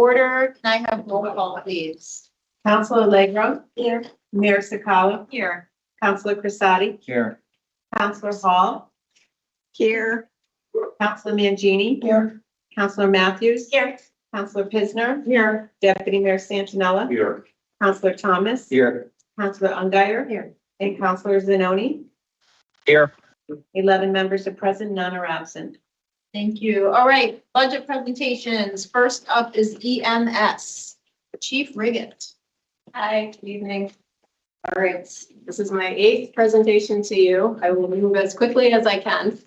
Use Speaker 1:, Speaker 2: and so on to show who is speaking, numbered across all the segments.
Speaker 1: order. Can I have roll call, please?
Speaker 2: Counselor Legro.
Speaker 1: Here.
Speaker 2: Mayor Sakala.
Speaker 1: Here.
Speaker 2: Counselor Crisati.
Speaker 3: Here.
Speaker 2: Counselor Hall.
Speaker 1: Here.
Speaker 2: Counselor Mangini.
Speaker 1: Here.
Speaker 2: Counselor Matthews.
Speaker 1: Here.
Speaker 2: Counselor Pisner.
Speaker 1: Here.
Speaker 2: Deputy Mayor Santinella.
Speaker 3: Here.
Speaker 2: Counselor Thomas.
Speaker 3: Here.
Speaker 2: Counselor Ungary.
Speaker 1: Here.
Speaker 2: And Counselor Zanoni.
Speaker 3: Here.
Speaker 2: 11 members are present, none are absent.
Speaker 1: Thank you. All right, budget presentations. First up is EMS. Chief Riggett.
Speaker 4: Hi, good evening. All right, this is my 8th presentation to you. I will move as quickly as I can.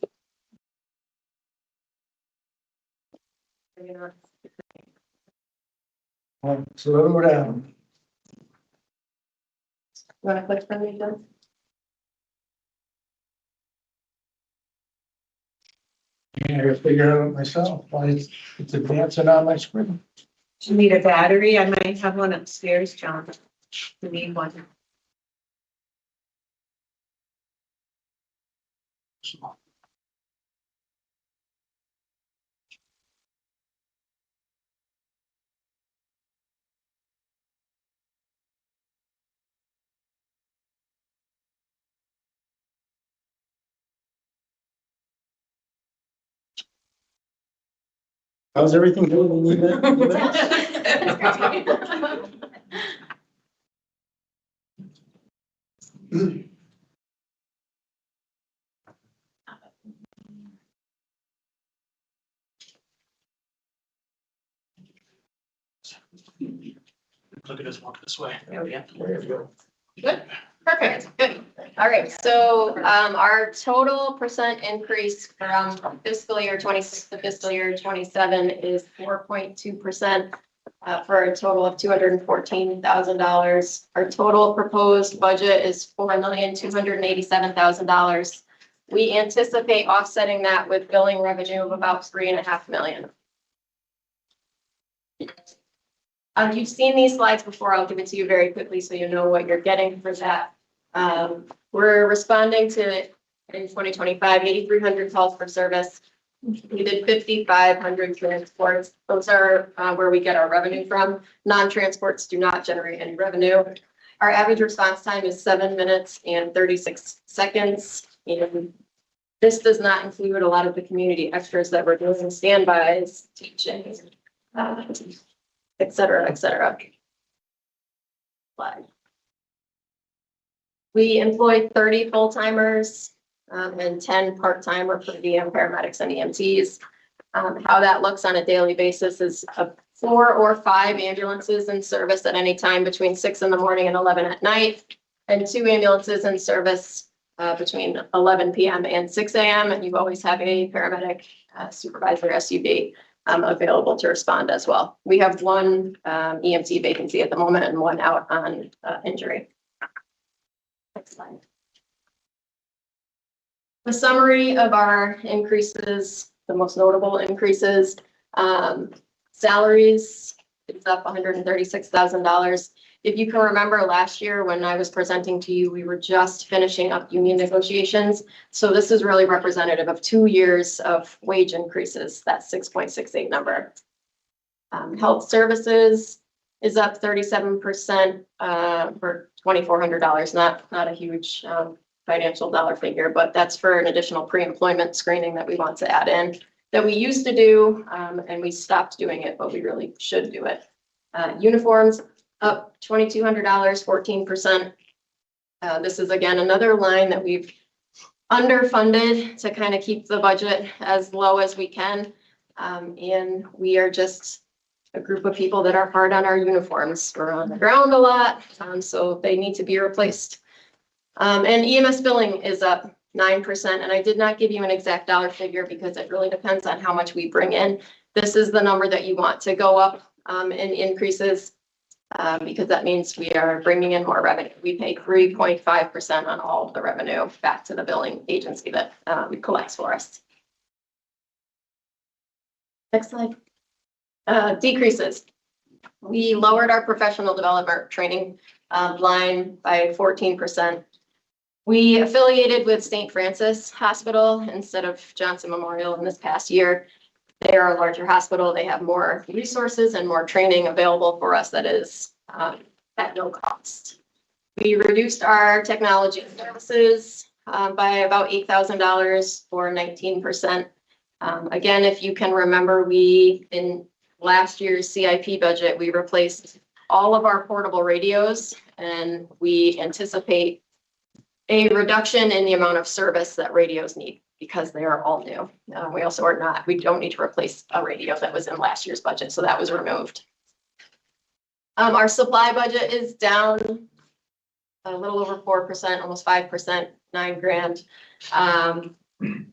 Speaker 3: Slow down.
Speaker 4: You want to click for me, Jen?
Speaker 3: I gotta figure it out myself, why it's advancing on my screen.
Speaker 2: Do you need a battery? I might have one upstairs, John. You need one.
Speaker 3: How's everything going? You need that?
Speaker 5: Look at us walk this way.
Speaker 2: There we go.
Speaker 3: There you go.
Speaker 4: Good, perfect, good. All right, so our total percent increase from fiscal year 26 to fiscal year 27 is 4.2%. For a total of $214,000. Our total proposed budget is $4,287,000. We anticipate offsetting that with billing revenue of about $3.5 million. You've seen these slides before. I'll give it to you very quickly so you know what you're getting for that. We're responding to, in 2025, 8,300 calls for service. We did 5,500 transports. Those are where we get our revenue from. Non-transports do not generate any revenue. Our average response time is 7 minutes and 36 seconds. And this does not include a lot of the community extras that we're doing, standbys, teaching, et cetera, et cetera. Slide. We employ 30 full-timers and 10 part-timer for VM paramedics and EMTs. How that looks on a daily basis is 4 or 5 ambulances in service at any time between 6 in the morning and 11 at night, and 2 ambulances in service between 11 p.m. and 6 a.m. And you always have a paramedic supervisor SUV available to respond as well. We have 1 EMT vacancy at the moment and 1 out on injury. Next slide. The summary of our increases, the most notable increases, salaries is up $136,000. If you can remember last year when I was presenting to you, we were just finishing up union negotiations. So this is really representative of 2 years of wage increases, that 6.68 number. Health services is up 37% for $2,400, not a huge financial dollar figure, but that's for an additional pre-employment screening that we want to add in that we used to do, and we stopped doing it, but we really should do it. Uniforms up $2,200, 14%. This is again another line that we've underfunded to kind of keep the budget as low as we can. And we are just a group of people that are hard on our uniforms. We're on the ground a lot, so they need to be replaced. And EMS billing is up 9%. And I did not give you an exact dollar figure because it really depends on how much we bring in. This is the number that you want to go up in increases because that means we are bringing in more revenue. We pay 3.5% on all of the revenue back to the billing agency that collects for us. Next slide. Decreases. We lowered our professional development training line by 14%. We affiliated with St. Francis Hospital instead of Johnson Memorial in this past year. they are a larger hospital. They have more resources and more training available for us that is at no cost. We reduced our technology services by about $8,000 or 19%. Again, if you can remember, in last year's CIP budget, we replaced all of our portable radios, and we anticipate a reduction in the amount of service that radios need because they are all new. We don't need to replace a radio that was in last year's budget, so that was removed. Our supply budget is down a little over 4%, almost 5%, $9,000.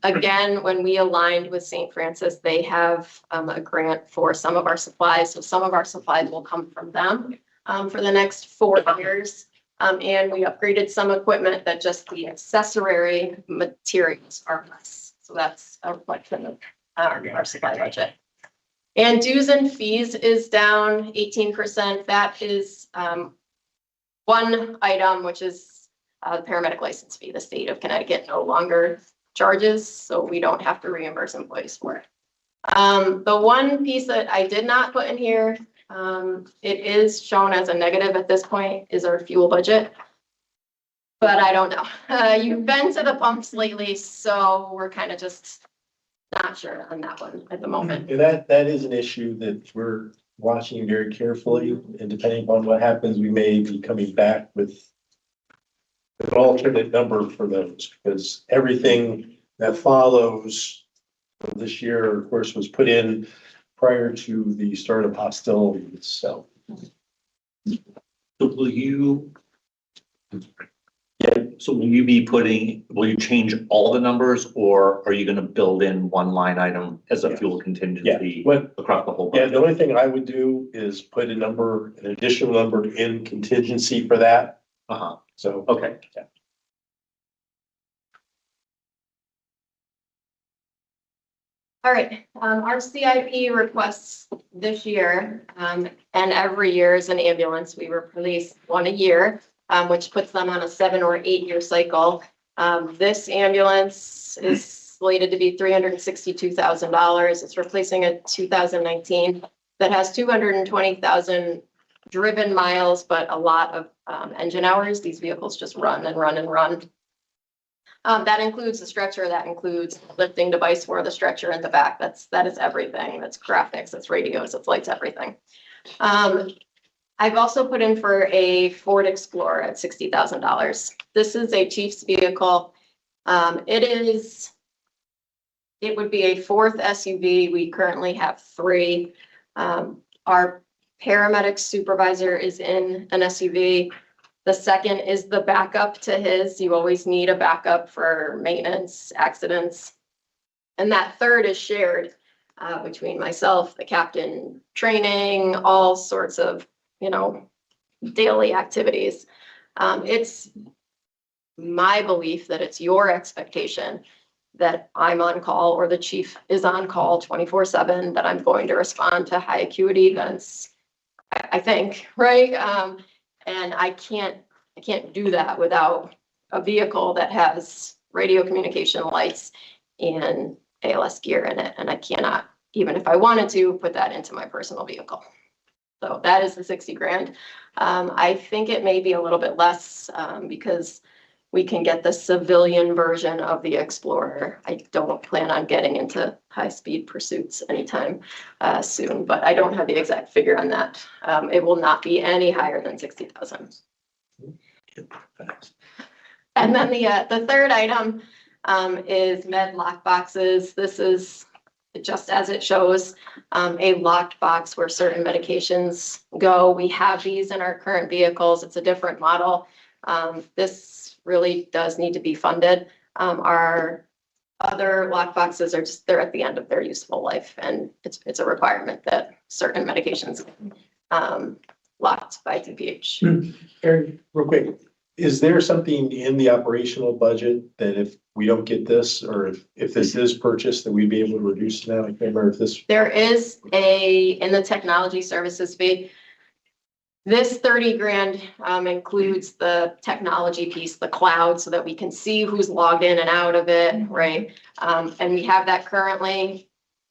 Speaker 4: Again, when we aligned with St. Francis, they have a grant for some of our supplies. So some of our supplies will come from them for the next 4 years. And we upgraded some equipment that just the accessory materials are less. So that's a reflection of our supply budget. And dues and fees is down 18%. That is one item, which is the paramedic license fee. The state of Connecticut no longer charges, so we don't have to reimburse employees for it. The one piece that I did not put in here, it is shown as a negative at this point, is our fuel budget. But I don't know. You've been to the pumps lately, so we're kind of just not sure on that one at the moment.
Speaker 6: And that is an issue that we're watching very carefully, and depending on what happens, we may be coming back with an alternate number for those, because everything that follows this year, of course, was put in prior to the start of hostilities. So
Speaker 7: will you change all the numbers, or are you gonna build in one line item as a fuel contingency across the whole
Speaker 6: yeah,
Speaker 7: budget?
Speaker 6: the only thing I would do is put an additional number in contingency for that.
Speaker 7: Uh-huh,
Speaker 6: So,
Speaker 7: okay.
Speaker 6: Yeah.
Speaker 4: All right, our CIP requests this year, and every year is an ambulance. We release one a year, which puts them on a 7 or 8 year cycle. This ambulance is slated to be $362,000. It's replacing a 2019 that has 220,000 driven miles, but a lot of engine hours. These vehicles just run and run and run. That includes the stretcher, that includes lifting device for the stretcher in the back. That is everything. That's graphics, that's radios, it's lights, everything. I've also put in for a Ford Explorer at $60,000. This is a chief's vehicle. It would be a 4th SUV. We currently have 3. Our paramedic supervisor is in an SUV. The second is the backup to his. You always need a backup for maintenance, accidents. And that third is shared between myself, the captain, training, all sorts of, daily activities. It's my belief that it's your expectation that I'm on call, or the chief is on call 24/7, that I'm going to respond to high acuity events, I think, right? And I can't do that without a vehicle that has radio communication lights and ALS gear in it. And I cannot, even if I wanted to, put that into my personal vehicle. So that is the $60,000. I think it may be a little bit less because we can get the civilian version of the Explorer. I don't plan on getting into high-speed pursuits anytime soon, but I don't have the exact figure on that. It will not be any higher than $60,000. And then the third item is med lock boxes. This is just as it shows, a locked box where certain medications go. We have these in our current vehicles. It's a different model. This really does need to be funded. Our other lock boxes are they're at the end of their useful life, and it's a requirement that certain medications locked by TPH.
Speaker 6: Aaron, real quick, is there something in the operational budget that if we don't get this, or if this is purchased, that we'd be able to reduce now? I can't remember if this.
Speaker 4: There is in the technology services fee, this $30,000 includes the technology piece, the cloud, so that we can see who's logged in and out of it, right? And we have that currently.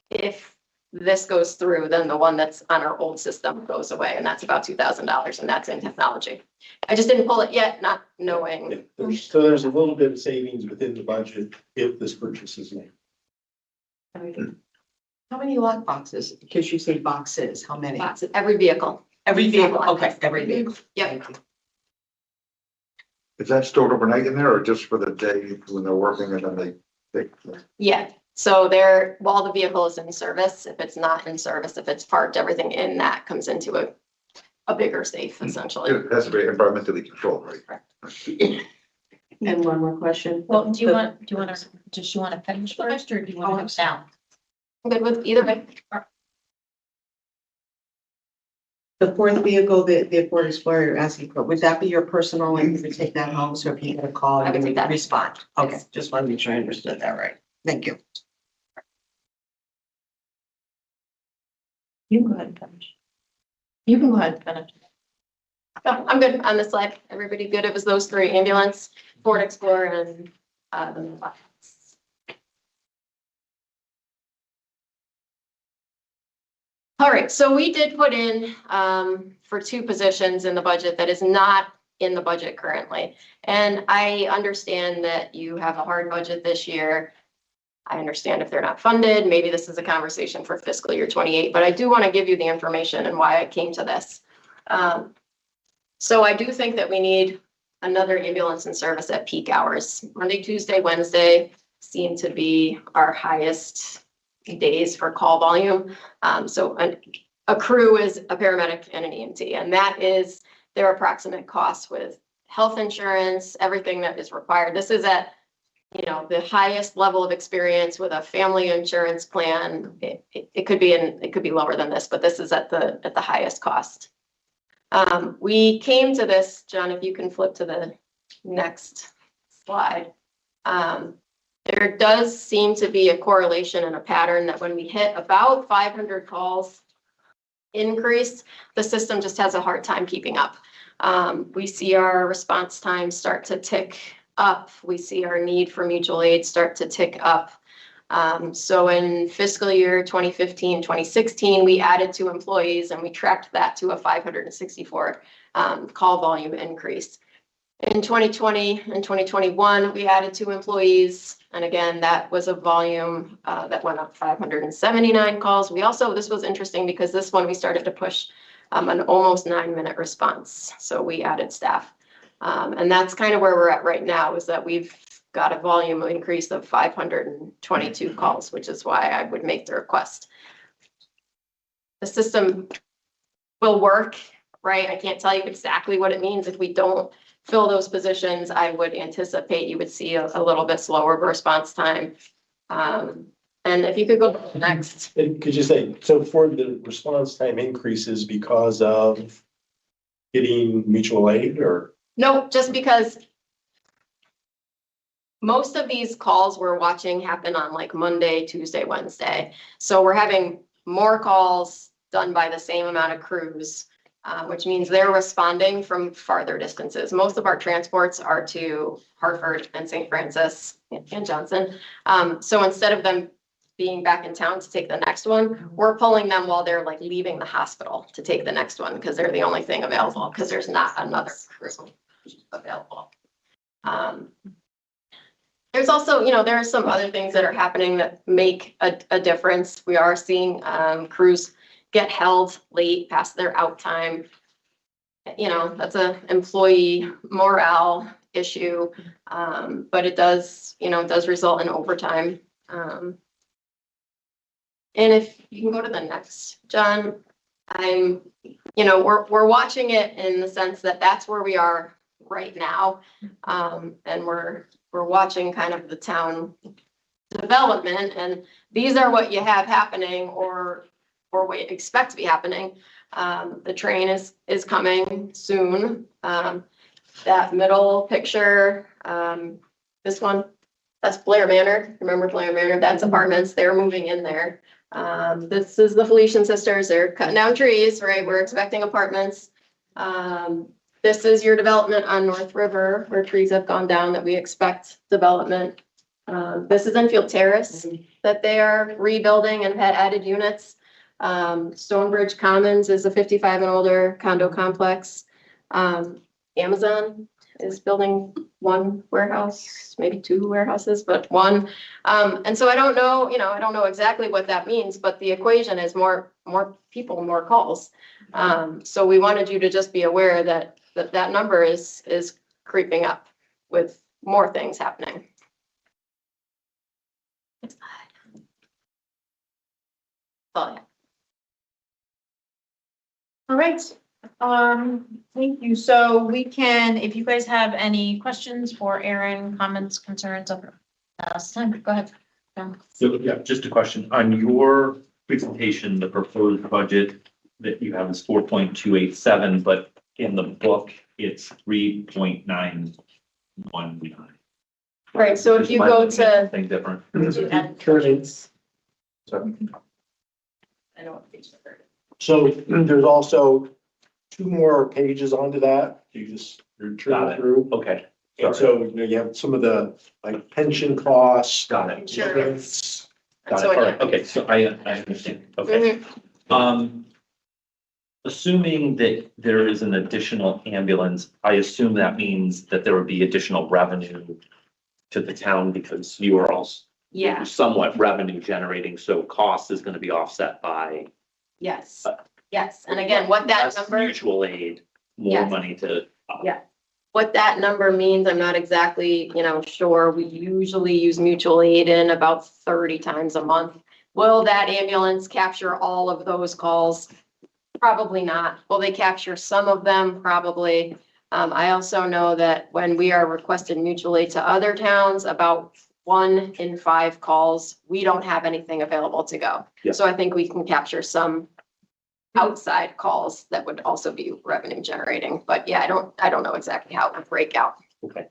Speaker 4: If this goes through, then the one that's on our old system goes away, and that's about $2,000, and that's in technology. I just didn't pull it yet, not knowing.
Speaker 6: So there's a little bit of savings within the budget if this purchase is made.
Speaker 2: How many lock boxes? Because you say boxes, how many?
Speaker 4: Lots of- Every vehicle.
Speaker 2: Every vehicle, okay, every vehicle.
Speaker 4: Yep.
Speaker 8: Is that stored overnight in there or just for the day when they're working and then they?
Speaker 4: Yeah, so there, while the vehicle is in service, if it's not in service, if it's parked, everything in that comes into a bigger safe essentially.
Speaker 8: It has to be environmentally controlled, right?
Speaker 2: And one more question.
Speaker 1: Well, do you want to finish first, or do you want to have sound?
Speaker 4: I'm good with either way.
Speaker 2: The fourth vehicle, the Ford Explorer you're asking for, would that be your personal one? You would take that home, so if you get a call,
Speaker 4: I
Speaker 2: you
Speaker 4: would take
Speaker 2: would
Speaker 4: that.
Speaker 2: respond? Okay,
Speaker 4: Yes.
Speaker 2: just want to make sure I understood that right. Thank you.
Speaker 1: You can go ahead and finish. You can go ahead and finish.
Speaker 4: No, I'm good on this slide. Everybody good? It was those three: ambulance, Ford Explorer, and the mailbox. All right, so we did put in for 2 positions in the budget that is not in the budget currently. And I understand that you have a hard budget this year. I understand if they're not funded, maybe this is a conversation for fiscal year 28, but I do want to give you the information and why I came to this. So I do think that we need another ambulance in service at peak hours. Monday, Tuesday, Wednesday seem to be our highest days for call volume. So a crew is a paramedic and an EMT, and that is their approximate cost with health insurance, everything that is required. This is at, you know, the highest level of experience with a family insurance plan. It could be lower than this, but this is at the highest cost. We came to this, John, if you can flip to the next slide. There does seem to be a correlation and a pattern that when we hit about 500 calls increase, the system just has a hard time keeping up. We see our response times start to tick up. We see our need for mutual aid start to tick up. So in fiscal year 2015, 2016, we added 2 employees and we tracked that to a 564 call volume increase. In 2020 and 2021, we added 2 employees. And again, that was a volume that went up 579 calls. We also, this was interesting because this one we started to push an almost 9-minute response. So we added staff. And that's kind of where we're at right now, is that we've got a volume increase of 522 calls, which is why I would make the request. The system will work, right? I can't tell you exactly what it means if we don't fill those positions. I would anticipate you would see a little bit slower response time. And if you could go next.
Speaker 6: And could you say, so for the response time increases because of getting mutual aid or?
Speaker 4: No, just because most of these calls we're watching happen on like Monday, Tuesday, Wednesday. So we're having more calls done by the same amount of crews, which means they're responding from farther distances. Most of our transports are to Hartford and St. Francis and Johnson. So instead of them being back in town to take the next one, we're pulling them while they're like leaving the hospital to take the next one because they're the only thing available because there's not another crew available. There's also, you know, there are some other things that are happening that make a difference. We are seeing crews get held late past their out time. You know, that's an employee morale issue, but it does, you know, it does result in overtime. And if you can go to the next, John, you know, we're watching it in the sense that that's where we are right now. And we're watching kind of the town development, and these are what you have happening or what you expect to be happening. The train is coming soon. That middle picture, this one, that's Blair Manor. Remember Blair Manor? That's apartments. They're moving in there. This is the Felician sisters. They're cutting down trees, right? We're expecting apartments. This is your development on North River where trees have gone down that we expect development. This is Enfield Terrace that they are rebuilding and had added units. Stonebridge Commons is a 55 and older condo complex. Amazon is building one warehouse, maybe two warehouses, but one. And so I don't know, I don't know exactly what that means, but the equation is more people, more calls. So we wanted you to just be aware that that number is creeping up with more things happening. Next slide. Oh, yeah.
Speaker 1: All right, thank you. So we can, if you guys have any questions for Aaron, comments, concerns, go ahead.
Speaker 7: So, yeah, just a question. On your presentation, the proposed budget that you have is 4.287, but in the book, it's 3.919.
Speaker 4: Right, so if you go to,
Speaker 7: Something different.
Speaker 6: Turning. Sorry.
Speaker 4: I know what page they're.
Speaker 6: So there's also two more pages onto that. You're
Speaker 7: Got
Speaker 6: turning
Speaker 7: it.
Speaker 6: through.
Speaker 7: Okay,
Speaker 6: And so, you have some of the like pension costs.
Speaker 7: got it.
Speaker 4: Insurance.
Speaker 7: Got it.
Speaker 4: So,
Speaker 7: All right. Okay, so I understand. Okay.
Speaker 4: Mhm.
Speaker 7: Assuming that there is an additional ambulance, I assume that means that there would be additional revenue to the town because you are also
Speaker 4: Yeah,
Speaker 7: somewhat revenue generating, so cost is gonna be offset by
Speaker 4: yes, yes. And again, what that
Speaker 7: less
Speaker 4: number,
Speaker 7: mutual aid, more
Speaker 4: Yes.
Speaker 7: money to.
Speaker 4: Yeah. what that number means, I'm not exactly, sure. We usually use mutual aid in about 30 times a month. Will that ambulance capture all of those calls? Probably not. Will they capture some of them? Probably. I also know that when we are requested mutual aid to other towns, about 1 in 5 calls, we don't have anything available to go.
Speaker 7: Yeah.
Speaker 4: So I think we can capture some outside calls that would also be revenue generating. But yeah, I don't know exactly how it would break out.
Speaker 7: Okay.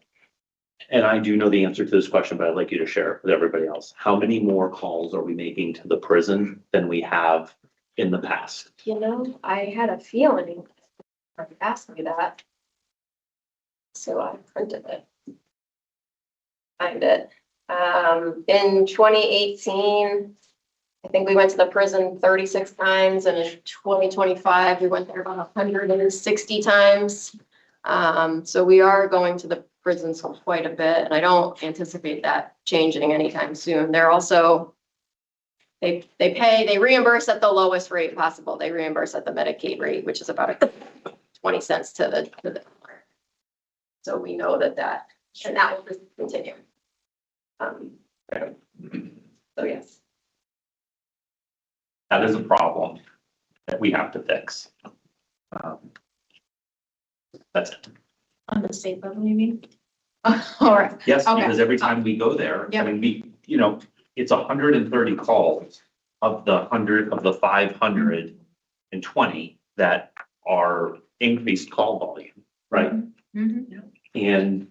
Speaker 7: And I do know the answer to this question, but I'd like you to share it with everybody else. How many more calls are we making to the prison than we have in the past?
Speaker 4: I had a feeling you asked me that. So I printed it. Find it. In 2018, I think we went to the prison 36 times, and in 2025, we went there about 160 times. So we are going to the prisons quite a bit, and I don't anticipate that changing anytime soon. They're also, they reimburse at the lowest rate possible. They reimburse at the Medicaid rate, which is about 20 cents to the dollar. So we know that and that will just continue. So yes.
Speaker 7: That is a problem that we have to fix. That's it.
Speaker 1: On the state level, you mean? All right,
Speaker 7: Yes,
Speaker 1: Okay.
Speaker 7: because every time we go there, I
Speaker 1: Yep.
Speaker 7: mean, it's 130 calls of the 520 that are increased call volume, right?
Speaker 1: Mhm.
Speaker 7: And,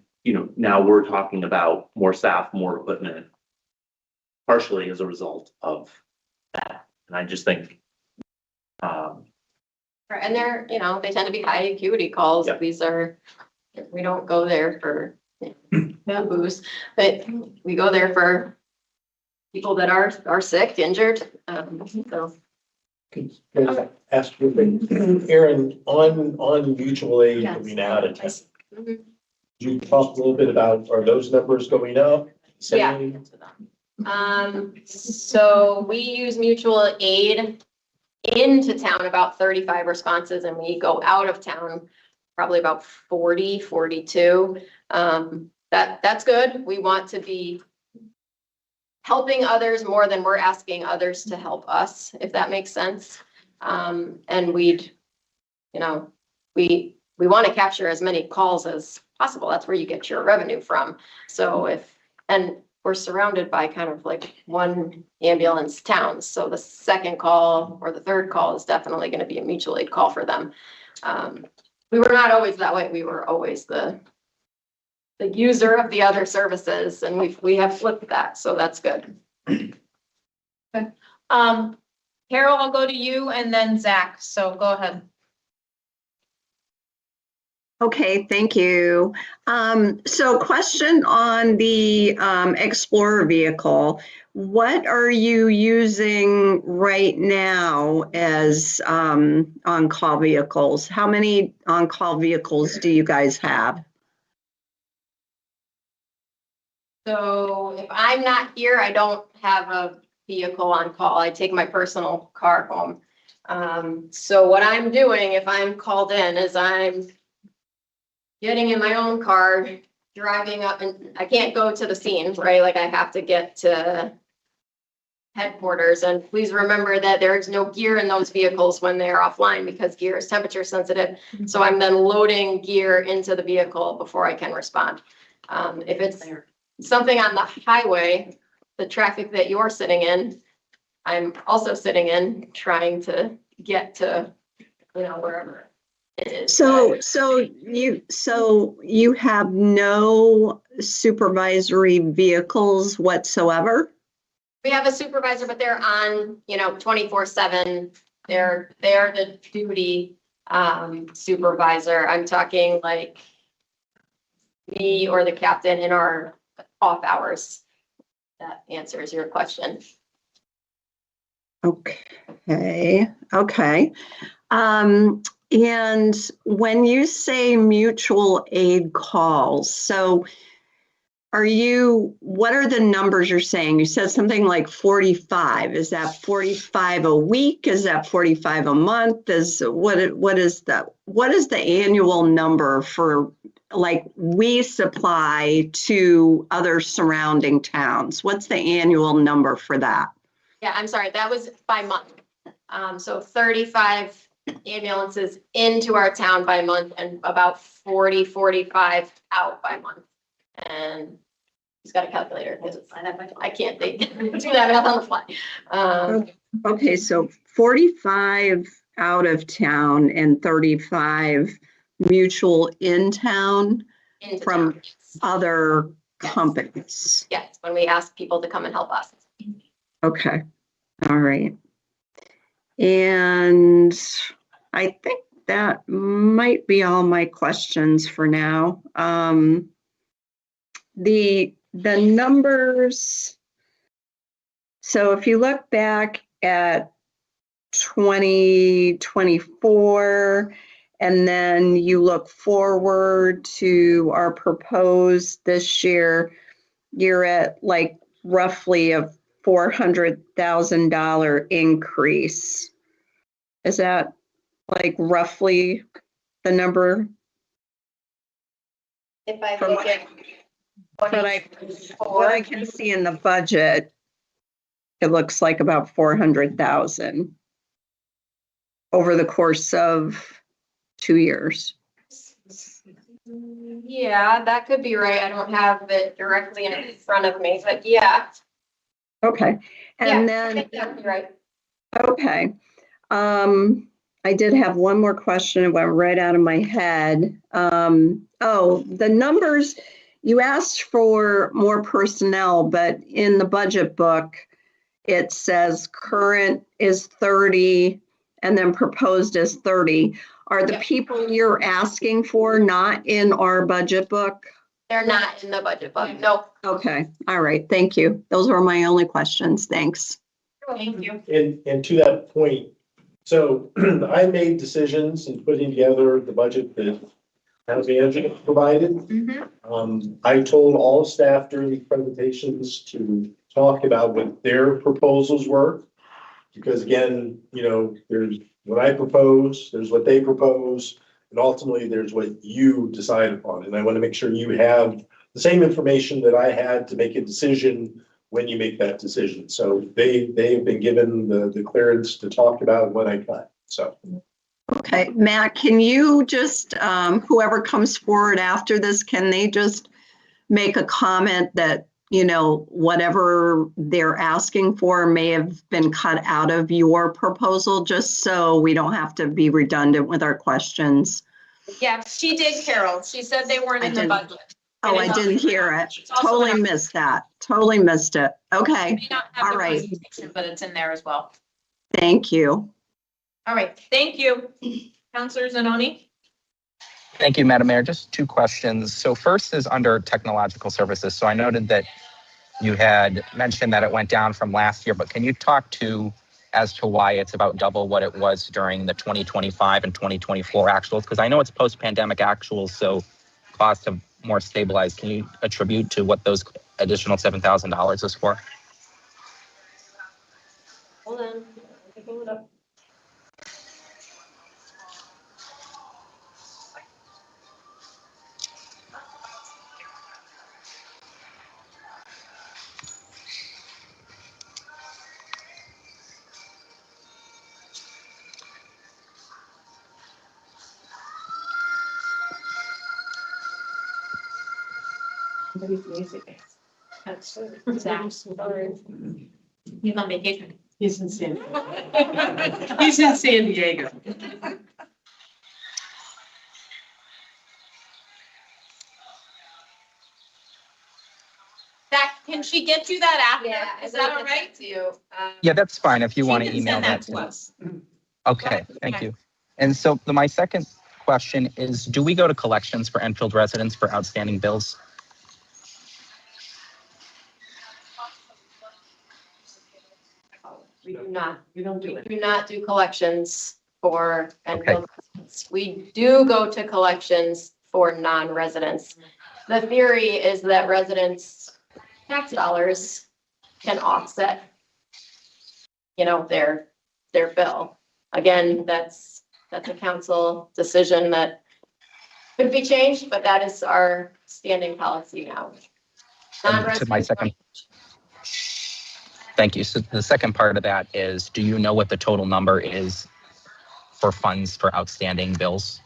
Speaker 7: now we're talking about more staff, more equipment, partially as a result of that. And I just think,
Speaker 4: And they're, they tend to be high acuity calls.
Speaker 7: Yeah.
Speaker 4: These are, we don't go there for booze, but we go there for people that are sick, injured. So
Speaker 6: Can I ask you, a thing? Aaron, on mutual aid
Speaker 4: Yes.
Speaker 6: coming out of town,
Speaker 4: mhm.
Speaker 6: could you talk a little bit about, are those numbers going up?
Speaker 4: Yeah.
Speaker 6: Same?
Speaker 4: So we use mutual aid into town about 35 responses, and we go out of town probably about 40, 42. That's good. We want to be helping others more than we're asking others to help us, if that makes sense. And we want to capture as many calls as possible. That's where you get your revenue from. So and we're surrounded by kind of like one ambulance towns. So the second call or the third call is definitely going to be a mutual aid call for them. We were not always that way. We were always the user of the other services, and we have flipped that. So that's good.
Speaker 1: Carol, I'll go to you and then Zach. So go ahead.
Speaker 9: Okay, thank you. So question on the Explorer vehicle. What are you using right now as on-call vehicles? How many on-call vehicles do you guys have?
Speaker 4: So if I'm not here, I don't have a vehicle on call. I take my personal car home. So what I'm doing if I'm called in is I'm getting in my own car, driving up, and I can't go to the scene, right? Like I have to get to headquarters. And please remember that there is no gear in those vehicles when they're offline because gear is temperature sensitive. So I'm then loading gear into the vehicle before I can respond. If it's something on the highway, the traffic that you're sitting in, I'm also sitting in trying to get to, wherever it is.
Speaker 9: So you have no supervisory vehicles whatsoever?
Speaker 4: We have a supervisor, but they're on, 24/7. They're the duty supervisor. I'm talking like me or the captain in our off hours. That answers your question.
Speaker 9: Okay. And when you say mutual aid calls, so what are the numbers you're saying? You said something like 45. Is that 45 a week? Is that 45 a month? What is the annual number for, like, we supply to other surrounding towns? What's the annual number for that?
Speaker 4: Yeah, I'm sorry, that was by month. So 35 ambulances into our town by month and about 45 out by month. And he's got a calculator because I can't think, do that math on the fly.
Speaker 9: Okay, so 45 out of town and 35 mutual in town
Speaker 4: Into
Speaker 9: from
Speaker 4: town, yes.
Speaker 9: other
Speaker 4: Yes.
Speaker 9: companies.
Speaker 4: Yes, when we ask people to come and help us.
Speaker 9: Okay, all right. And I think that might be all my questions for now. The numbers, so if you look back at 2024, and then you look forward to our proposed this year, you're at like roughly a $400,000 increase. Is that like roughly the number?
Speaker 4: If I
Speaker 9: From
Speaker 4: look at
Speaker 9: what I can see in the budget, it looks like about 400,000 over the course of 2 years.
Speaker 4: Yeah, that could be right. I don't have it directly in front of me, but yeah.
Speaker 9: Okay, and
Speaker 4: Yeah, I
Speaker 9: then,
Speaker 4: think that would be right.
Speaker 9: okay. I did have one more question. It went right out of my head. The numbers, you asked for more personnel, but in the budget book, it says current is 30 and then proposed is 30. Are the
Speaker 4: Yep.
Speaker 9: people you're asking for not in our budget book?
Speaker 4: They're not in the budget book. No.
Speaker 9: Okay, all right, thank you. Those were my only questions. Thanks.
Speaker 1: Thank you.
Speaker 6: And to that point, so I made decisions in putting together the budget that town manager provided.
Speaker 1: Mhm.
Speaker 6: I told all staff during the presentations to talk about what their proposals were. Because again, there's what I propose, there's what they propose, and ultimately there's what you decide upon. And I want to make sure you have the same information that I had to make a decision when you make that decision. So they've been given the clearance to talk about what I cut, so.
Speaker 9: Okay, Matt, can you just, whoever comes forward after this, can they just make a comment that, whatever they're asking for may have been cut out of your proposal, just so we don't have to be redundant with our questions?
Speaker 1: Yeah, she did, Carol. She said they weren't in the budget.
Speaker 9: Oh, I didn't hear it. Totally missed that. Totally missed it. Okay,
Speaker 1: May not have
Speaker 9: all
Speaker 1: the
Speaker 9: right.
Speaker 1: presentation, but it's in there as well.
Speaker 9: Thank you.
Speaker 1: All right, thank you. Counselor Zanoni?
Speaker 10: Thank you, Madam Mayor. Just two questions. So first is under technological services. So I noted that you had mentioned that it went down from last year, but can you talk as to why it's about double what it was during the 2025 and 2024 actuals? Because I know it's post-pandemic actuals, so costs have more stabilized. Can you attribute to what those additional $7,000 is for?
Speaker 4: Hold on, I can pull it up.
Speaker 1: That's Zach. He's on vacation.
Speaker 2: He's in San He's in San Diego.
Speaker 1: Zach, can she get you that after? Is that all right?
Speaker 4: To you.
Speaker 10: Yeah, that's fine if you
Speaker 1: She
Speaker 10: want to
Speaker 1: can
Speaker 10: email
Speaker 1: send
Speaker 10: that
Speaker 1: to
Speaker 10: to
Speaker 1: us.
Speaker 10: Okay, thank you. And so my second question is, do we go to collections for Enfield residents for outstanding bills?
Speaker 4: We do not.
Speaker 2: We don't do
Speaker 4: We
Speaker 2: it.
Speaker 4: do not do collections for Enfield residents. We do go to collections for non-residents. The theory is that residents' tax dollars can offset, their bill. Again, that's a council decision that could be changed, but that is our standing policy now.
Speaker 10: And to my second, thank you. So the second part of that is, do you know what the total number is for funds for outstanding bills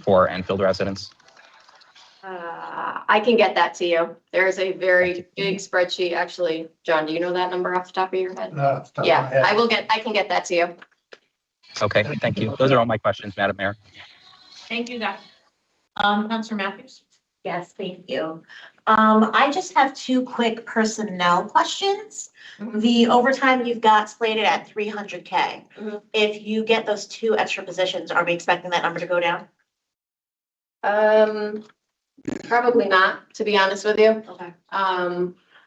Speaker 10: for Enfield residents?
Speaker 4: I can get that to you. There's a very big spreadsheet. Actually, John, do you know that number off the top of your head?
Speaker 3: No, off the top of my
Speaker 4: Yeah,
Speaker 3: head.
Speaker 4: I can get that to you.
Speaker 10: Okay, thank you. Those are all my questions, Madam Mayor.
Speaker 1: Thank you, Zach. Counselor Matthews?
Speaker 11: Yes, thank you. I just have two quick personnel questions. The overtime you've got slated at 300K.
Speaker 4: Mhm.
Speaker 11: If you get those two extra positions, are we expecting that number to go down?
Speaker 4: Probably not, to be honest with you.
Speaker 11: Okay.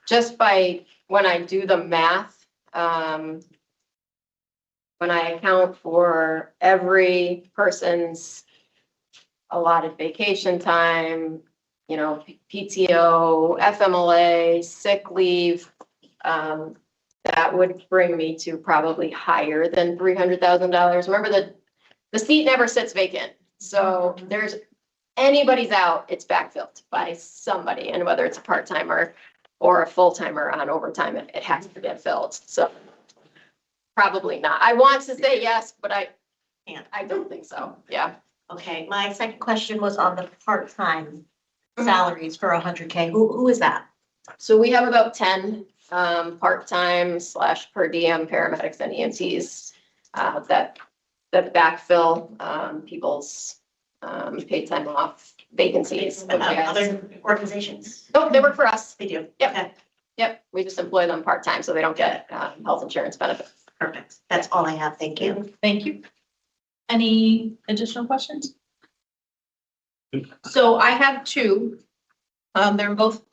Speaker 4: Just by, when I do the math, when I account for every person's allotted vacation time, PTO, FMLA, sick leave, that would bring me to probably higher than $300,000. Remember that the seat never sits vacant. So there's, anybody's out, it's backfilled by somebody, and whether it's a part-timer or a full-timer on overtime, it has to get filled. So probably not. I want to say yes, but I don't think so. Yeah.
Speaker 11: Okay, my second question was on the part-time salaries for 100K. Who is that?
Speaker 4: So we have about 10 part-time / per diem paramedics and EMTs that backfill people's paid time off vacancies.
Speaker 11: Other organizations?
Speaker 4: No, they work for us.
Speaker 11: They do?
Speaker 4: Yep.
Speaker 11: Okay,
Speaker 4: Yep, we just employ them part-time, so they don't get health insurance benefits.
Speaker 11: perfect. That's all I have. Thank you.
Speaker 1: Thank you. Any additional questions? So I have two. They're both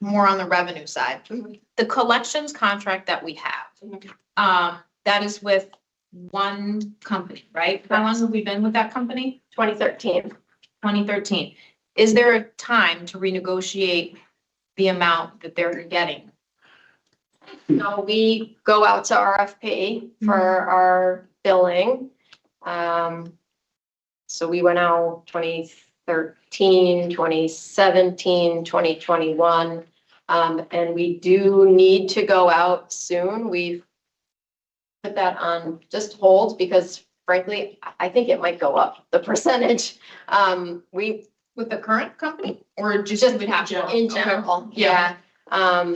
Speaker 1: more on the revenue side. The collections contract that we have, that is with one company, right? How long have we been with that company?
Speaker 4: 2013.
Speaker 1: 2013. Is there a time to renegotiate the amount that they're getting?
Speaker 4: So we go out to RFP for our billing. So we went out 2013, 2017, 2021. And we do need to go out soon. We've put that on just hold because frankly, I think it might go up, the percentage.
Speaker 1: With the current company or just
Speaker 4: Just
Speaker 1: would have to?
Speaker 4: in general,
Speaker 1: Yeah.
Speaker 4: yeah.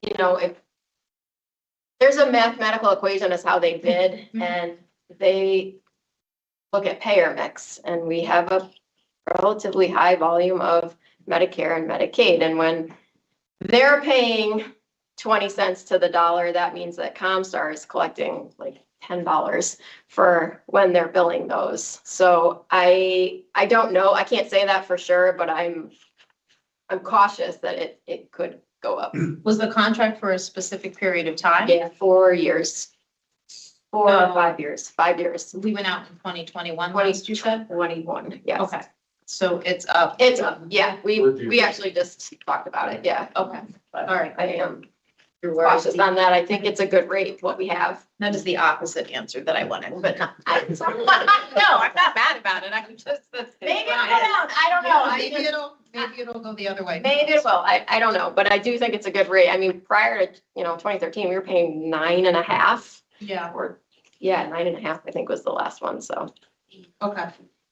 Speaker 4: If there's a mathematical equation as how they bid and they look at payer mix and we have a relatively high volume of Medicare and Medicaid. And when they're paying 20 cents to the dollar, that means that ComStar is collecting like $10 for when they're billing those. So I don't know. I can't say that for sure, but I'm cautious that it could go up.
Speaker 1: Was the contract for a specific period of time?
Speaker 4: Yeah, 4 years. 4 or 5 years, 5 years.
Speaker 1: We went out in 2021, last you said?
Speaker 4: 21, yes.
Speaker 1: Okay, so it's up.
Speaker 4: It's up, yeah, we actually just talked about it, yeah.
Speaker 1: Okay, all right.
Speaker 4: I am cautious on that. I think it's a good rate, what we have.
Speaker 1: That is the opposite answer that I wanted, but no, I'm not mad about it. I'm just.
Speaker 4: Maybe I don't know.
Speaker 1: Maybe it'll go the other way.
Speaker 4: Maybe it will. I don't know, but I do think it's a good rate. I mean, prior to, 2013, we were paying 9.5
Speaker 1: Yeah,
Speaker 4: or, yeah, 9.5, I think was the last one, so.
Speaker 1: okay.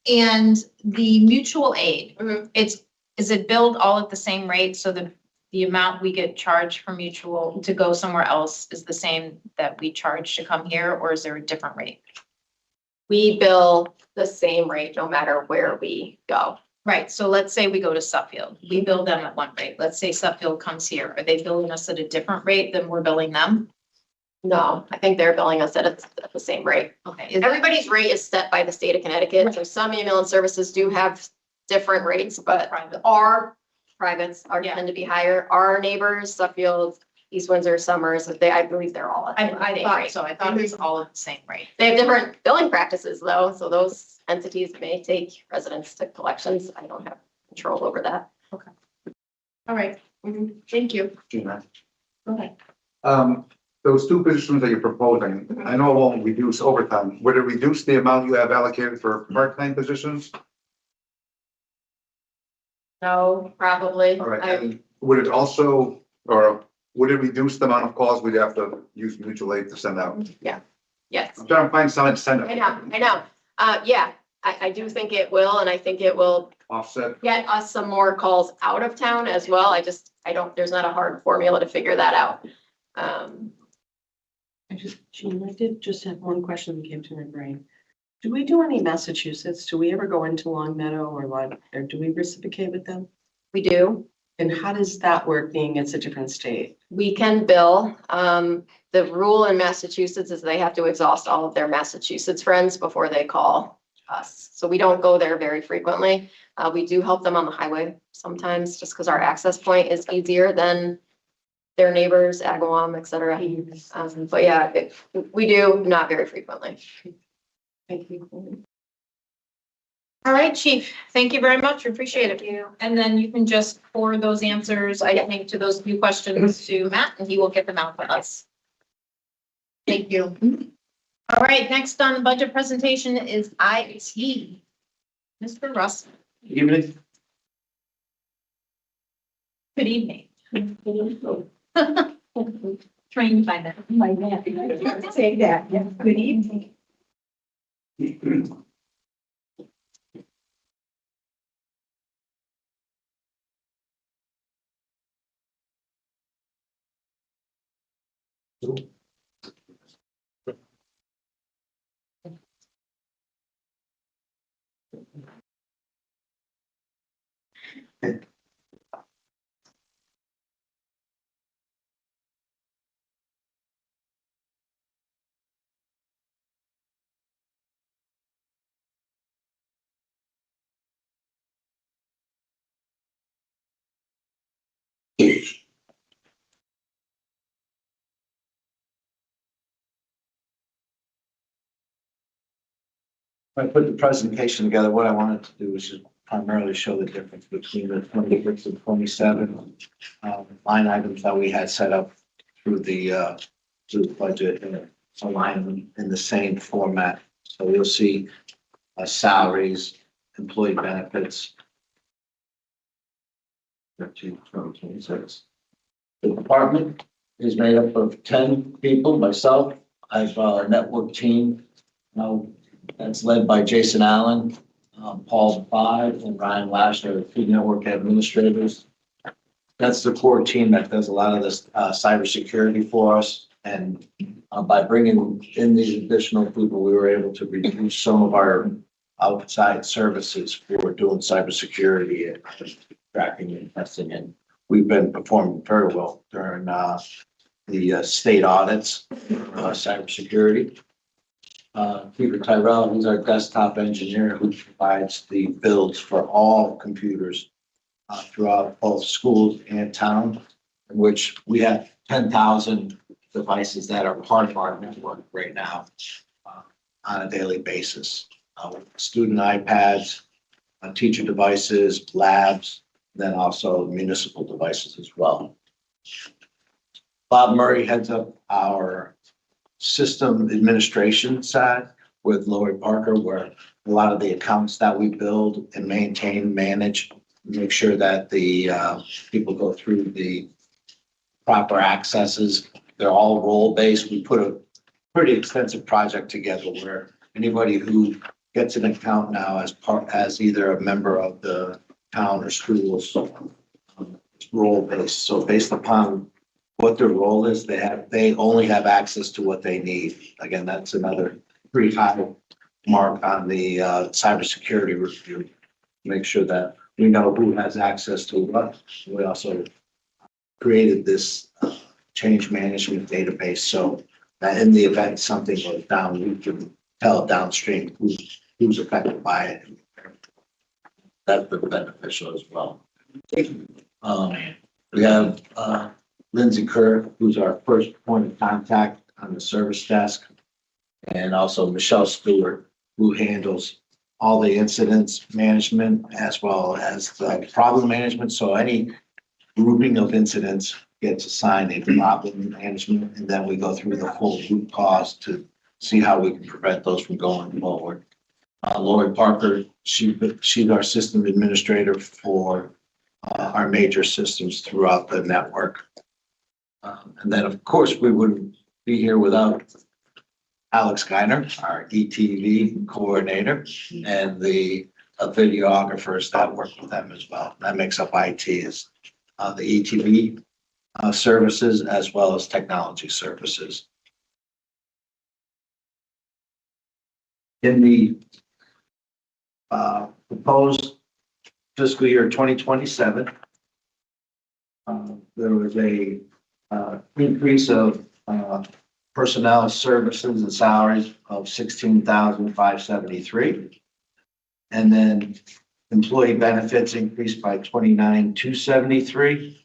Speaker 1: And the mutual aid,
Speaker 4: Mhm.
Speaker 1: is it billed all at the same rate? So the amount we get charged for mutual to go somewhere else is the same that we charge to come here, or is there a different rate?
Speaker 4: We bill the same rate no matter where we go.
Speaker 1: Right, so let's say we go to Suffield, we bill them at one rate. Let's say Suffield comes here. Are they billing us at a different rate than we're billing them?
Speaker 4: No, I think they're billing us at the same rate.
Speaker 1: Okay.
Speaker 4: Everybody's rate is set by the state of Connecticut, so some ambulance services do have different rates, but
Speaker 1: Private.
Speaker 4: our privates
Speaker 1: Yeah.
Speaker 4: tend to be higher. Our neighbors, Suffield, East Windsor, Summers, I believe they're all at the
Speaker 1: I
Speaker 4: same
Speaker 1: thought
Speaker 4: rate.
Speaker 1: so. I thought it was all at the same rate.
Speaker 4: They have different billing practices though, so those entities may take residents to collections. I don't have control over that.
Speaker 1: All right, thank you.
Speaker 8: Gina,
Speaker 1: Okay.
Speaker 8: those two positions that you're proposing, I know it won't reduce overtime. Would it reduce the amount you have allocated for part-time positions?
Speaker 4: No, probably.
Speaker 8: All right, and would it also, or would it reduce the amount of calls we'd have to use mutual aid to send out?
Speaker 4: Yes.
Speaker 8: I'm trying to find some incentive.
Speaker 4: I know. Yeah, I do think it will, and I think it will
Speaker 8: Offset.
Speaker 4: get us some more calls out of town as well. There's not a hard formula to figure that out.
Speaker 2: Jean, I did just have one question that came to my brain. Do we do any Massachusetts? Do we ever go into Long Meadow or what, or do we reciprocate with them?
Speaker 4: We do.
Speaker 2: And how does that work, being it's a different state?
Speaker 4: We can bill. The rule in Massachusetts is they have to exhaust all of their Massachusetts friends before they call us. So we don't go there very frequently. We do help them on the highway sometimes just because our access point is easier than their neighbors, Agawam, et cetera. But yeah, we do not very frequently.
Speaker 2: Thank you.
Speaker 1: All right, Chief, thank you very much. We appreciate it. And then you can just forward those answers, I think, to those few questions to Matt, and he will get them out for us. Thank you. All right, next on the budget presentation is IT. Mr. Russ,
Speaker 6: Evening.
Speaker 1: good evening. Trained by that. Say that, yeah. Good evening.
Speaker 12: When I put the presentation together, what I wanted to do was just primarily show the difference between the 26 and 27 line items that we had set up through the budget and align them in the same format. So you'll see salaries, employee benefits. 13, 12, 26. The department is made up of 10 people, myself. I have a network team. That's led by Jason Allen, Paul Five, and Ryan Lasher, two network administrators. That's the core team that does a lot of this cybersecurity for us. And by bringing in these additional people, we were able to reduce some of our outside services for doing cybersecurity and tracking and testing. And we've been performing very well during the state audits, cybersecurity. Peter Tyrell, who's our desktop engineer, who provides the builds for all computers throughout both schools and town, in which we have 10,000 devices that are part of our network right now on a daily basis. Student iPads, teacher devices, labs, then also municipal devices as well. Bob Murray heads up our system administration side with Lori Parker, where a lot of the accounts that we build and maintain, manage, make sure that the people go through the proper accesses. They're all role-based. We put a pretty extensive project together where anybody who gets an account now as either a member of the town or schools, it's role-based. So based upon what their role is, they only have access to what they need. Again, that's another pretty high mark on the cybersecurity review. Make sure that we know who has access to what. We also created this change management database so that in the event something goes down, we can tell downstream who's affected by it. That's been beneficial as well. We have Lindsay Kerr, who's our first point of contact on the service desk, and also Michelle Stewart, who handles all the incidents management as well as the problem management. So any grouping of incidents gets assigned a problem management, and then we go through the full root cause to see how we can prevent those from going forward. Lori Parker, she's our system administrator for our major systems throughout the network. And then, of course, we wouldn't be here without Alex Geiner, our ETV coordinator, and the videographers that work with them as well. That makes up IT is the ETV services as well as technology services. In the proposed fiscal year 2027, there was a increase of personnel services and salaries of 16,573. And then employee benefits increased by 29,273.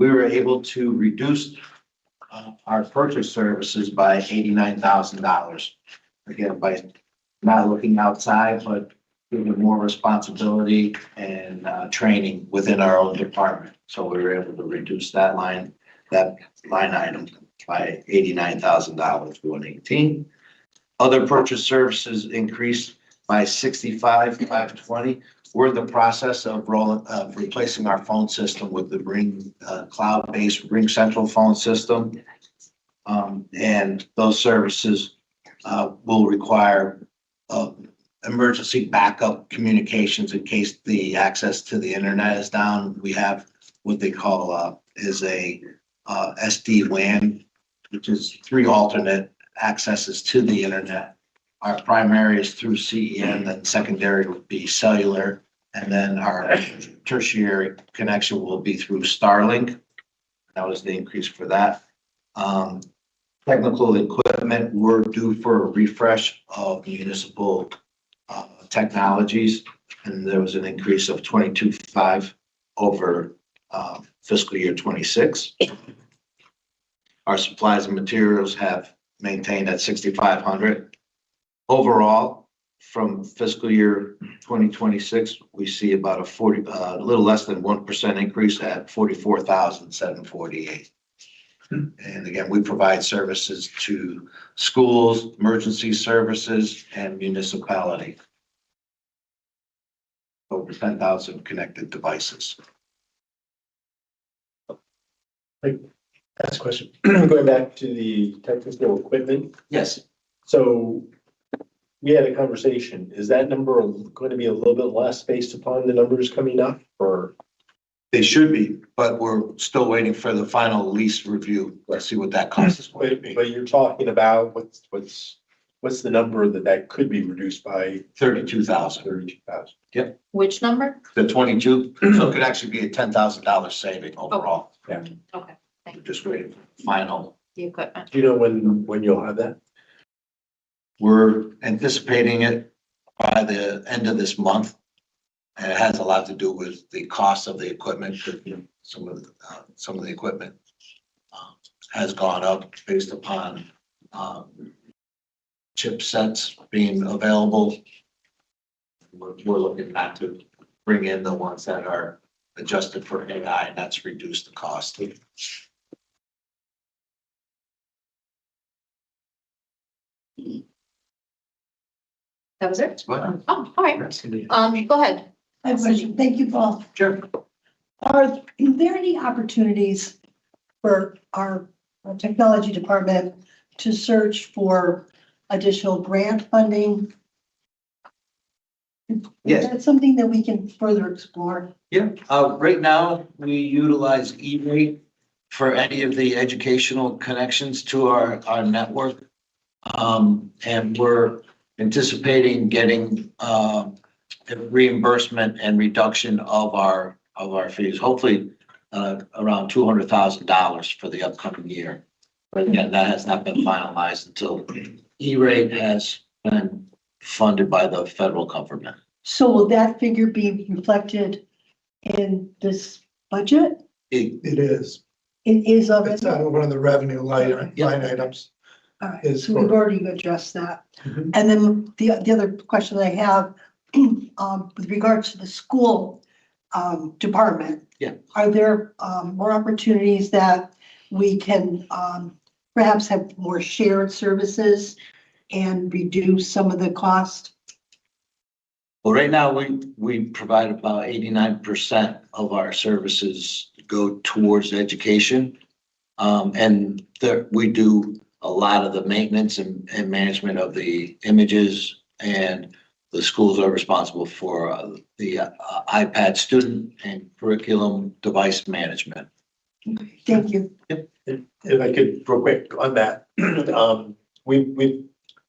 Speaker 12: We were able to reduce our purchase services by $89,000. Again, by not looking outside, but giving more responsibility and training within our own department. So we were able to reduce that line item by $89,000 to 118. Other purchase services increased by 65,520. We're in the process of replacing our phone system with the Ring cloud-based Ring Central phone system. And those services will require emergency backup communications in case the access to the internet is down. We have what they call is a SD-WAN, which is 3 alternate accesses to the internet. Our primary is through CEN, then secondary would be cellular, and then our tertiary connection will be through Starlink. That was the increase for that. Technical equipment, we're due for a refresh of municipal technologies, and there was an increase of 22.5 over fiscal year 26. Our supplies and materials have maintained at 6,500. Overall, from fiscal year 2026, we see about a little less than 1% increase at 44,748. And again, we provide services to schools, emergency services, and municipality. Over 10,000 connected devices.
Speaker 6: That's a question. Going back to the technical equipment.
Speaker 12: Yes.
Speaker 6: So we had a conversation. Is that number going to be a little bit less based upon the numbers coming up, or?
Speaker 12: They should be, but we're still waiting for the final lease review. Let's see what that cost is going to be.
Speaker 6: But you're talking about what's the number that could be reduced by?
Speaker 12: 32,000.
Speaker 6: 32,000.
Speaker 12: Yep.
Speaker 1: Which number?
Speaker 12: The 22, so it could actually be a $10,000 saving overall.
Speaker 6: Yeah.
Speaker 1: Okay,
Speaker 12: We're just waiting for the final.
Speaker 1: the equipment.
Speaker 6: Do you know when you'll have that?
Speaker 12: We're anticipating it by the end of this month. And it has a lot to do with the cost of the equipment. Some of the equipment has gone up based upon chipsets being available. We're looking not to bring in the ones that are adjusted for AI, and that's reduced the cost.
Speaker 1: That was it?
Speaker 12: What?
Speaker 1: Oh, all right. Go ahead.
Speaker 13: I have a question. Thank you, Paul.
Speaker 12: Sure.
Speaker 13: Is there any opportunities for our technology department to search for additional grant funding?
Speaker 12: Yes.
Speaker 13: Is that something that we can further explore?
Speaker 12: Yeah, right now, we utilize E-rate for any of the educational connections to our network. And we're anticipating getting reimbursement and reduction of our fees, hopefully around $200,000 for the upcoming year. But again, that has not been finalized until E-rate has been funded by the federal government.
Speaker 13: So will that figure be reflected in this budget?
Speaker 12: It-
Speaker 3: It is.
Speaker 13: It is
Speaker 3: It's
Speaker 13: already?
Speaker 3: on one of the revenue line items.
Speaker 13: All right,
Speaker 3: is
Speaker 13: so we've
Speaker 3: for-
Speaker 13: already addressed that.
Speaker 3: Mhm.
Speaker 13: And then the other question I have, with regards to the school department.
Speaker 12: Yeah.
Speaker 13: Are there more opportunities that we can perhaps have more shared services and reduce some of the cost?
Speaker 12: Well, right now, we provide about 89% of our services go towards education. And we do a lot of the maintenance and management of the images, and the schools are responsible for the iPad student and curriculum device management.
Speaker 13: Thank you.
Speaker 6: If I could, real quick on that, we've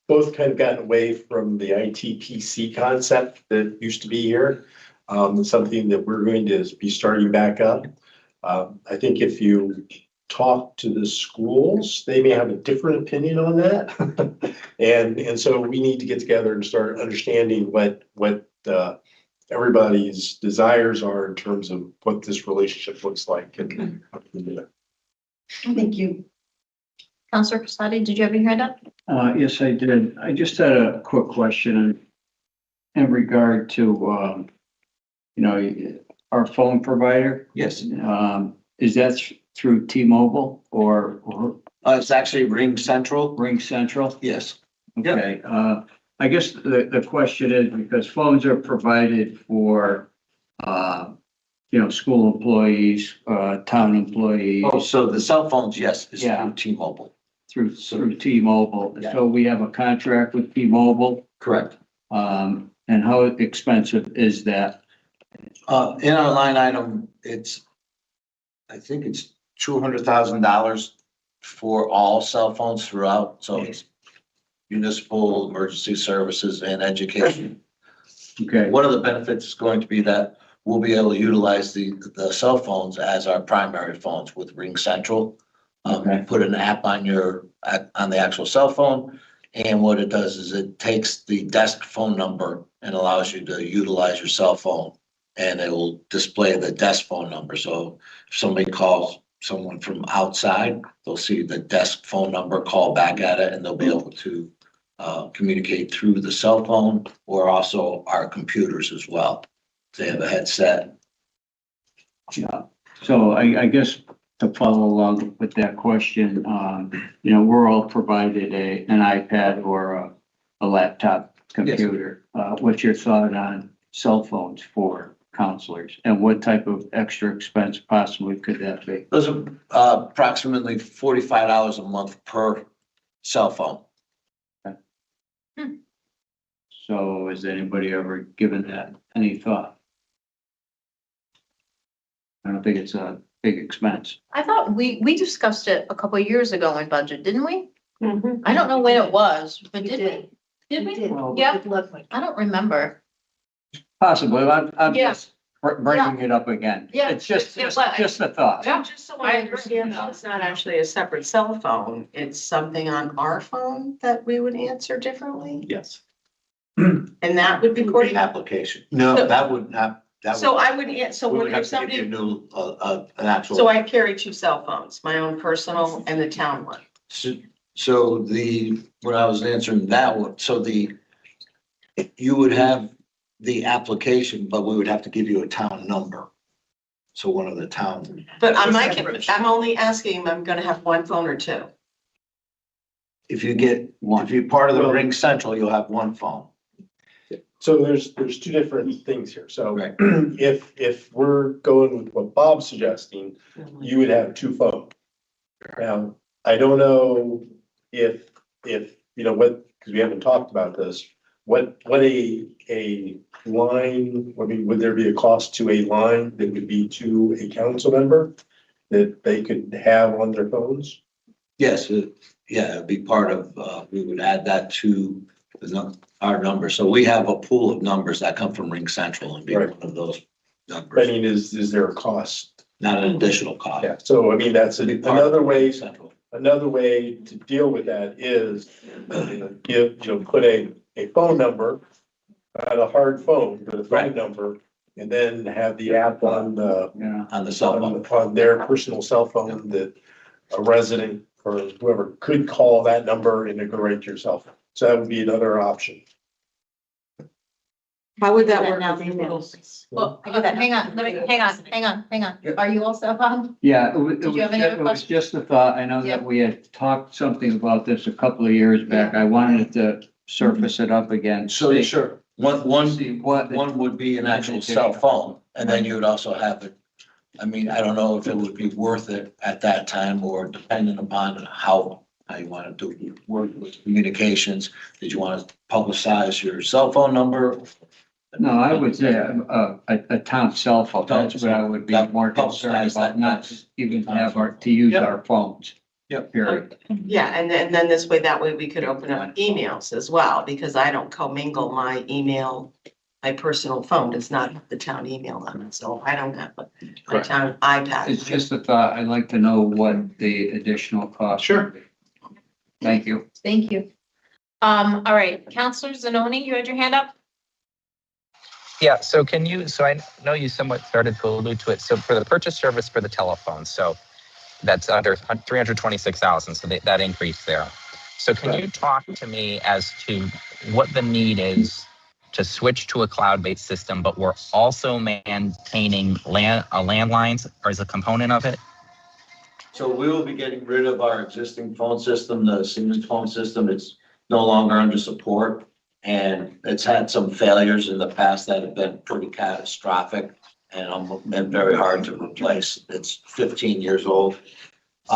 Speaker 6: both kind of gotten away from the ITPC concept that used to be here. Something that we're going to be starting back up. I think if you talk to the schools, they may have a different opinion on that. And so we need to get together and start understanding what everybody's desires are in terms of what this relationship looks like and how we can do it.
Speaker 13: Thank you.
Speaker 1: Counselor Prasadi, did you have your hand up?
Speaker 14: Yes, I did. I just had a quick question in regard to, our phone provider.
Speaker 12: Yes,
Speaker 14: Is that through T-Mobile or
Speaker 12: it's actually Ring Central.
Speaker 14: Ring Central?
Speaker 12: Yes.
Speaker 14: Okay, I guess the question is because phones are provided for, school employees, town employees.
Speaker 12: Oh, so the cell phones, yes, is
Speaker 14: Yeah.
Speaker 12: through T-Mobile.
Speaker 14: Through T-Mobile.
Speaker 12: Yeah.
Speaker 14: So we have a contract with T-Mobile.
Speaker 12: Correct.
Speaker 14: And how expensive is that?
Speaker 12: In our line item, I think it's $200,000 for all cell phones throughout, so it's municipal, emergency services, and education.
Speaker 14: Okay,
Speaker 12: One of the benefits is going to be that we'll be able to utilize the cell phones as our primary phones with Ring Central.
Speaker 14: Okay.
Speaker 12: Put an app on the actual cell phone, and what it does is it takes the desk phone number and allows you to utilize your cell phone, and it will display the desk phone number. So if somebody calls someone from outside, they'll see the desk phone number, call back at it, and they'll be able to communicate through the cell phone or also our computers as well. They have a headset.
Speaker 14: yeah. So I guess to follow along with that question, we're all provided an iPad or a laptop computer. What's your thought on cell phones for counselors, and what type of extra expense possibly could that be?
Speaker 12: Those are approximately $45 a month per cell phone.
Speaker 14: So has anybody ever given that any thought? I don't think it's a big expense.
Speaker 1: I thought we discussed it a couple of years ago in budget, didn't we?
Speaker 2: Mhm.
Speaker 1: I don't know when it was, but
Speaker 13: We
Speaker 1: did
Speaker 13: did.
Speaker 1: we? Did we?
Speaker 14: Well,
Speaker 1: Yeah,
Speaker 13: It looked like.
Speaker 1: I don't remember.
Speaker 14: Possibly, I'm
Speaker 1: Yeah.
Speaker 14: just, bringing it up again.
Speaker 1: Yeah.
Speaker 14: It's just
Speaker 1: It was.
Speaker 14: just a thought.
Speaker 1: Yeah.
Speaker 2: Just so I understand, though, it's not actually a separate cell phone, it's something on our phone that we would answer differently?
Speaker 7: Yes.
Speaker 2: And that would be recorded?
Speaker 12: Application. No, that would not, that
Speaker 2: So
Speaker 12: would,
Speaker 2: I would, so
Speaker 12: we
Speaker 2: when
Speaker 12: would have
Speaker 2: if
Speaker 12: to give you a
Speaker 2: somebody,
Speaker 12: new, an actual.
Speaker 2: so I carry two cell phones, my own personal and the town one.
Speaker 12: So when I was answering that one, you would have the application, but we would have to give you a town number. So one of the town,
Speaker 2: But I'm only asking, I'm gonna have one phone or two.
Speaker 12: if you're part of the Ring Central, you'll have one phone.
Speaker 6: So there's two different things here. So
Speaker 12: Right.
Speaker 6: if we're going with what Bob's suggesting, you would have two phones. Now, I don't know if, you know, because we haven't talked about this, what a line, I mean, would there be a cost to a line that would be to a council member that they could have on their phones?
Speaker 12: Yes, it'd be part of, we would add that to our number. So we have a pool of numbers that come from Ring Central and be
Speaker 6: Right.
Speaker 12: one of those
Speaker 6: I
Speaker 12: numbers,
Speaker 6: mean, is there a cost?
Speaker 12: not an additional cost.
Speaker 6: Yeah, so I mean, that's
Speaker 12: It'd be part of
Speaker 6: another way.
Speaker 12: Ring Central.
Speaker 6: Another way to deal with that is, put a phone number, not a hard phone, but a phone
Speaker 12: Right.
Speaker 6: number, and then have the app on the,
Speaker 14: Yeah.
Speaker 12: On the cell phone.
Speaker 6: on their personal cell phone that a resident or whoever could call that number and it go right to your cell phone. So that would be another option.
Speaker 2: How would that work
Speaker 11: Now,
Speaker 2: with emails?
Speaker 1: Well, hang on, hang on. Are you all set, Bob?
Speaker 14: Yeah, it was,
Speaker 1: Did you have any other
Speaker 14: it was just a thought. I know
Speaker 1: Yeah.
Speaker 14: that we had talked something about this a couple of years back. I wanted to surface it up again.
Speaker 12: So sure, one
Speaker 14: See what,
Speaker 12: would be an actual cell phone, and then you would also have it. I mean, I don't know if it would be worth it at that time, or depending upon how you want to do work with communications. Did you want to publicize your cell phone number?
Speaker 14: no, I would say a town cell phone. That's what I would be more concerned about, not even have to use our phones.
Speaker 12: Yep.
Speaker 14: Period.
Speaker 2: Yeah, and then this way, that way we could open up emails as well, because I don't commingle my email. My personal phone does not have the town email on it, so I don't have a
Speaker 6: Correct.
Speaker 2: town iPad.
Speaker 14: It's just a thought. I'd like to know what the additional cost.
Speaker 6: Sure.
Speaker 14: Thank you.
Speaker 1: Thank you. All right, Counselor Zanoni, you had your hand up?
Speaker 10: Yeah, so I know you somewhat started to allude to it. So for the purchase service for the telephone, so that's under 326,000, so that increase there. So can you talk to me as to what the need is to switch to a cloud-based system, but we're also maintaining landlines as a component of it?
Speaker 12: So we will be getting rid of our existing phone system, the Siemens phone system. It's no longer under support. And it's had some failures in the past that have been pretty catastrophic and very hard to replace. It's 15 years old.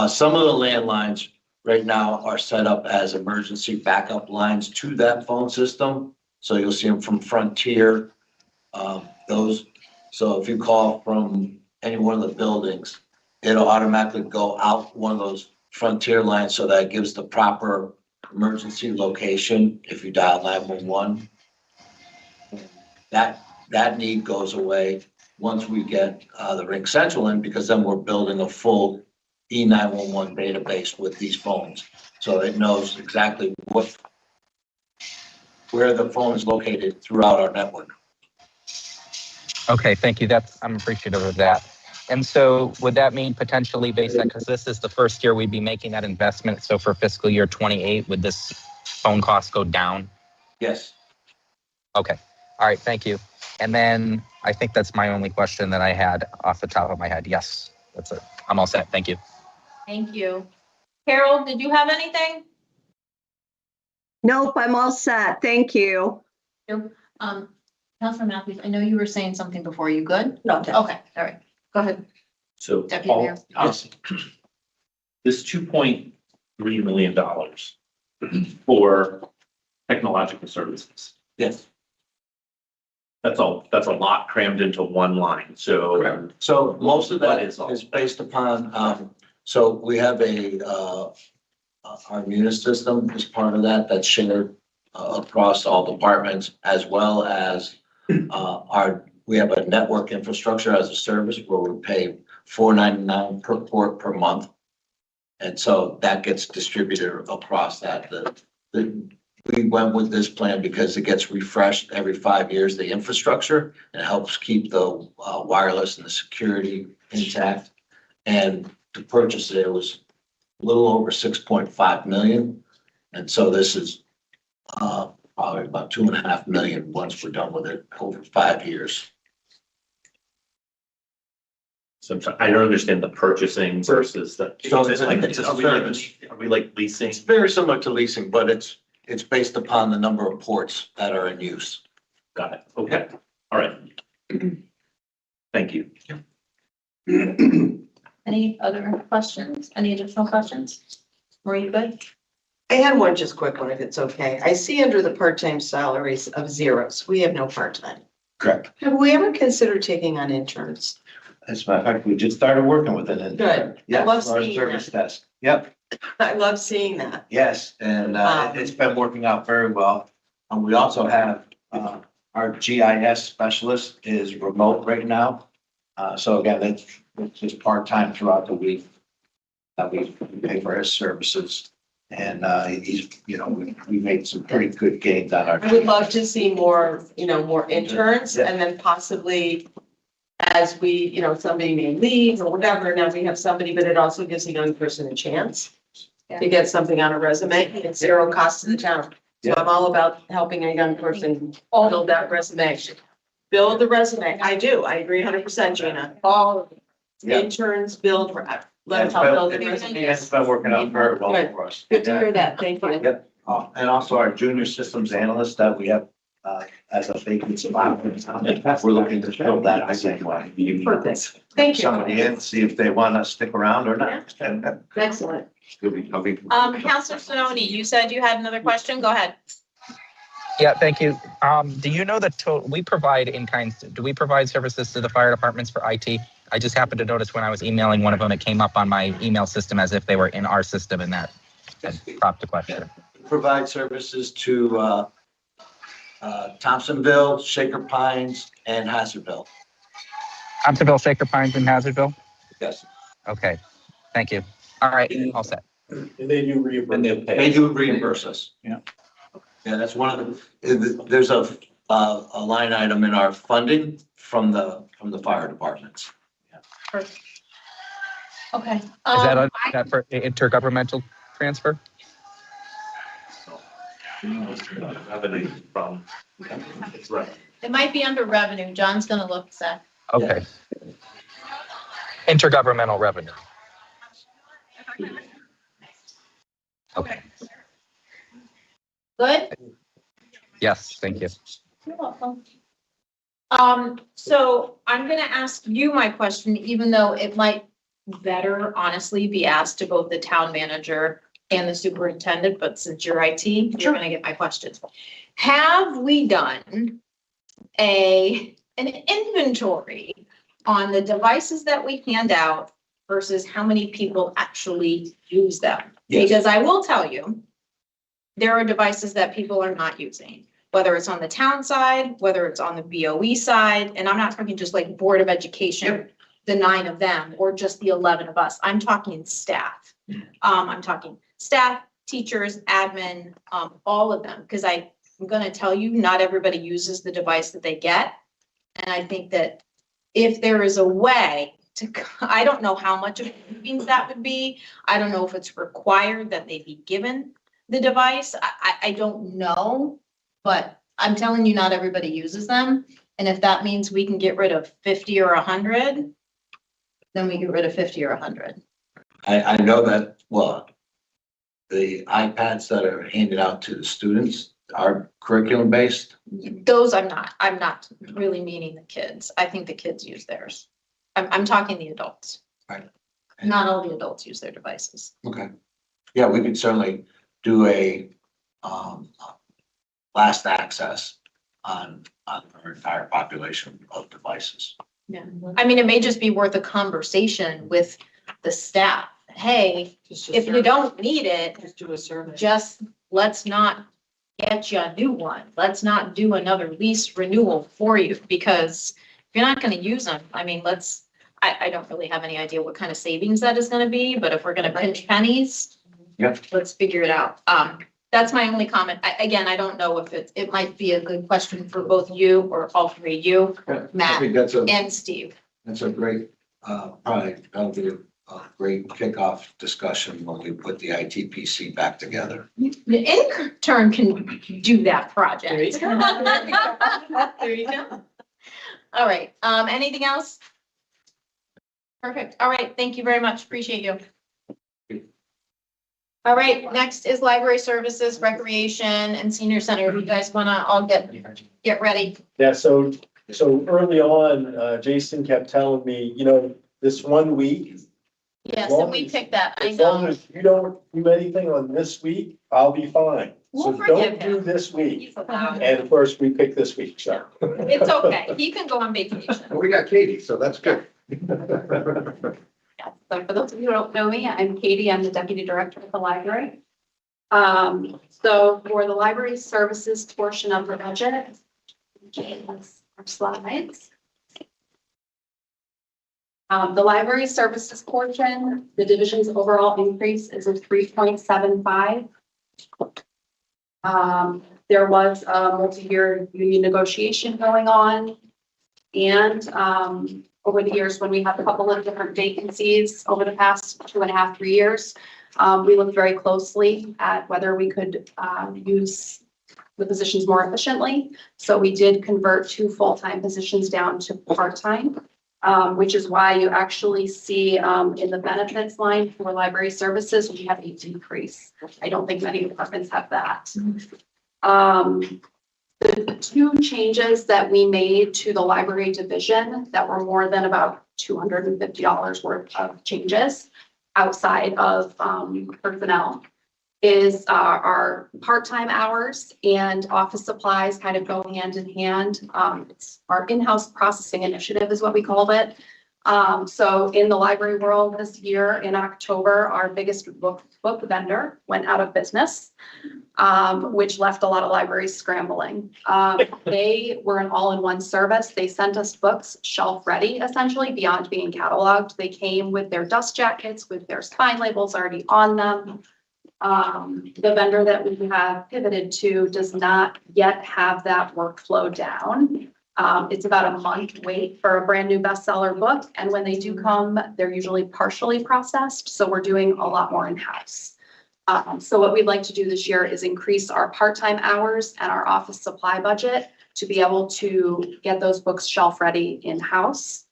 Speaker 12: Some of the landlines right now are set up as emergency backup lines to that phone system. So you'll see them from Frontier, those. So if you call from any one of the buildings, it'll automatically go out one of those Frontier lines, so that it gives the proper emergency location if you dial 911. That need goes away once we get the Ring Central in, because then we're building a full E911 database with these phones. So it knows exactly where the phone is located throughout our network.
Speaker 10: Okay, thank you. I'm appreciative of that. And so would that mean potentially based on, because this is the first year we'd be making that investment, so for fiscal year 28, would this phone cost go down?
Speaker 12: Yes.
Speaker 10: Okay, all right, thank you. And then I think that's my only question that I had off the top of my head. Yes, that's it. I'm all set. Thank you.
Speaker 1: Thank you. Carol, did you have anything?
Speaker 9: Nope, I'm all set. Thank you.
Speaker 1: Counselor Matthews, I know you were saying something before. You good?
Speaker 11: No.
Speaker 1: Okay, all right. Go ahead.
Speaker 7: So
Speaker 1: Deputy
Speaker 7: Paul,
Speaker 1: Mayor.
Speaker 7: this $2.3 million for technological services,
Speaker 12: Yes.
Speaker 7: that's a lot crammed into one line. So
Speaker 12: So most of that
Speaker 7: What is all?
Speaker 12: is based upon, so we have our Munis system is part of that, that's shared across all departments, as well as our we have a network infrastructure as a service where we pay $4.99 per port per month. And so that gets distributed across that. We went with this plan because it gets refreshed every 5 years, the infrastructure, and it helps keep the wireless and the security intact. And to purchase it, it was a little over 6.5 million. And so this is probably about 2.5 million once we're done with it over 5 years.
Speaker 7: So I don't understand the purchasing versus the.
Speaker 12: So it's a
Speaker 7: Are we
Speaker 12: service.
Speaker 7: are we like leasing?
Speaker 12: It's very similar to leasing, but it's based upon the number of ports that are in use.
Speaker 7: Got it. Okay. All right. Thank you.
Speaker 1: Any other questions? Any additional questions? Were you good?
Speaker 2: I had one just quick one, if it's okay. I see under the part-time salaries of zeros, we have no part-time.
Speaker 6: Correct.
Speaker 2: Have we ever considered taking on interns?
Speaker 6: As a matter of fact, we just started working with it.
Speaker 2: Good. I
Speaker 6: Yeah,
Speaker 2: love
Speaker 6: our
Speaker 2: seeing
Speaker 6: service
Speaker 2: that.
Speaker 6: desk. Yep,
Speaker 2: I love seeing that.
Speaker 6: yes, and it's been working out very well. And we also have our GIS specialist is remote right now. So again, it's just part-time throughout the week that we pay for his services. And he's, we made some pretty good gains on our.
Speaker 2: I would love to see more, more interns
Speaker 6: Yeah.
Speaker 2: and then possibly as we, somebody may leave or whatever, now we have somebody, but it also gives a young person a chance to get something on a resume. It's zero cost to the town. So
Speaker 6: Yeah.
Speaker 2: I'm all about helping a young person build that resume. Build the resume. I do. I agree 100%, Gina. All of
Speaker 6: Yeah.
Speaker 2: interns build, let them
Speaker 6: It's
Speaker 2: help build the
Speaker 6: been-
Speaker 2: resume.
Speaker 6: It's been working out very well
Speaker 2: Good.
Speaker 6: for us.
Speaker 2: Good to hear that. Thank you.
Speaker 6: Yep. And also our junior systems analyst that we have as a vacancy. We're looking to fill that the same way.
Speaker 2: Perfect. Thank you.
Speaker 6: Somebody in, see if they want to stick around or not.
Speaker 2: Excellent.
Speaker 1: Counselor Sononi, you said you had another question. Go ahead.
Speaker 10: Yeah, thank you. Do you know that we provide do we provide services to the fire departments for IT? I just happened to notice when I was emailing one of them, it came up on my email system as if they were in our system, and that prompted the question.
Speaker 12: Provide services to Thompsonville, Shaker Pines, and Hazardville.
Speaker 10: Thompsonville, Shaker Pines, and Hazardville?
Speaker 12: Yes.
Speaker 10: Okay, thank you. All right, all set.
Speaker 6: And they do reimburse.
Speaker 12: They do reimburse us.
Speaker 6: Yeah.
Speaker 12: Yeah, that's one of the, there's a line item in our funding from the fire departments.
Speaker 1: Perfect. Okay.
Speaker 10: Is that for intergovernmental transfer?
Speaker 7: Revenue from. It's right.
Speaker 1: It might be under revenue. John's gonna look that.
Speaker 10: Okay. Intergovernmental revenue. Okay,
Speaker 1: Good?
Speaker 10: yes, thank you.
Speaker 1: You're welcome. So I'm gonna ask you my question, even though it might better honestly be asked to both the town manager and the superintendent, but since you're IT, you're gonna get my questions. Have we done an inventory on the devices that we hand out versus how many people actually use them?
Speaker 12: Yes.
Speaker 1: Because I will tell you, there are devices that people are not using, whether it's on the town side, whether it's on the BOE side, and I'm not talking just like Board of Education, the 9 of them, or just the 11 of us. I'm talking staff. I'm talking staff, teachers, admin, all of them, because I'm gonna tell you, not everybody uses the device that they get. And I think that if there is a way to, I don't know how much of means that would be. I don't know if it's required that they be given the device. I don't know, but I'm telling you, not everybody uses them. And if that means we can get rid of 50 or 100, then we get rid of 50 or 100.
Speaker 12: I know that, well, the iPads that are handed out to the students are curriculum based.
Speaker 1: Those I'm not really meaning the kids. I think the kids use theirs. I'm talking the adults.
Speaker 12: Right.
Speaker 1: Not all the adults use their devices.
Speaker 12: Okay. Yeah, we could certainly do a last access on our entire population of devices.
Speaker 1: Yeah. I mean, it may just be worth a conversation with the staff. Hey, if you don't need it,
Speaker 2: Just do a survey.
Speaker 1: just let's not get you a new one. Let's not do another lease renewal for you, because you're not gonna use them, I mean, I don't really have any idea what kind of savings that is gonna be, but if we're gonna pinch pennies.
Speaker 14: Yep.
Speaker 1: Let's figure it out. That's my only comment. Again, I don't know if it might be a good question for both you or all three of you,
Speaker 12: I
Speaker 1: Matt
Speaker 12: think that's
Speaker 1: and Steve.
Speaker 12: a great, probably, that'll be a great kickoff discussion when we put the ITPC back together.
Speaker 1: The intern can do that project.
Speaker 2: There you go. There you go.
Speaker 1: All right, anything else? Perfect. All right, thank you very much. Appreciate you. All right, next is library services, recreation and senior center. You guys wanna all get ready?
Speaker 6: Yeah, so early on, Jason kept telling me, this 1 week,
Speaker 1: Yes, and we picked that. I
Speaker 6: as long
Speaker 1: know.
Speaker 6: as you don't do anything on this week, I'll be fine. So
Speaker 1: We'll forgive
Speaker 6: don't do
Speaker 1: him.
Speaker 6: this week.
Speaker 1: He's allowed.
Speaker 6: And of course, we picked this week, so.
Speaker 1: It's okay. He can go on vacation.
Speaker 8: We got Katie, so that's good.
Speaker 4: Yeah, so for those of you who don't know me, I'm Katie. I'm the deputy director of the library. So for the library services portion of the budget, our slides. The library services portion, the division's overall increase is of 3.75. There was a multi-year union negotiation going on. And over the years, when we had a couple of different vacancies over the past 2.5, 3 years, we looked very closely at whether we could use the positions more efficiently. So we did convert 2 full-time positions down to part-time, which is why you actually see in the benefits line for library services, we have a decrease. I don't think many departments have that. The 2 changes that we made to the library division that were more than about $250 worth of changes outside of personnel is our part-time hours and office supplies kind of go hand in hand. It's our in-house processing initiative is what we called it. So in the library world this year in October, our biggest book vendor went out of business, which left a lot of libraries scrambling. They were an all-in-one service. They sent us books shelf ready, essentially beyond being cataloged. They came with their dust jackets, with their spine labels already on them. The vendor that we have pivoted to does not yet have that workflow down. It's about a month wait for a brand new bestseller book. And when they do come, they're usually partially processed. So we're doing a lot more in-house. So what we'd like to do this year is increase our part-time hours and our office supply budget to be able to get those books shelf ready in-house.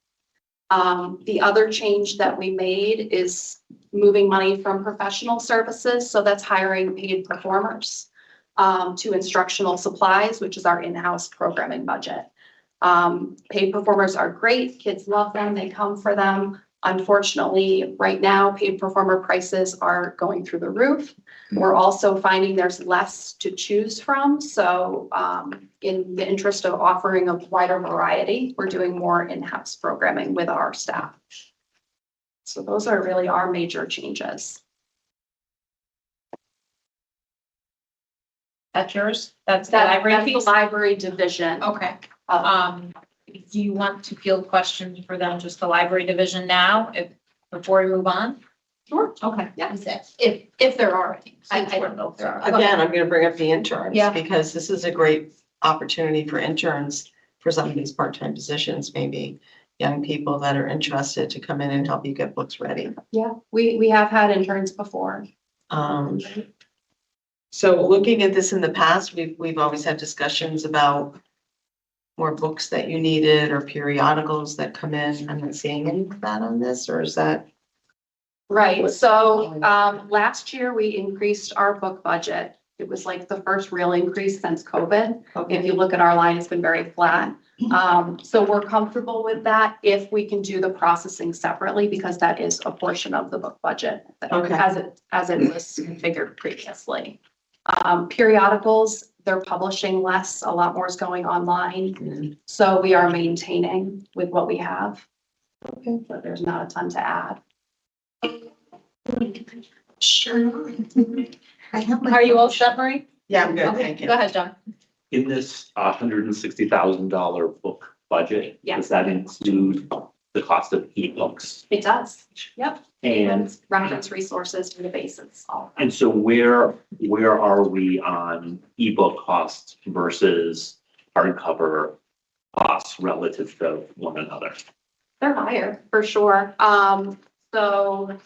Speaker 4: The other change that we made is moving money from professional services. So that's hiring paid performers to instructional supplies, which is our in-house programming budget. Paid performers are great. Kids love them. They come for them. Unfortunately, right now, paid performer prices are going through the roof. We're also finding there's less to choose from. So in the interest of offering a wider variety, we're doing more in-house programming with our staff. So those are really our major changes.
Speaker 1: That's yours? That's the
Speaker 4: That's
Speaker 1: library
Speaker 4: the
Speaker 1: piece?
Speaker 4: library division.
Speaker 1: Okay.
Speaker 4: Uh,
Speaker 1: Do you want to field questions for them, just the library division now, before we move on?
Speaker 4: Sure.
Speaker 1: Okay.
Speaker 4: Yeah.
Speaker 1: If there are any. I don't know if there are.
Speaker 2: Again, I'm gonna bring up the interns.
Speaker 1: Yeah.
Speaker 2: Because this is a great opportunity for interns for some of these part-time positions, maybe young people that are interested to come in and help you get books ready.
Speaker 4: Yeah, we have had interns before.
Speaker 2: So looking at this in the past, we've always had discussions about more books that you needed or periodicals that come in. I'm not seeing any of that on this, or is that?
Speaker 4: Right, so last year we increased our book budget. It was like the first real increase since COVID. If you look at our line, it's been very flat. So we're comfortable with that if we can do the processing separately, because that is a portion of the book budget
Speaker 2: Okay.
Speaker 4: as it was configured previously. Periodicals, they're publishing less, a lot more is going online. So we are maintaining with what we have. Okay. But there's not a ton to add.
Speaker 13: Sure.
Speaker 1: Are you all set, Marie?
Speaker 2: Yeah, I'm good,
Speaker 1: Okay,
Speaker 2: thank you.
Speaker 1: go ahead, John.
Speaker 7: In this $160,000 book budget?
Speaker 4: Yes.
Speaker 7: Does that include the cost of ebooks?
Speaker 4: It does. Yep.
Speaker 7: And,
Speaker 4: Reference resources, databases, all.
Speaker 7: and so where are we on ebook costs versus hardcover costs relative to one another?
Speaker 4: They're higher, for sure. So,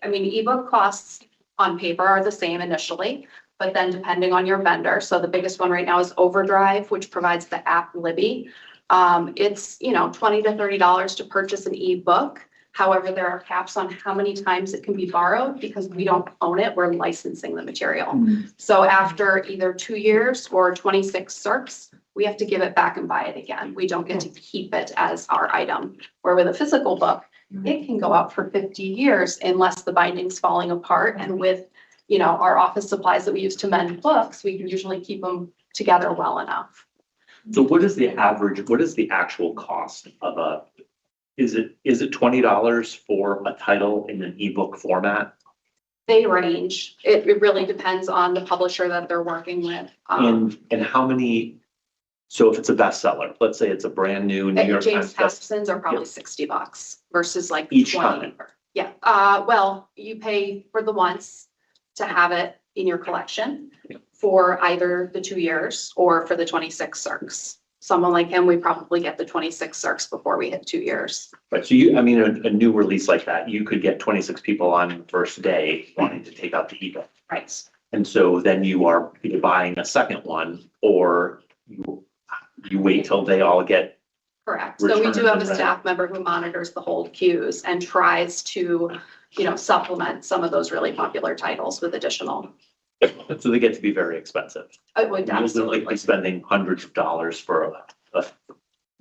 Speaker 4: I mean, ebook costs on paper are the same initially, but then depending on your vendor, so the biggest one right now is Overdrive, which provides the app Libby. It's, $20 to $30 to purchase an ebook. However, there are caps on how many times it can be borrowed because we don't own it, we're licensing the material. So after either 2 years or 26 circs, we have to give it back and buy it again. We don't get to keep it as our item. Where with a physical book, it can go out for 50 years unless the binding's falling apart. And with, our office supplies that we use to mend books, we can usually keep them together well enough.
Speaker 7: So what is the actual cost of is it $20 for a title in an ebook format?
Speaker 4: They range. It really depends on the publisher that they're working with.
Speaker 7: And how many, so if it's a bestseller, let's say it's a brand new New York
Speaker 4: James
Speaker 7: Times best,
Speaker 4: Patterson's are probably $60 versus like
Speaker 7: Each
Speaker 4: 20.
Speaker 7: time?
Speaker 4: Yeah, well, you pay for the once to have it in your collection for either the 2 years or for the 26 circs. Someone like him, we probably get the 26 circs before we hit 2 years.
Speaker 7: right? So a new release like that, you could get 26 people on the first day wanting to take out the ebook.
Speaker 4: Right.
Speaker 7: And so then you are either buying a second one or you wait till they all get.
Speaker 4: Correct. So we do have a
Speaker 7: Returns and
Speaker 4: staff member who monitors the hold queues and tries to, supplement some of those really popular titles with additional.
Speaker 7: So they get to be very expensive.
Speaker 4: I would
Speaker 7: You'll
Speaker 4: absolutely.
Speaker 7: be spending hundreds of dollars for a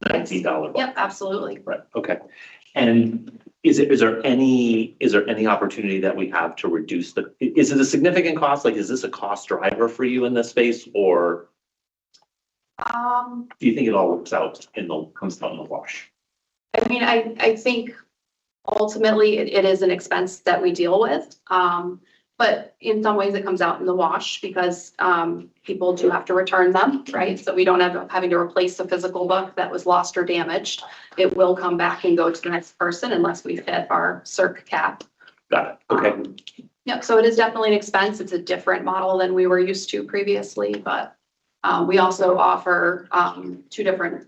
Speaker 7: $19 book.
Speaker 4: Yep, absolutely.
Speaker 7: Right, okay. And is there any opportunity that we have to reduce is it a significant cost? Like, is this a cost driver for you in this space, or do you think it all works out comes out in the wash?
Speaker 4: I mean, I think ultimately it is an expense that we deal with. But in some ways it comes out in the wash because people do have to return them, right? So we don't end up having to replace a physical book that was lost or damaged. It will come back and go to the next person unless we've hit our circ cap.
Speaker 7: Got it, okay.
Speaker 4: Yeah, so it is definitely an expense. It's a different model than we were used to previously, but we also offer 2 different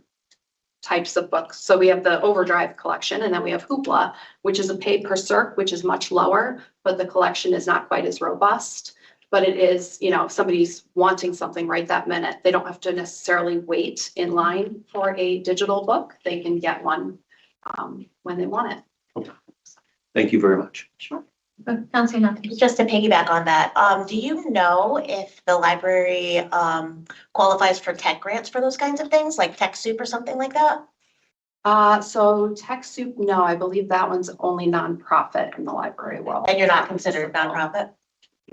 Speaker 4: types of books. So we have the Overdrive collection, and then we have Hoopla, which is a pay per circ, which is much lower, but the collection is not quite as robust. But it is, if somebody's wanting something right that minute, they don't have to necessarily wait in line for a digital book. They can get one when they want it.
Speaker 7: Thank you very much.
Speaker 4: Sure.
Speaker 11: Councilman, just to piggyback on that, do you know if the library qualifies for tech grants for those kinds of things, like TechSoup or something like that?
Speaker 4: So TechSoup, no, I believe that one's only nonprofit in the library world.
Speaker 11: And you're not considered nonprofit?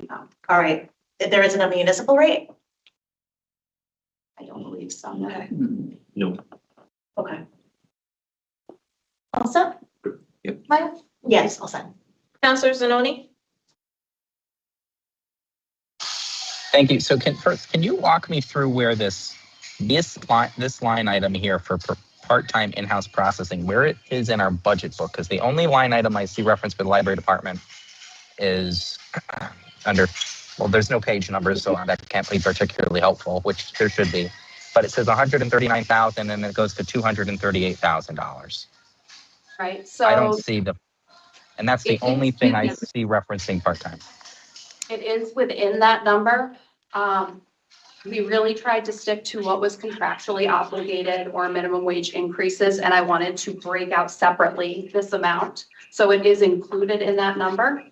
Speaker 4: No,
Speaker 11: All right. There isn't a municipal rate?
Speaker 4: I don't believe so. No.
Speaker 7: No.
Speaker 11: Okay. All set?
Speaker 7: Yep.
Speaker 11: Maya? Yes, all set.
Speaker 1: Counselor Zanoni?
Speaker 10: Thank you. So can you walk me through where this line item here for part-time in-house processing, where it is in our budget book? Because the only line item I see referenced for the library department is under, well, there's no page numbers, so that can't be particularly helpful, which there should be. But it says $139,000 and it goes to $238,000.
Speaker 4: Right, so.
Speaker 10: I don't see and that's the
Speaker 4: It
Speaker 10: only
Speaker 4: is
Speaker 10: thing I
Speaker 4: within-
Speaker 10: see referencing part-time.
Speaker 4: It is within that number. We really tried to stick to what was contractually obligated or minimum wage increases, and I wanted to break out separately this amount. So it is included in that number.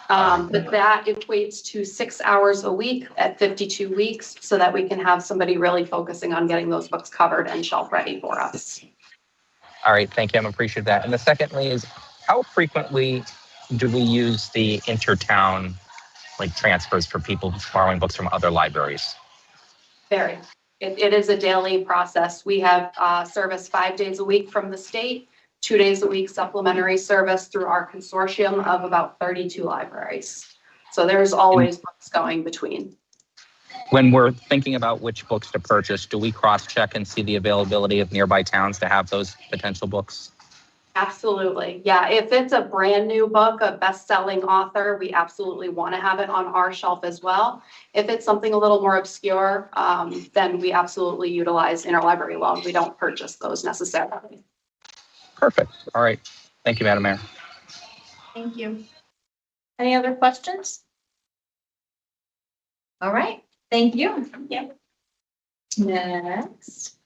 Speaker 4: But that equates to 6 hours a week at 52 weeks so that we can have somebody really focusing on getting those books covered and shelf ready for us.
Speaker 10: All right, thank you. I appreciate that. And the secondly is, how frequently do we use the intertown transfers for people borrowing books from other libraries?
Speaker 4: Very. It is a daily process. We have service 5 days a week from the state, 2 days a week supplementary service through our consortium of about 32 libraries. So there's always books going between.
Speaker 10: when we're thinking about which books to purchase, do we cross-check and see the availability of nearby towns to have those potential books?
Speaker 4: Absolutely. Yeah, if it's a brand new book, a best-selling author, we absolutely want to have it on our shelf as well. If it's something a little more obscure, then we absolutely utilize interlibrary loan. We don't purchase those necessarily.
Speaker 10: Perfect. All right. Thank you, Madam Mayor.
Speaker 1: Thank you. Any other questions? All right, thank you. Yep. Next.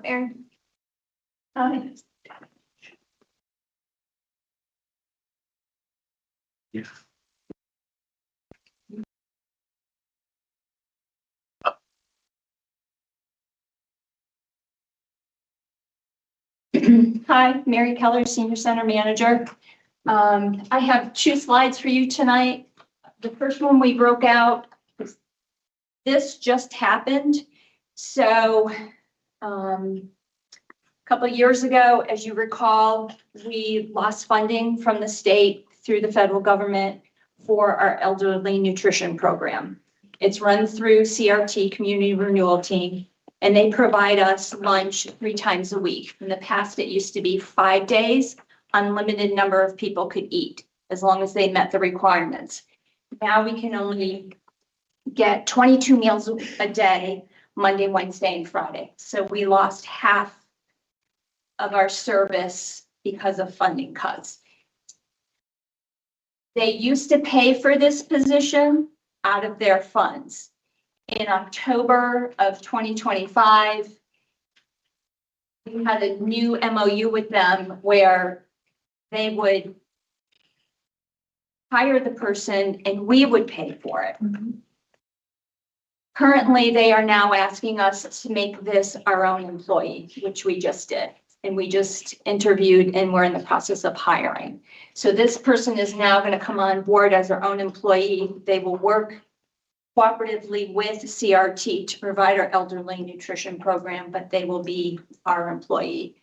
Speaker 1: Erin. Hi.
Speaker 7: Yeah.
Speaker 15: Hi, Mary Keller, Senior Center Manager. I have 2 slides for you tonight. The first one we broke out, this just happened. So a couple of years ago, as you recall, we lost funding from the state through the federal government for our elderly nutrition program. It's run through CRT, Community Renewal Team, and they provide us lunch 3 times a week. In the past, it used to be 5 days, unlimited number of people could eat as long as they met the requirements. Now we can only get 22 meals a day, Monday, Wednesday, and Friday. So we lost half of our service because of funding cuts. They used to pay for this position out of their funds. In October of 2025, we had a new MOU with them where they would hire the person and we would pay for it. Currently, they are now asking us to make this our own employee, which we just did. And we just interviewed and we're in the process of hiring. So this person is now going to come on board as our own employee. They will work cooperatively with CRT to provide our elderly nutrition program, but they will be our employee.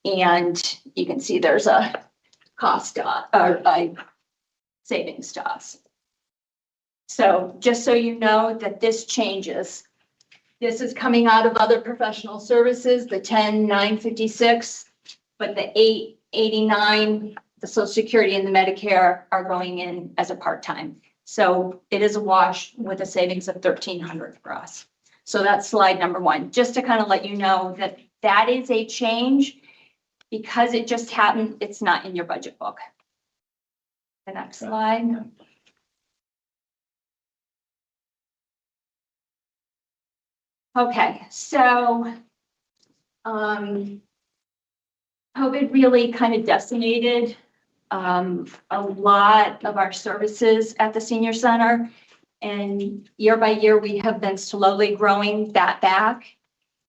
Speaker 15: And you can see there's a cost or a savings to us. So just so you know that this changes. This is coming out of other professional services, the 10,956, but the 889, the Social Security and the Medicare are going in as a part-time. So it is a wash with a savings of $1,300 for us. So that's slide number 1, just to kind of let you know that that is a change because it just happened. It's not in your budget book. The next slide. Okay, so COVID really kind of decimated a lot of our services at the senior center. And year by year, we have been slowly growing that back.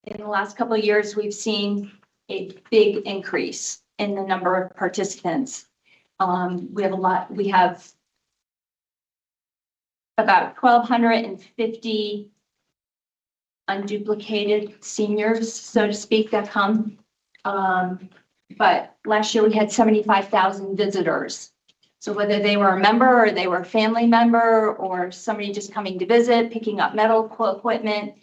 Speaker 15: In the last couple of years, we've seen a big increase in the number of participants. We have about 1,250 unduplicated seniors, so to speak, that come. But last year we had 75,000 visitors. So whether they were a member or they were a family member or somebody just coming to visit, picking up medical equipment,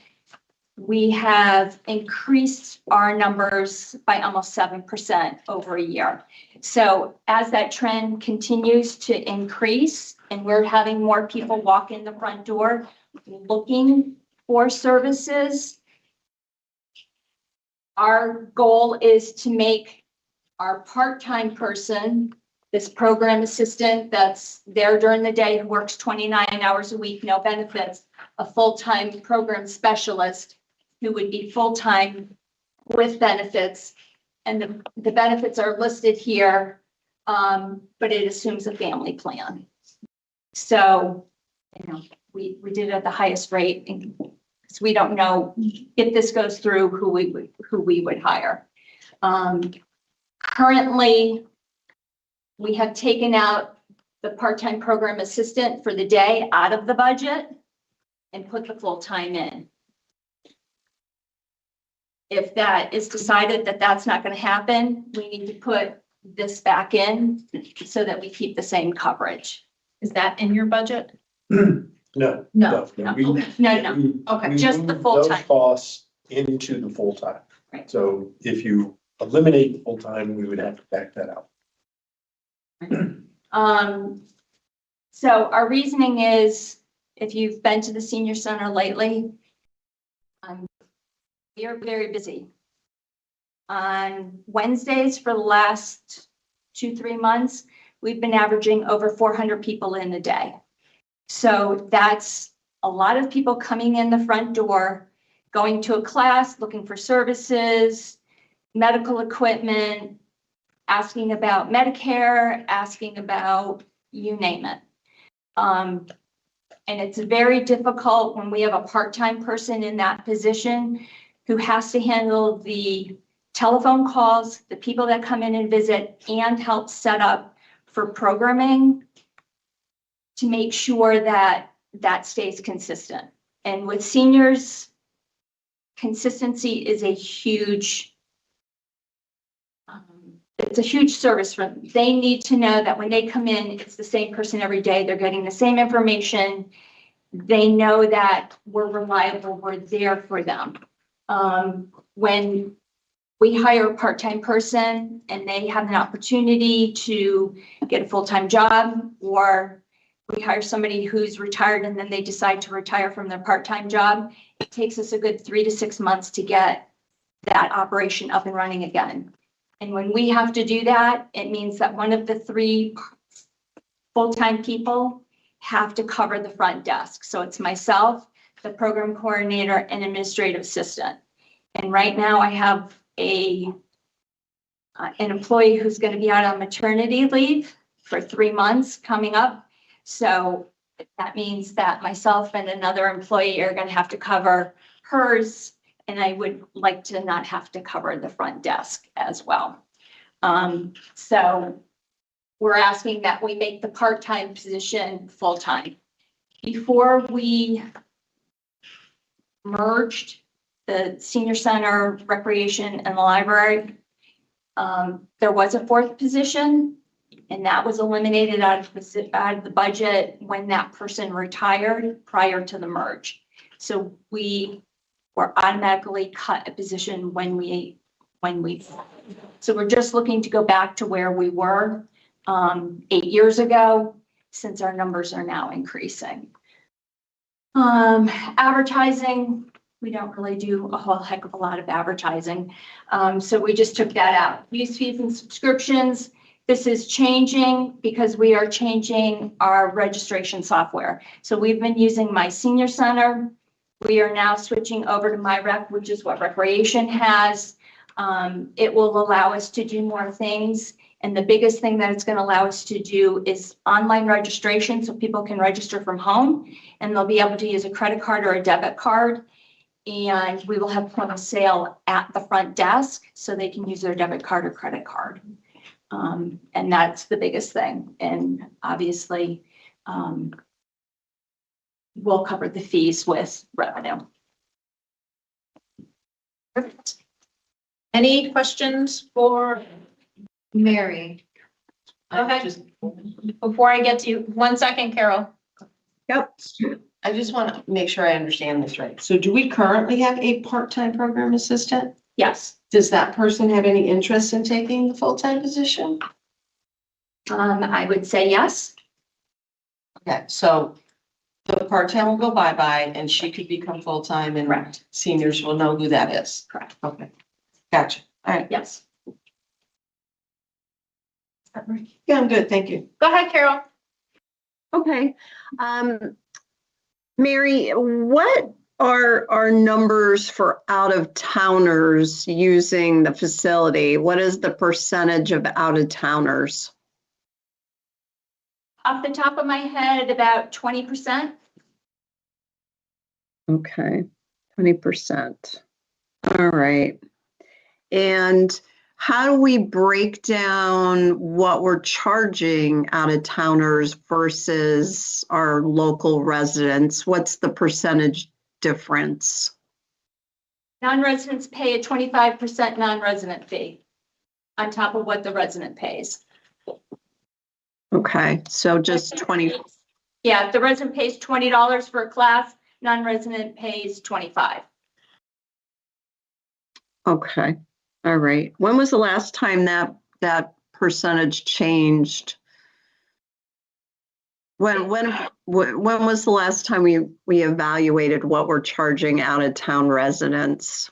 Speaker 15: we have increased our numbers by almost 7% over a year. So as that trend continues to increase and we're having more people walk in the front door looking for services, our goal is to make our part-time person, this program assistant that's there during the day who works 29 hours a week, no benefits, a full-time program specialist who would be full-time with benefits. And the benefits are listed here, but it assumes a family plan. So, you know, we did it at the highest rate because we don't know if this goes through who we would hire. Currently, we have taken out the part-time program assistant for the day out of the budget and put the full-time in. If that is decided that that's not going to happen, we need to put this back in so that we keep the same coverage.
Speaker 1: Is that in your budget?
Speaker 6: No.
Speaker 1: No.
Speaker 6: we-
Speaker 15: No,
Speaker 6: we-
Speaker 1: Okay,
Speaker 6: we
Speaker 15: just the
Speaker 6: move
Speaker 15: full-time.
Speaker 6: Those costs into the full-time.
Speaker 15: Right.
Speaker 6: So if you eliminate the full-time, we would have to back that out.
Speaker 15: So our reasoning is, if you've been to the senior center lately, we are very busy. On Wednesdays for the last 2-3 months, we've been averaging over 400 people in a day. So that's a lot of people coming in the front door, going to a class, looking for services, medical equipment, asking about Medicare, asking about you name it. And it's very difficult when we have a part-time person in that position who has to handle the telephone calls, the people that come in and visit, and help set up for programming to make sure that that stays consistent. And with seniors, consistency is a huge, it's a huge service for them. They need to know that when they come in, it's the same person every day. They're getting the same information. They know that we're reliable, we're there for them. When we hire a part-time person and they have an opportunity to get a full-time job, or we hire somebody who's retired and then they decide to retire from their part-time job, it takes us a good 3 to 6 months to get that operation up and running again. And when we have to do that, it means that one of the 3 full-time people have to cover the front desk. So it's myself, the program coordinator, and administrative assistant. And right now I have an employee who's going to be out on maternity leave for 3 months coming up. So that means that myself and another employee are going to have to cover hers, and I would like to not have to cover the front desk as well. So we're asking that we make the part-time position full-time. Before we merged the senior center, recreation, and the library, there was a 4th position, and that was eliminated out of the budget when that person retired prior to the merge. So we were automatically cut a position when we, so we're just looking to go back to where we were 8 years ago, since our numbers are now increasing. Advertising, we don't really do a whole heck of a lot of advertising. So we just took that out. Use fees and subscriptions. This is changing because we are changing our registration software. So we've been using My Senior Center. We are now switching over to MyRec, which is what Recreation has. It will allow us to do more things. And the biggest thing that it's going to allow us to do is online registration, so people can register from home, and they'll be able to use a credit card or a debit card. And we will have point of sale at the front desk, so they can use their debit card or credit card. And that's the biggest thing. And obviously, we'll cover the fees with revenue.
Speaker 1: Perfect. Any questions for Mary? Okay, before I get to you, 1 second, Carol.
Speaker 9: Yep.
Speaker 2: I just want to make sure I understand this right. So do we currently have a part-time program assistant?
Speaker 15: Yes.
Speaker 2: Does that person have any interest in taking the full-time position?
Speaker 15: I would say yes.
Speaker 2: Okay, so the part-time will go bye-bye and she could become full-time and
Speaker 15: Correct.
Speaker 2: seniors will know who that is.
Speaker 15: Correct.
Speaker 2: Okay, gotcha. All right.
Speaker 15: Yes.
Speaker 2: Yeah, I'm good. Thank you.
Speaker 1: Go ahead, Carol.
Speaker 9: Okay. Mary, what are our numbers for out-of-towners using the facility? What is the percentage of out-of-towners?
Speaker 15: Off the top of my head, about 20%.
Speaker 9: Okay, 20%. All right. And how do we break down what we're charging out-of-towners versus our local residents? What's the percentage difference?
Speaker 15: Non-residents pay a 25% non-resident fee on top of what the resident pays.
Speaker 9: Okay, so just 20,
Speaker 15: Yeah, if the resident pays $20 for a class, non-resident pays 25.
Speaker 9: okay, all right. When was the last time that percentage changed? When was the last time we evaluated what we're charging out of town residents?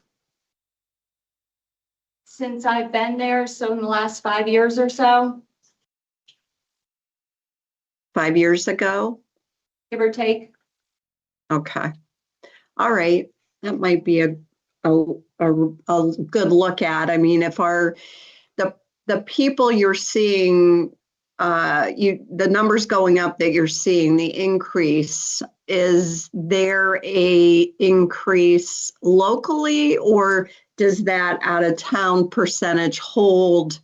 Speaker 15: Since I've been there, so in the last 5 years or so,
Speaker 9: 5 years ago?
Speaker 15: give or take.
Speaker 9: Okay. All right. That might be a good look at. I mean, if the people you're seeing, the numbers going up that you're seeing, the increase, is there a increase locally, or does that out of town percentage hold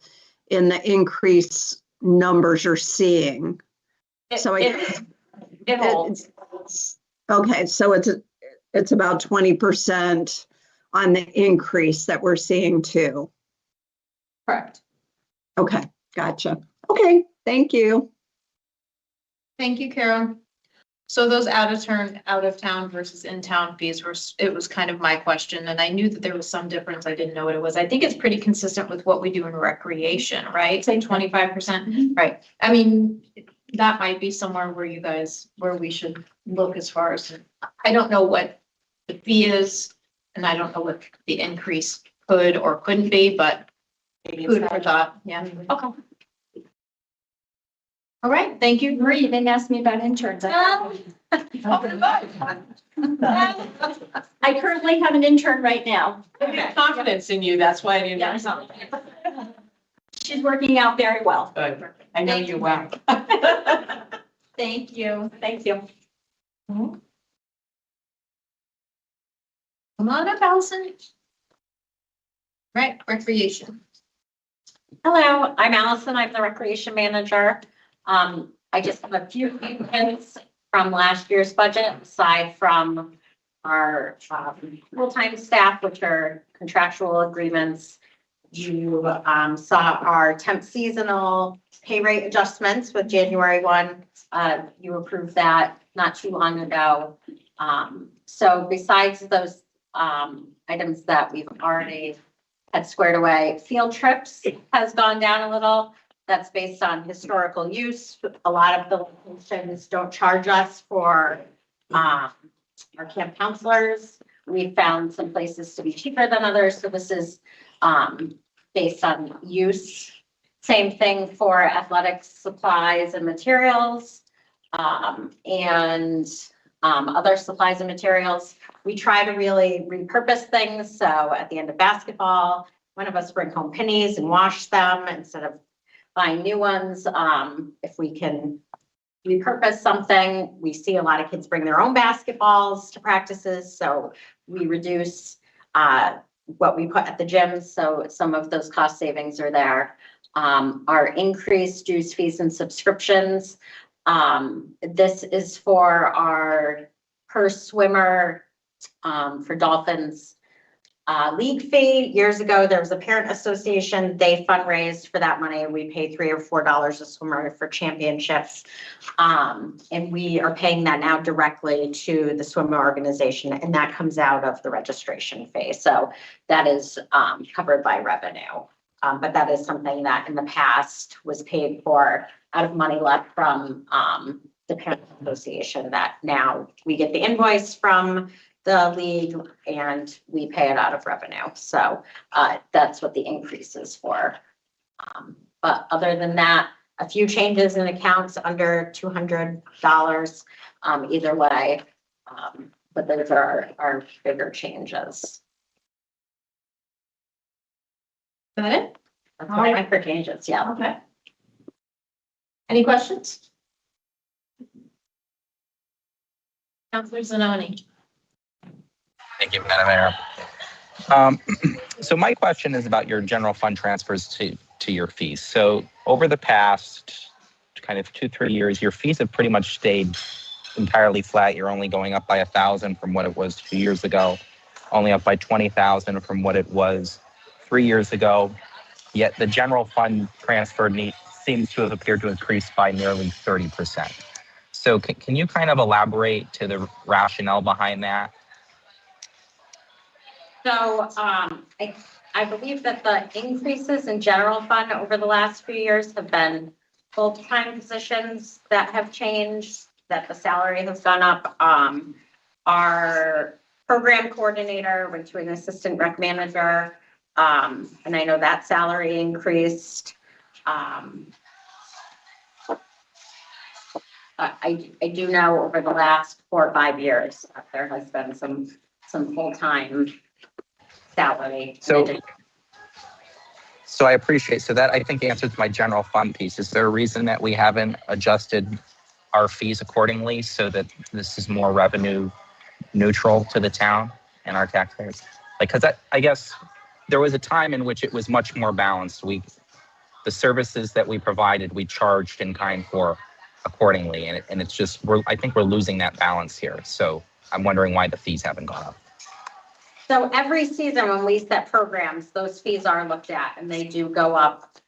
Speaker 9: in the increase numbers you're seeing? So
Speaker 15: It holds.
Speaker 9: Okay, so it's about 20% on the increase that we're seeing too.
Speaker 15: Correct.
Speaker 9: Okay, gotcha. Okay, thank you.
Speaker 1: Thank you, Carol. So those out of town versus in-town fees it was kind of my question, and I knew that there was some difference. I didn't know what it was. I think it's pretty consistent with what we do in recreation, right? Say 25%, right? I mean, that might be somewhere where we should look as far as, I don't know what the fee is, and I don't know what the increase could or couldn't be, but food for thought, yeah. Okay. All right, thank you.
Speaker 15: Marie, you didn't ask me about interns. I currently have an intern right now.
Speaker 2: I have confidence in you, that's why I didn't.
Speaker 15: Yeah. She's working out very well.
Speaker 2: Good. I know you well.
Speaker 15: Thank you. Thank you.
Speaker 1: Come on up, Allison. Right, recreation.
Speaker 16: Hello, I'm Allison. I'm the recreation manager. I just have a few hints from last year's budget, aside from our full-time staff, which are contractual agreements. You saw our temp seasonal pay rate adjustments with January 1. You approved that not too long ago. So besides those items that we've already had squared away, field trips has gone down a little. That's based on historical use. A lot of the locations don't charge us for our camp counselors. We found some places to be cheaper than others. So this is based on use. Same thing for athletic supplies and materials and other supplies and materials. We try to really repurpose things. So at the end of basketball, one of us bring home pennies and wash them instead of buying new ones. If we can repurpose something, we see a lot of kids bring their own basketballs to practices. So we reduce what we put at the gyms. So some of those cost savings are there. Our increased dues, fees, and subscriptions. This is for our per swimmer for Dolphins league fee. Years ago, there was a parent association. They fundraised for that money. We pay $3 or $4 a swimmer for championships. And we are paying that now directly to the swimmer organization, and that comes out of the registration fee. So that is covered by revenue. But that is something that in the past was paid for out of money left from the parent association, that now we get the invoice from the league and we pay it out of revenue. So that's what the increase is for. But other than that, a few changes in accounts under $200 either way. But those are our bigger changes.
Speaker 1: Is that it?
Speaker 16: That's all right for changes, yeah.
Speaker 1: Okay. Any questions? Counselor Zanoni.
Speaker 10: Thank you, Madam Mayor. So my question is about your general fund transfers to your fees. So over the past kind of 2-3 years, your fees have pretty much stayed entirely flat. You're only going up by 1,000 from what it was 2 years ago, only up by 20,000 from what it was 3 years ago. Yet the general fund transfer seems to have appeared to increase by nearly 30%. So can you kind of elaborate to the rationale behind that?
Speaker 16: So, I believe that the increases in general fund over the last few years have been full-time positions that have changed, that the salary has gone up. Our program coordinator went to an assistant rec manager, and I know that salary increased. I do know over the last 4 or 5 years, there has been some full-time salary.
Speaker 10: So I appreciate, so that I think answers my general fund piece. Is there a reason that we haven't adjusted our fees accordingly so that this is more revenue neutral to the town and our taxpayers? Like, cause I guess there was a time in which it was much more balanced. The services that we provided, we charged in kind for accordingly. And it's just, I think we're losing that balance here. So I'm wondering why the fees haven't gone up.
Speaker 16: So every season when we set programs, those fees are looked at and they do go up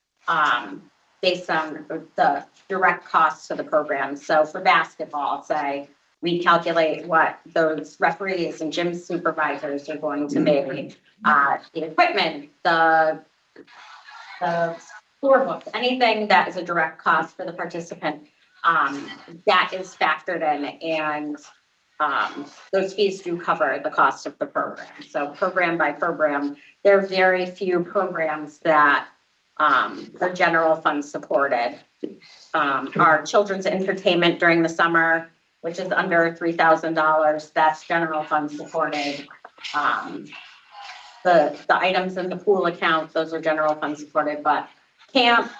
Speaker 16: based on the direct costs to the program. So for basketball, say, we calculate what those referees and gym supervisors are going to make, the equipment, the scorebook, anything that is a direct cost for the participant, that is factored in, and those fees do cover the cost of the program. So program by program, there are very few programs that are general fund supported. Our children's entertainment during the summer, which is under $3,000, that's general fund supported. The items in the pool account, those are general fund supported, but camp,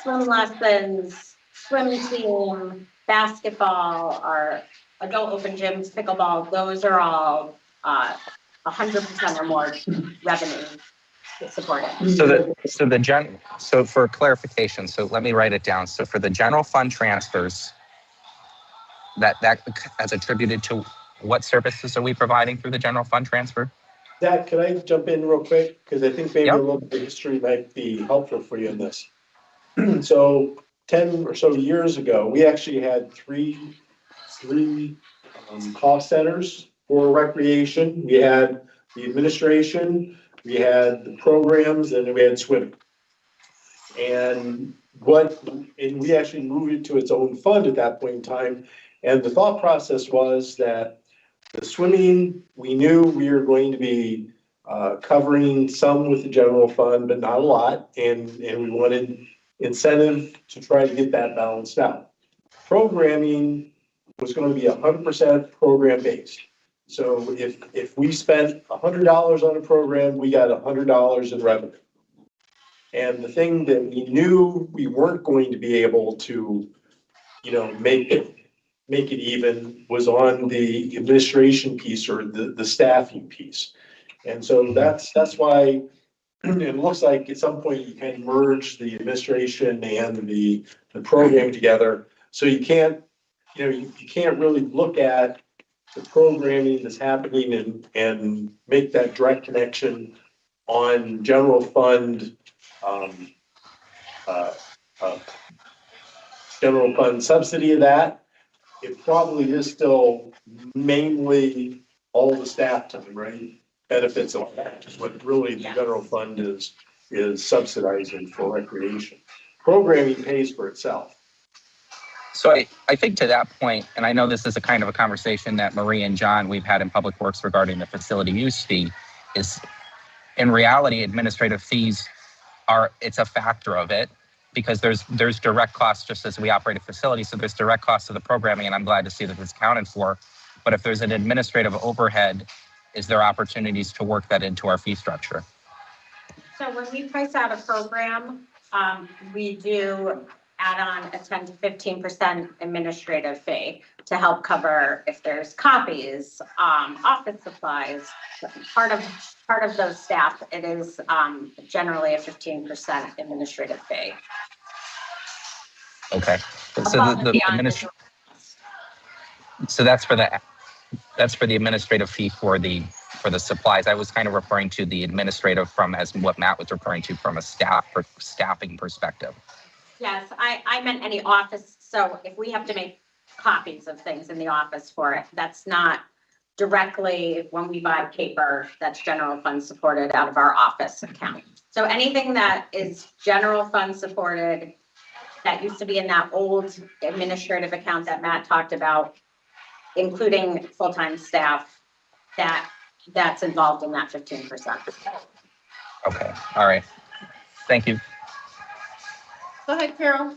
Speaker 16: swim lessons, swim team, basketball, our adult open gyms, pickleball, those are all 100% or more revenue supported.
Speaker 10: So for clarification, so let me write it down. So for the general fund transfers, that as attributed to what services are we providing through the general fund transfer?
Speaker 6: Zach, can I jump in real quick? Because I think maybe a little bit of history might be helpful for you in this. So 10 or so years ago, we actually had three cost centers for recreation. We had the administration, we had the programs, and then we had swimming. And we actually moved it to its own fund at that point in time. And the thought process was that the swimming, we knew we were going to be covering some with the general fund, but not a lot. And we wanted incentive to try to get that balanced out. Programming was going to be 100% program based. So if we spent $100 on a program, we got $100 in revenue. And the thing that we knew we weren't going to be able to, make it even was on the administration piece or the staffing piece. And so that's why it looks like at some point you can merge the administration and the program together. So you can't really look at the programming that's happening and make that direct connection on general fund subsidy of that. It probably is still mainly all the staff time, right? Benefits of that is what really the general fund is subsidizing for recreation. Programming pays for itself.
Speaker 10: So I think to that point, and I know this is a kind of a conversation that Marie and John, we've had in Public Works regarding the facility use fee, is in reality, administrative fees it's a factor of it because there's direct costs just as we operate a facility. So there's direct costs of the programming, and I'm glad to see that it's accounted for. But if there's an administrative overhead, is there opportunities to work that into our fee structure?
Speaker 16: So when we price out a program, we do add on a 10 to 15% administrative fee to help cover if there's copies, office supplies. Part of those staff, it is generally a 15% administrative fee.
Speaker 10: Okay. So that's for the administrative fee for the supplies. I was kind of referring to the administrative as what Matt was referring to from a staffing perspective.
Speaker 16: Yes, I meant any office, so if we have to make copies of things in the office for it, that's not directly when we buy paper, that's general fund supported out of our office account. So anything that is general fund supported, that used to be in that old administrative account that Matt talked about, including full-time staff, that's involved in that 15%.
Speaker 10: Okay, all right. Thank you.
Speaker 1: Go ahead, Carol.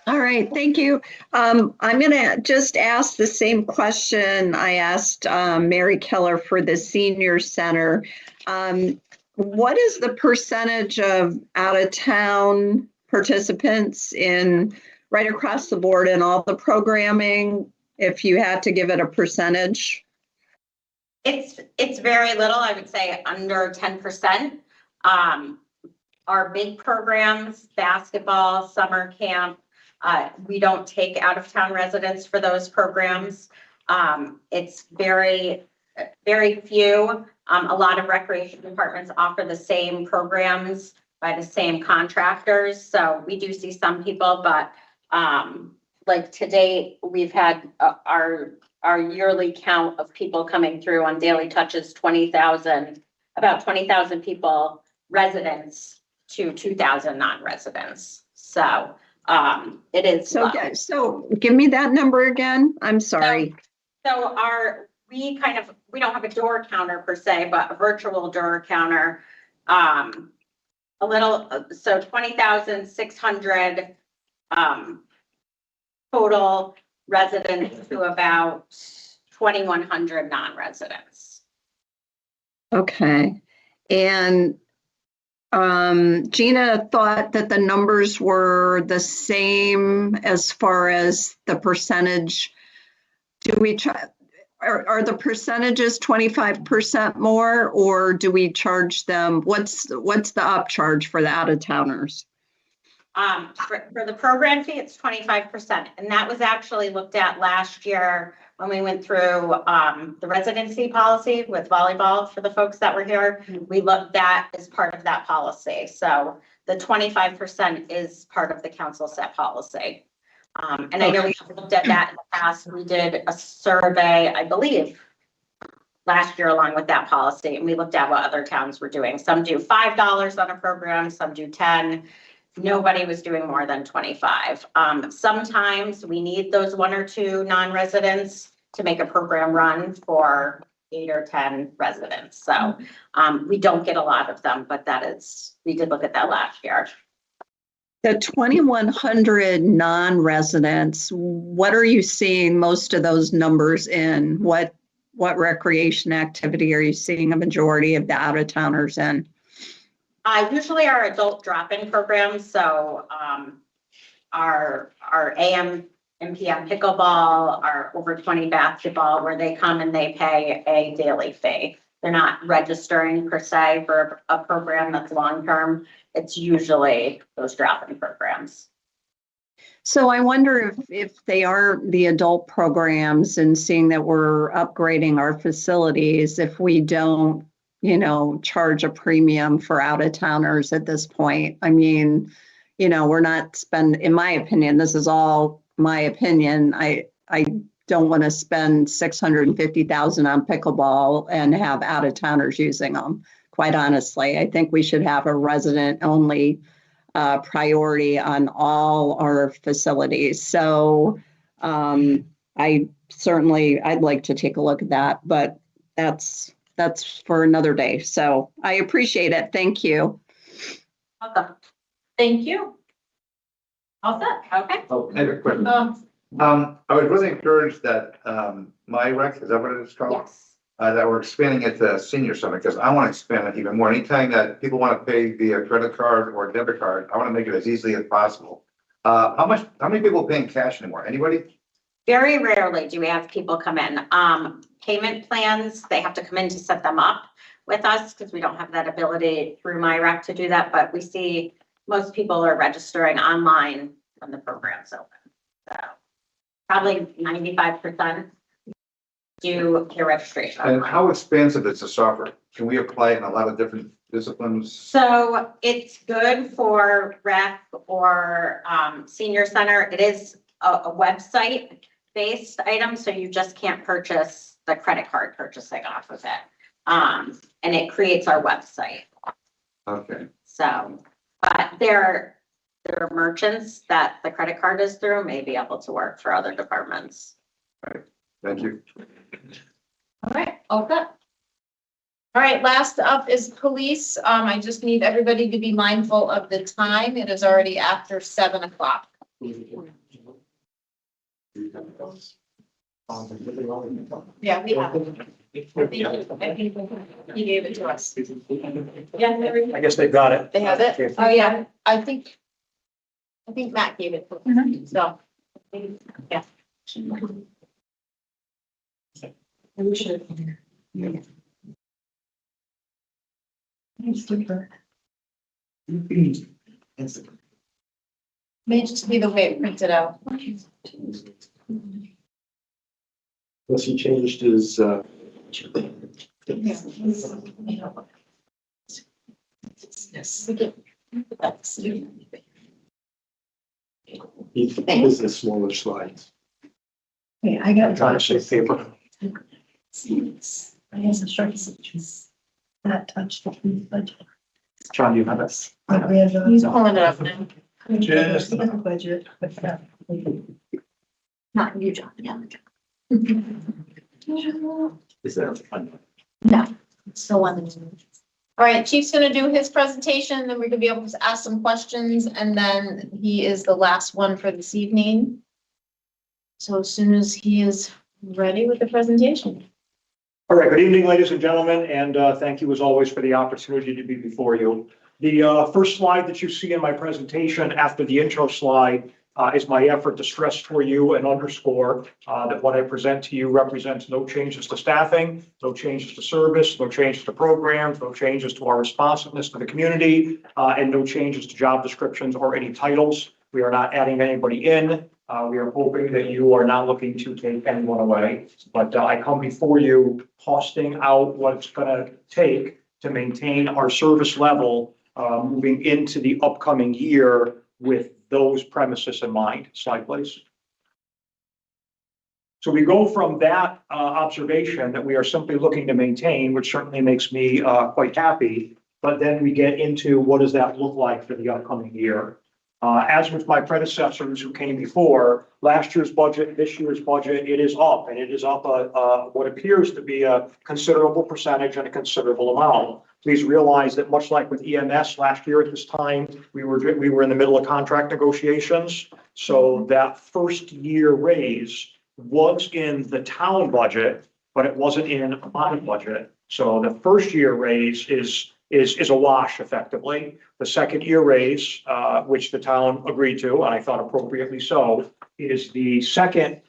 Speaker 9: All right, thank you. I'm gonna just ask the same question I asked Mary Keller for the senior center. What is the percentage of out-of-town participants in right across the board in all the programming, if you had to give it a percentage?
Speaker 16: It's very little, I would say under 10%. Our big programs, basketball, summer camp, we don't take out-of-town residents for those programs. It's very, very few. A lot of recreation departments offer the same programs by the same contractors. So we do see some people, but like to date, we've had our yearly count of people coming through on Daily Touches, 20,000, about 20,000 people, residents to 2,000 non-residents. So it is.
Speaker 9: So give me that number again. I'm sorry.
Speaker 16: So we don't have a door counter per se, but a virtual door counter. So 20,600 total residents to about 2,100 non-residents.
Speaker 9: Okay. And Gina thought that the numbers were the same as far as the percentage. Do we try, are the percentages 25% more, or do we charge them? What's the upcharge for the out-of-towners?
Speaker 16: For the program fee, it's 25%. And that was actually looked at last year when we went through the residency policy with volleyball for the folks that were here. We looked at as part of that policy. So the 25% is part of the council set policy. And I know we looked at that in the past. We did a survey, I believe, last year along with that policy, and we looked at what other towns were doing. Some do $5 on a program, some do 10. Nobody was doing more than 25. Sometimes we need those 1 or 2 non-residents to make a program run for 8 or 10 residents. So we don't get a lot of them, but we did look at that last year.
Speaker 9: The 2,100 non-residents, what are you seeing most of those numbers in? What recreation activity are you seeing a majority of the out-of-towners in?
Speaker 16: Usually our adult drop-in programs, so our AM and PM pickleball, our over 20 basketball, where they come and they pay a daily fee. They're not registering per se for a program that's long-term. It's usually those drop-in programs.
Speaker 9: So I wonder if they are the adult programs, and seeing that we're upgrading our facilities, if we don't, charge a premium for out-of-towners at this point. I mean, we're not spending, in my opinion, this is all my opinion. I don't want to spend $650,000 on pickleball and have out-of-towners using them. Quite honestly, I think we should have a resident-only priority on all our facilities. So I'd like to take a look at that, but that's for another day. So I appreciate it. Thank you.
Speaker 16: Welcome. Thank you. All set. Okay.
Speaker 8: Oh, I have a question. I was really encouraged that my rec, is that what it's called?
Speaker 16: Yes.
Speaker 8: That we're expanding it to senior center, because I want to expand it even more. Anytime that people want to pay via credit card or debit card, I want to make it as easily as possible. How many people are paying cash anymore? Anybody?
Speaker 16: Very rarely do we have people come in. Payment plans, they have to come in to set them up with us because we don't have that ability through MyRec to do that. But we see most people are registering online when the program's open. So probably 95% do their registration.
Speaker 8: And how expansive is the software? Can we apply it in a lot of different disciplines?
Speaker 16: So it's good for rec or senior center. It is a website based item, so you just can't purchase the credit card purchasing off of it. And it creates our website.
Speaker 8: Okay,
Speaker 16: So, but there are merchants that the credit card is through may be able to work for other departments.
Speaker 8: thank you.
Speaker 1: All right, okay. All right, last up is police. I just need everybody to be mindful of the time. It is already after 7 o'clock. Yeah, we have it. I think he gave it to us. Yeah,
Speaker 5: I guess they've got it.
Speaker 1: they have it? Oh, yeah, I think Matt gave it to us, so. Yeah. We should. May just be the way it printed out.
Speaker 6: Unless he changed his, he is a smaller slides.
Speaker 13: Okay, I got.
Speaker 5: Trying to save paper.
Speaker 13: I have instructions. Not touch the budget.
Speaker 5: John, you have this.
Speaker 1: He's pulling it up now.
Speaker 5: Just-
Speaker 13: Budget, but not.
Speaker 1: Not you, John, yeah.
Speaker 7: Is there fun?
Speaker 1: No, it's still on the. All right, Chief's gonna do his presentation, then we're gonna be able to ask some questions, and then he is the last one for this evening. So as soon as he is ready with the presentation.
Speaker 5: All right, good evening, ladies and gentlemen, and thank you as always for the opportunity to be before you. The first slide that you see in my presentation after the intro slide is my effort to stress for you and underscore that what I present to you represents no changes to staffing, no changes to service, no changes to programs, no changes to our responsiveness to the community, and no changes to job descriptions or any titles. We are not adding anybody in. We are hoping that you are not looking to take anyone away, but I come before you costing out what it's gonna take to maintain our service level moving into the upcoming year with those premises in mind. Slide, please. So we go from that observation that we are simply looking to maintain, which certainly makes me quite happy, but then we get into what does that look like for the upcoming year? As with my predecessors who came before, last year's budget, this year's budget, it is up, and it is up what appears to be a considerable percentage and a considerable amount. Please realize that much like with EMS last year at this time, we were in the middle of contract negotiations. So that first year raise was in the town budget, but it wasn't in my budget. So the first year raise is a wash effectively. The second year raise, which the town agreed to, and I thought appropriately so, is the second,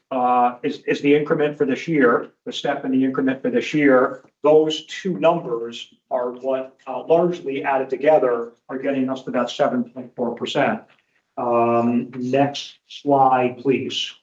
Speaker 5: is the increment for this year, the step in the increment for this year. Those two numbers are what largely added together are getting us to that 7.4%. Next slide, please.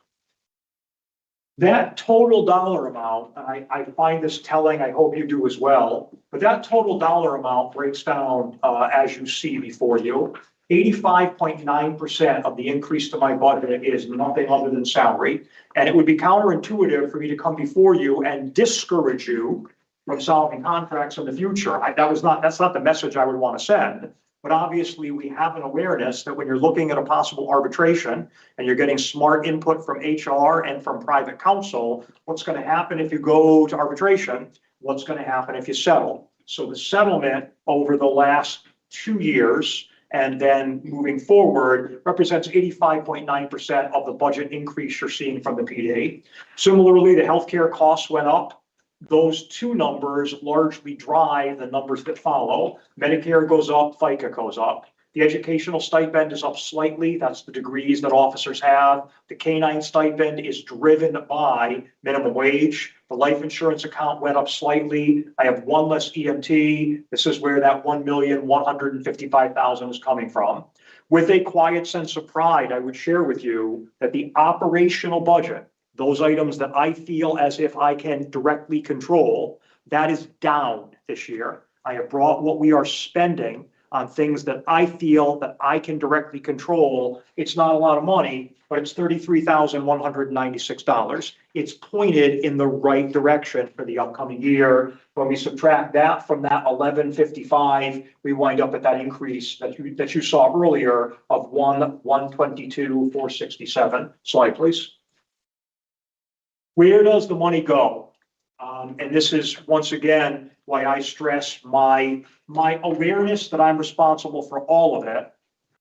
Speaker 5: That total dollar amount, I find this telling, I hope you do as well, but that total dollar amount breaks down as you see before you. 85.9% of the increase to my budget is nothing other than salary. And it would be counterintuitive for me to come before you and discourage you from solving contracts in the future. That's not the message I would want to send. But obviously, we have an awareness that when you're looking at a possible arbitration and you're getting smart input from HR and from private counsel, what's going to happen if you go to arbitration? What's going to happen if you settle? So the settlement over the last 2 years and then moving forward represents 85.9% of the budget increase you're seeing from the PD. Similarly, the healthcare costs went up. Those two numbers largely drive the numbers that follow. Medicare goes up, FICA goes up. The educational stipend is up slightly. That's the degrees that officers have. The K-9 stipend is driven by minimum wage. The life insurance account went up slightly. I have one less EMT. This is where that 1,155,000 is coming from. With a quiet sense of pride, I would share with you that the operational budget, those items that I feel as if I can directly control, that is down this year. I have brought what we are spending on things that I feel that I can directly control. It's not a lot of money, but it's $33,196. It's pointed in the right direction for the upcoming year. When we subtract that from that 1155, we wind up at that increase that you saw earlier of 122,467. Slide, please. Where does the money go? And this is once again why I stress my awareness that I'm responsible for all of it,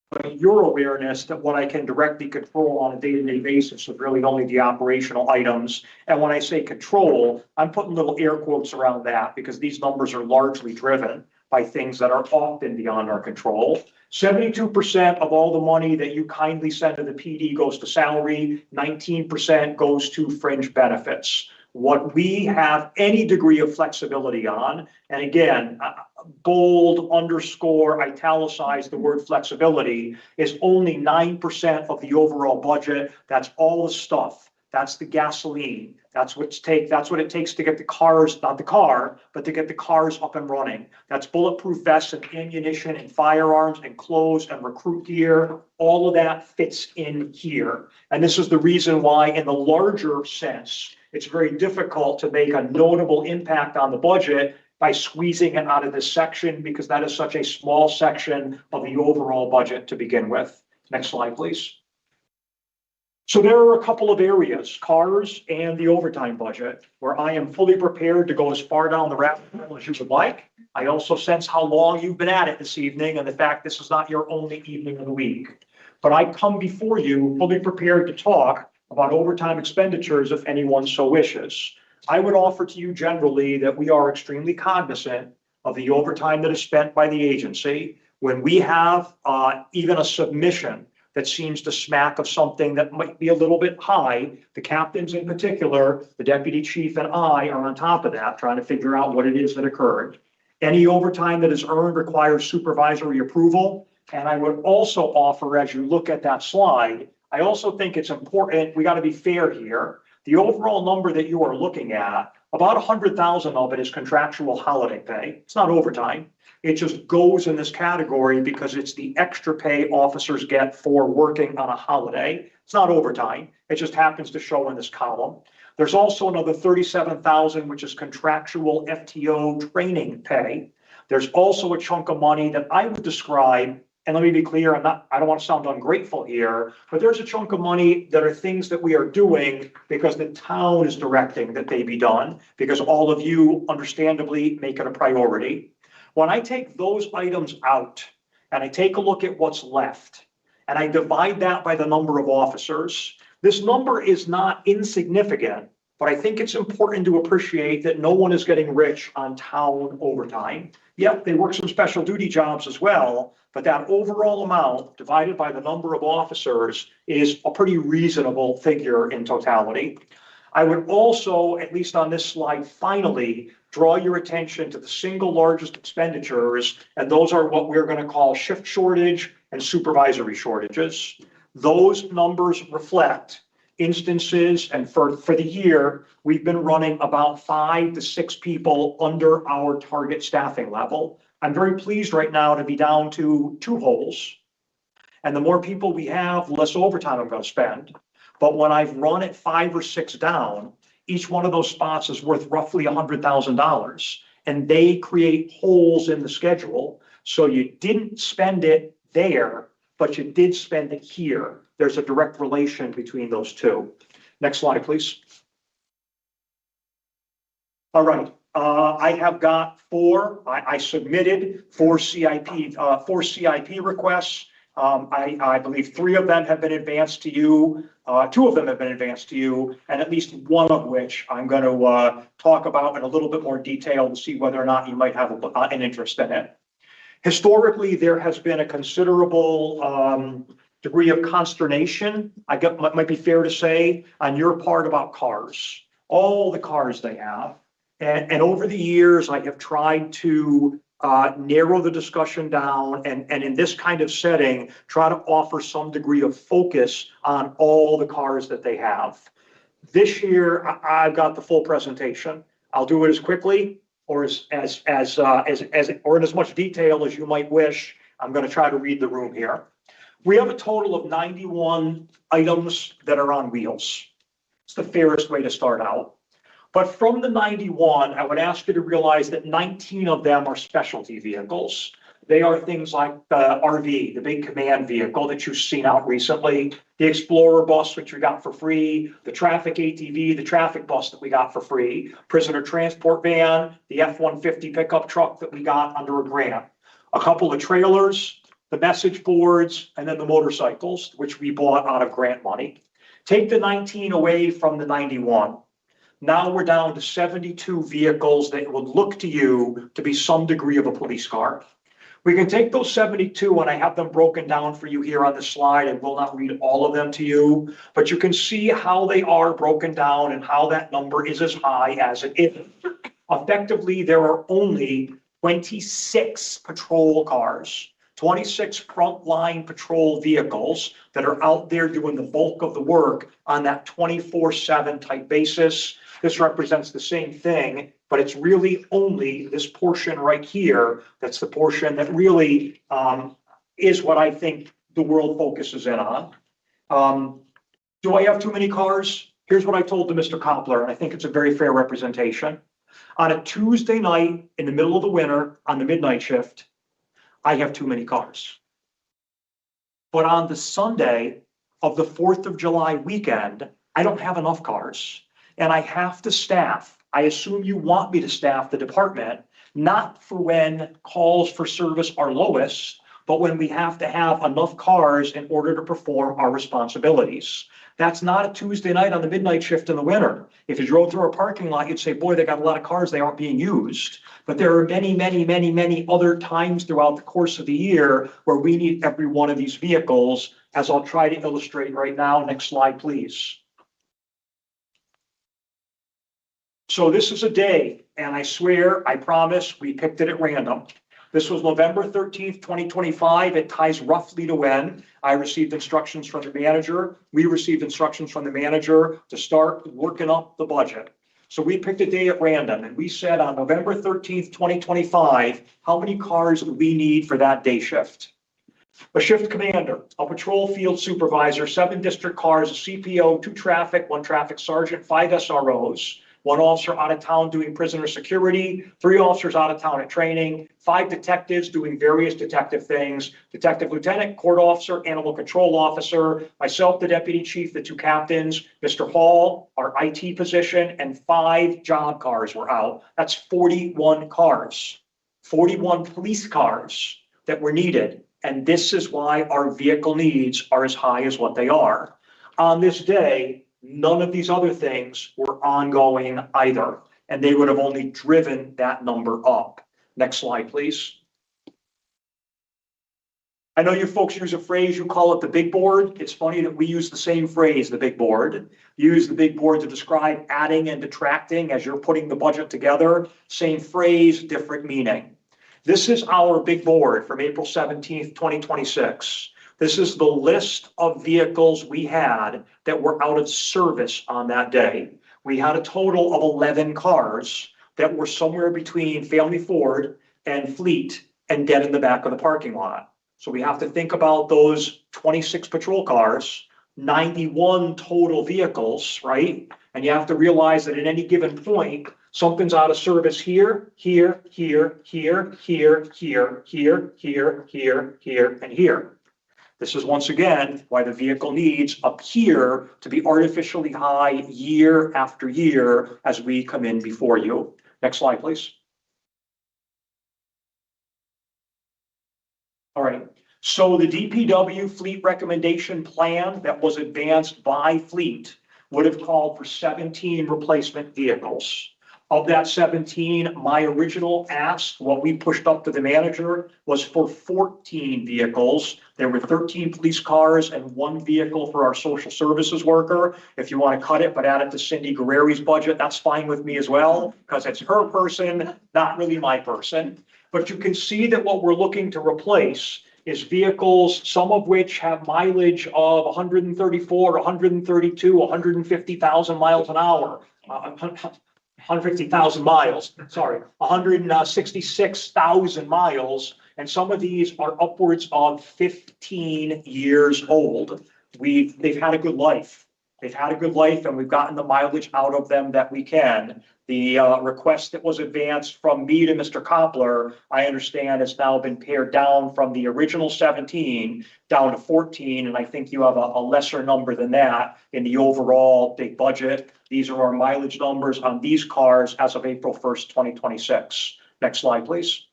Speaker 5: but your awareness that what I can directly control on a day-to-day basis is really only the operational items. And when I say control, I'm putting little air quotes around that because these numbers are largely driven by things that are often beyond our control. 72% of all the money that you kindly send to the PD goes to salary, 19% goes to fringe benefits. What we have any degree of flexibility on, and again, bold, underscore, italicize the word flexibility, is only 9% of the overall budget. That's all the stuff. That's the gasoline. That's what it takes to get the cars, not the car, but to get the cars up and running. That's bulletproof vests and ammunition and firearms and clothes and recruit gear. All of that fits in here. And this is the reason why, in the larger sense, it's very difficult to make a notable impact on the budget by squeezing it out of this section, because that is such a small section of the overall budget to begin with. Next slide, please. So there are a couple of areas, cars and the overtime budget, where I am fully prepared to go as far down the rabbit hole as you would like. I also sense how long you've been at it this evening and the fact this is not your only evening of the week. But I come before you fully prepared to talk about overtime expenditures if anyone so wishes. I would offer to you generally that we are extremely cognizant of the overtime that is spent by the agency. When we have even a submission that seems to smack of something that might be a little bit high, the captains in particular, the deputy chief and I are on top of that, trying to figure out what it is that occurred. Any overtime that is earned requires supervisory approval. And I would also offer, as you look at that slide, I also think it's important, we got to be fair here. The overall number that you are looking at, about 100,000 of it is contractual holiday pay. It's not overtime. It just goes in this category because it's the extra pay officers get for working on a holiday. It's not overtime. It just happens to show in this column. There's also another 37,000, which is contractual FTO training pay. There's also a chunk of money that I would describe, and let me be clear, I don't want to sound ungrateful here, but there's a chunk of money that are things that we are doing because the town is directing that they be done, because all of you understandably make it a priority. When I take those items out and I take a look at what's left and I divide that by the number of officers, this number is not insignificant, but I think it's important to appreciate that no one is getting rich on town overtime. Yep, they work some special duty jobs as well, but that overall amount divided by the number of officers is a pretty reasonable figure in totality. I would also, at least on this slide, finally draw your attention to the single largest expenditures, and those are what we're going to call shift shortage and supervisory shortages. Those numbers reflect instances, and for the year, we've been running about 5 to 6 people under our target staffing level. I'm very pleased right now to be down to 2 holes. And the more people we have, the less overtime I'm going to spend. But when I've run at 5 or 6 down, each one of those spots is worth roughly $100,000. And they create holes in the schedule. So you didn't spend it there, but you did spend it here. There's a direct relation between those two. Next slide, please. All right. I have got 4. I submitted 4 CIP requests. I believe 3 of them have been advanced to you. 2 of them have been advanced to you, and at least one of which I'm going to talk about in a little bit more detail to see whether or not you might have an interest in it. Historically, there has been a considerable degree of consternation, might be fair to say, on your part about cars, all the cars they have. And over the years, I have tried to narrow the discussion down and in this kind of setting, try to offer some degree of focus on all the cars that they have. This year, I've got the full presentation. I'll do it as quickly or in as much detail as you might wish. I'm going to try to read the room here. We have a total of 91 items that are on wheels. It's the fairest way to start out. But from the 91, I would ask you to realize that 19 of them are specialty vehicles. They are things like the RV, the big command vehicle that you've seen out recently, the Explorer bus, which we got for free, the traffic ATV, the traffic bus that we got for free, prisoner transport van, the F-150 pickup truck that we got under a grant, a couple of trailers, the message boards, and then the motorcycles, which we bought out of grant money. Take the 19 away from the 91. Now we're down to 72 vehicles that would look to you to be some degree of a police car. We can take those 72, and I have them broken down for you here on the slide, and will not read all of them to you, but you can see how they are broken down and how that number is as high as it is. Effectively, there are only 26 patrol cars, 26 frontline patrol vehicles that are out there doing the bulk of the work on that 24/7 type basis. This represents the same thing, but it's really only this portion right here that's the portion that really is what I think the world focuses in on. Do I have too many cars? Here's what I told to Mr. Koppler, and I think it's a very fair representation. On a Tuesday night in the middle of the winter on the midnight shift, I have too many cars. But on the Sunday of the 4th of July weekend, I don't have enough cars. And I have to staff. I assume you want me to staff the department, not for when calls for service are lowest, but when we have to have enough cars in order to perform our responsibilities. That's not a Tuesday night on the midnight shift in the winter. If you drove through our parking lot, you'd say, boy, they got a lot of cars, they aren't being used. But there are many, many, many, many other times throughout the course of the year where we need every one of these vehicles, as I'll try to illustrate right now. Next slide, please. So this is a day, and I swear, I promise, we picked it at random. This was November 13th, 2025. It ties roughly to when I received instructions from the manager. We received instructions from the manager to start working up the budget. So we picked a day at random, and we said on November 13th, 2025, how many cars would we need for that day shift? A shift commander, a patrol field supervisor, 7 district cars, a CPO, 2 traffic, 1 traffic sergeant, 5 SROs, 1 officer out of town doing prisoner security, 3 officers out of town at training, 5 detectives doing various detective things, detective lieutenant, court officer, animal control officer, myself, the deputy chief, the 2 captains, Mr. Hall, our IT position, and 5 job cars were out. That's 41 cars, 41 police cars that were needed. And this is why our vehicle needs are as high as what they are. On this day, none of these other things were ongoing either, and they would have only driven that number up. Next slide, please. I know you folks use a phrase, you call it the big board. It's funny that we use the same phrase, the big board. You use the big board to describe adding and detracting as you're putting the budget together. Same phrase, different meaning. This is our big board from April 17th, 2026. This is the list of vehicles we had that were out of service on that day. We had a total of 11 cars that were somewhere between Family Ford and Fleet and dead in the back of the parking lot. So we have to think about those 26 patrol cars, 91 total vehicles, right? And you have to realize that at any given point, something's out of service here, here, here, here, here, here, here, here, here, here, and here. This is once again why the vehicle needs appear to be artificially high year after year as we come in before you. Next slide, please. All right, so the DPW fleet recommendation plan that was advanced by Fleet would have called for 17 replacement vehicles. Of that 17, my original ask, what we pushed up to the manager, was for 14 vehicles. There were 13 police cars and 1 vehicle for our social services worker. If you want to cut it, but add it to Cindy Guerreri's budget, that's fine with me as well, because it's her person, not really my person. But you can see that what we're looking to replace is vehicles, some of which have mileage of 134, 132, 150,000 miles an hour. 150,000 miles, sorry, 166,000 miles. And some of these are upwards of 15 years old. They've had a good life. They've had a good life and we've gotten the mileage out of them that we can. The request that was advanced from me to Mr. Koppler, I understand has now been pared down from the original 17 down to 14. And I think you have a lesser number than that in the overall big budget. These are our mileage numbers on these cars as of April 1st, 2026. Next slide, please.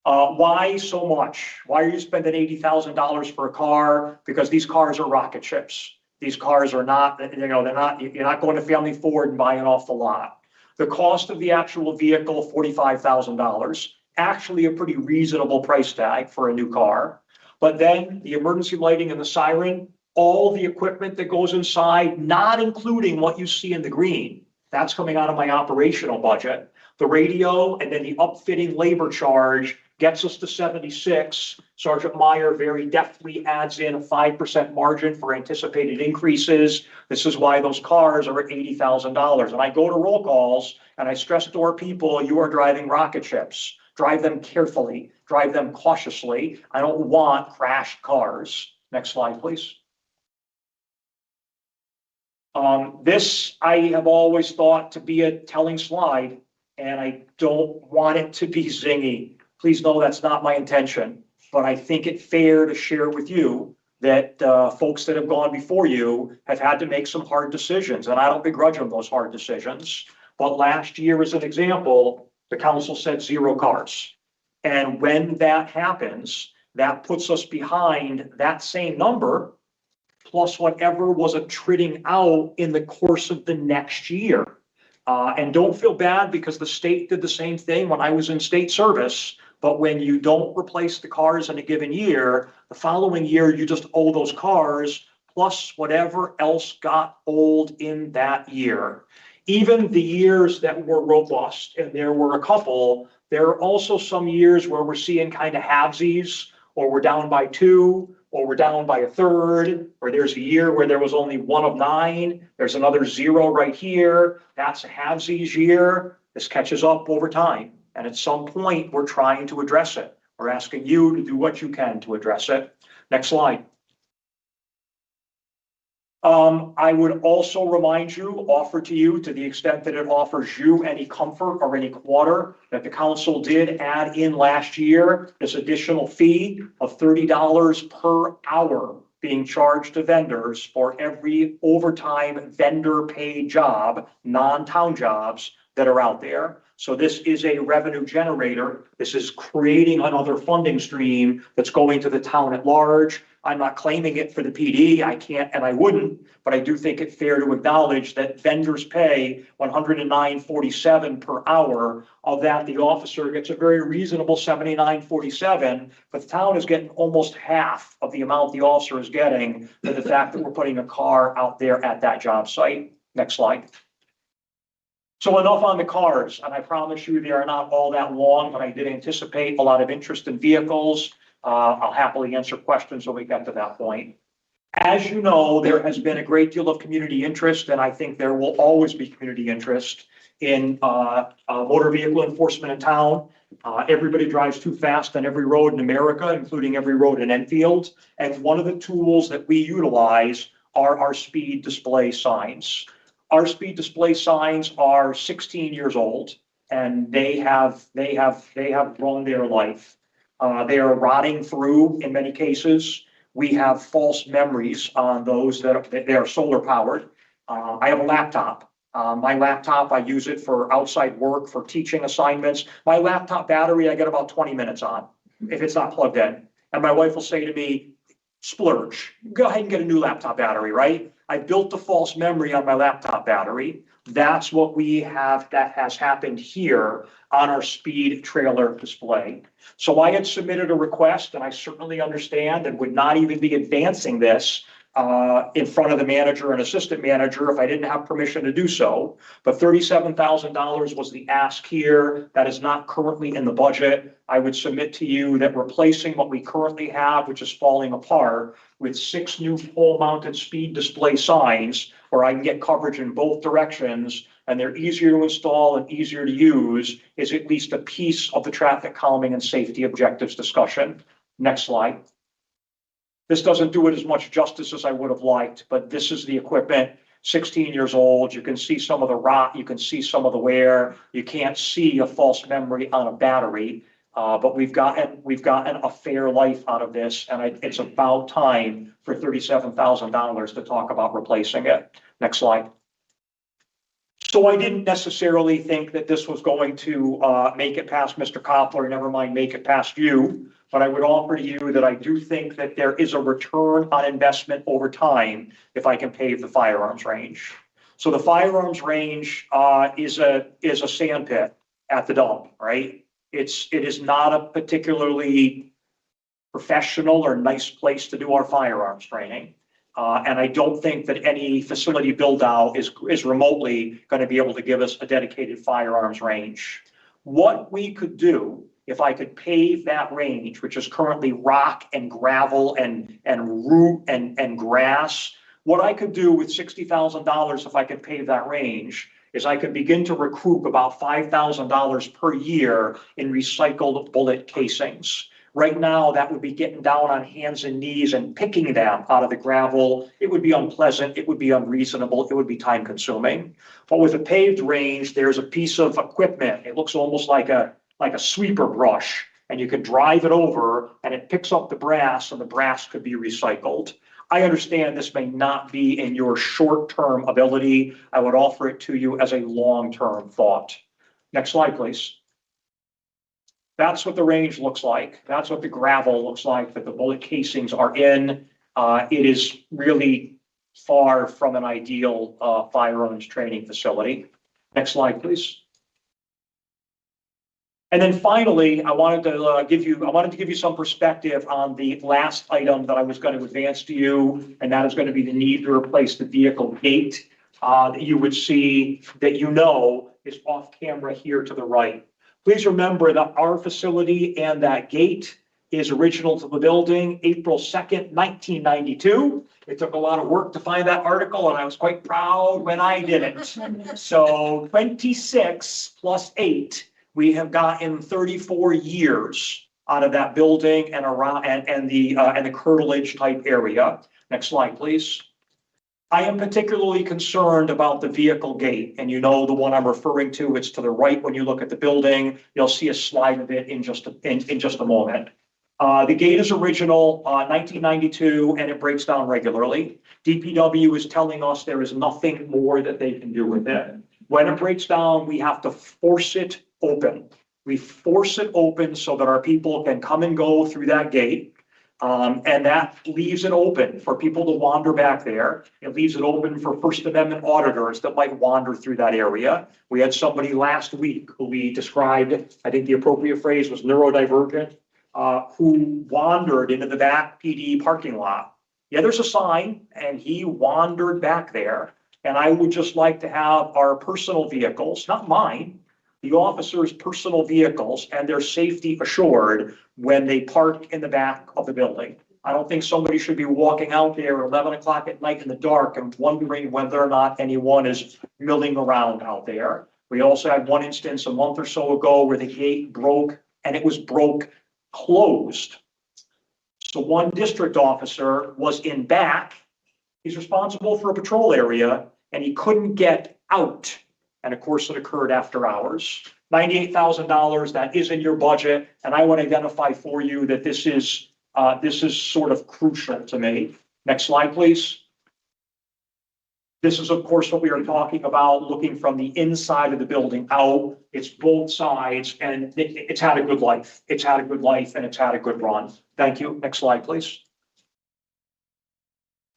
Speaker 5: Why so much? Why are you spending $80,000 for a car? Because these cars are rocket ships. These cars are not, you're not going to Family Ford and buying off the lot. The cost of the actual vehicle, $45,000, actually a pretty reasonable price tag for a new car. But then the emergency lighting and the siren, all the equipment that goes inside, not including what you see in the green, that's coming out of my operational budget. The radio and then the upfitting labor charge gets us to 76. Sergeant Meyer very deftly adds in a 5% margin for anticipated increases. This is why those cars are at $80,000. And I go to roll calls and I stress to our people, you are driving rocket ships. Drive them carefully, drive them cautiously. I don't want crashed cars. Next slide, please. This I have always thought to be a telling slide, and I don't want it to be zingy. Please know that's not my intention, but I think it fair to share with you that folks that have gone before you have had to make some hard decisions, and I don't begrudge them those hard decisions. But last year, as an example, the council said 0 cars. And when that happens, that puts us behind that same number, plus whatever was attriting out in the course of the next year. And don't feel bad because the state did the same thing when I was in state service. But when you don't replace the cars in a given year, the following year, you just owe those cars plus whatever else got old in that year. Even the years that were robust, and there were a couple, there are also some years where we're seeing kind of halvesies, or we're down by 2, or we're down by 1/3, or there's a year where there was only 1 of 9. There's another 0 right here. That's a halvesies year. This catches up over time. And at some point, we're trying to address it. We're asking you to do what you can to address it. Next slide. I would also remind you, offer to you, to the extent that it offers you any comfort or any quarter, that the council did add in last year this additional fee of $30 per hour being charged to vendors for every overtime vendor paid job, non-town jobs that are out there. So this is a revenue generator. This is creating another funding stream that's going to the town at large. I'm not claiming it for the PD. I can't and I wouldn't, but I do think it's fair to acknowledge that vendors pay $109.47 per hour. Of that, the officer gets a very reasonable $79.47, but the town is getting almost half of the amount the officer is getting for the fact that we're putting a car out there at that job site. Next slide. So enough on the cars, and I promise you they are not all that long, but I did anticipate a lot of interest in vehicles. I'll happily answer questions when we get to that point. As you know, there has been a great deal of community interest, and I think there will always be community interest in motor vehicle enforcement in town. Everybody drives too fast on every road in America, including every road in Enfield. And one of the tools that we utilize are our speed display signs. Our speed display signs are 16 years old, and they have run their life. They are rotting through in many cases. We have false memories on those that they are solar powered. I have a laptop. My laptop, I use it for outside work, for teaching assignments. My laptop battery, I get about 20 minutes on if it's not plugged in. And my wife will say to me, splurge, go ahead and get a new laptop battery, right? I built the false memory on my laptop battery. That's what we have, that has happened here on our speed trailer display. So I had submitted a request, and I certainly understand and would not even be advancing this in front of the manager and assistant manager if I didn't have permission to do so. But $37,000 was the ask here. That is not currently in the budget. I would submit to you that replacing what we currently have, which is falling apart, with 6 new pole-mounted speed display signs where I can get coverage in both directions, and they're easier to install and easier to use, is at least a piece of the traffic calming and safety objectives discussion. Next slide. This doesn't do it as much justice as I would have liked, but this is the equipment, 16 years old. You can see some of the rot, you can see some of the wear. You can't see a false memory on a battery, but we've gotten a fair life out of this, and it's about time for $37,000 to talk about replacing it. Next slide. So I didn't necessarily think that this was going to make it past Mr. Koppler, never mind make it past you. But I would offer to you that I do think that there is a return on investment over time if I can pave the firearms range. So the firearms range is a sand pit at the dump, right? It is not a particularly professional or nice place to do our firearms training. And I don't think that any facility build out is remotely going to be able to give us a dedicated firearms range. What we could do, if I could pave that range, which is currently rock and gravel and root and grass, what I could do with $60,000 if I could pave that range is I could begin to recoup about $5,000 per year in recycled bullet casings. Right now, that would be getting down on hands and knees and picking them out of the gravel. It would be unpleasant, it would be unreasonable, it would be time consuming. But with a paved range, there's a piece of equipment. It looks almost like a sweeper brush, and you could drive it over and it picks up the brass, and the brass could be recycled. I understand this may not be in your short-term ability. I would offer it to you as a long-term thought. Next slide, please. That's what the range looks like. That's what the gravel looks like that the bullet casings are in. It is really far from an ideal firearms training facility. Next slide, please. And then finally, I wanted to give you some perspective on the last item that I was going to advance to you, and that is going to be the need to replace the vehicle gate that you would see that is off camera here to the right. Please remember that our facility and that gate is original to the building, April 2nd, 1992. It took a lot of work to find that article, and I was quite proud when I did it. So 26 plus 8. We have gotten 34 years out of that building and around and the curtilage type area. Next slide, please. I am particularly concerned about the vehicle gate, and you know the one I'm referring to. It's to the right when you look at the building. You'll see a slide of it in just a moment. The gate is original, 1992, and it breaks down regularly. DPW is telling us there is nothing more that they can do with it. When it breaks down, we have to force it open. We force it open so that our people can come and go through that gate. And that leaves it open for people to wander back there. It leaves it open for First Amendment auditors that might wander through that area. We had somebody last week who we described, I think the appropriate phrase was neurodivergent, who wandered into the back PD parking lot. Yeah, there's a sign, and he wandered back there. And I would just like to have our personal vehicles, not mine, the officers' personal vehicles and their safety assured when they park in the back of the building. I don't think somebody should be walking out there at 11 o'clock at night in the dark and wondering whether or not anyone is milling around out there. We also had one instance a month or so ago where the gate broke, and it was closed. So one district officer was in back. He's responsible for a patrol area, and he couldn't get out. And of course, it occurred after hours. $98,000, that is in your budget. And I want to identify for you that this is sort of crucial to me. Next slide, please. This is, of course, what we are talking about, looking from the inside of the building out. It's both sides, and it's had a good life. It's had a good life, and it's had a good run. Thank you. Next slide, please.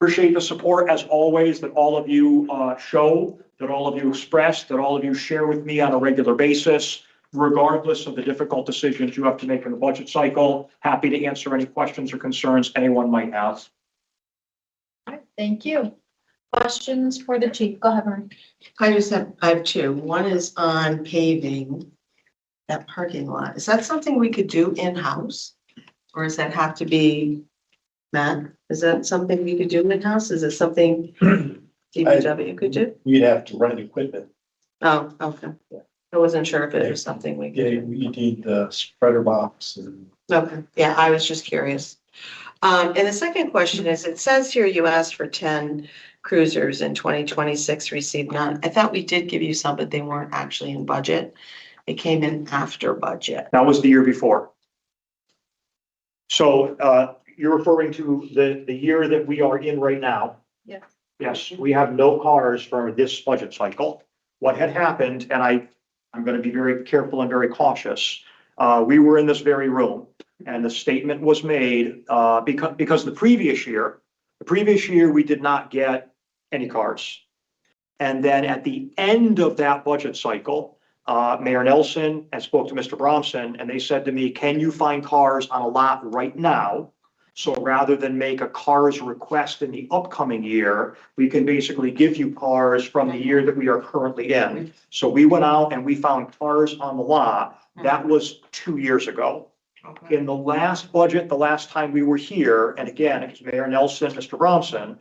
Speaker 5: Appreciate the support, as always, that all of you show, that all of you express, that all of you share with me on a regular basis, regardless of the difficult decisions you have to make in the budget cycle. Happy to answer any questions or concerns anyone might have.
Speaker 1: Thank you. Questions for the chief? Go ahead, Marie.
Speaker 2: I have two. One is on paving that parking lot. Is that something we could do in-house? Or does that have to be, Matt, is that something we could do in-house? Is it something DPW could do?
Speaker 6: We'd have to rent equipment.
Speaker 2: Oh, okay. I wasn't sure if it was something we
Speaker 6: Yeah,
Speaker 2: could.
Speaker 6: we need the spreader box and
Speaker 2: Okay, yeah, I was just curious. And the second question is, it says here you asked for 10 cruisers in 2026, received none. I thought we did give you some, but they weren't actually in budget. It came in after budget.
Speaker 5: That was the year before. So you're referring to the year that we are in right now?
Speaker 1: Yes.
Speaker 5: Yes, we have no cars for this budget cycle. What had happened, and I'm going to be very careful and very cautious. We were in this very room and the statement was made because the previous year we did not get any cars. And then at the end of that budget cycle, Mayor Nelson and spoke to Mr. Bromson, and they said to me, can you find cars on a lot right now? So rather than make a cars request in the upcoming year, we can basically give you cars from the year that we are currently in. So we went out and we found cars on the lot. That was 2 years ago. In the last budget, the last time we were here, and again, it was Mayor Nelson, Mr. Bromson,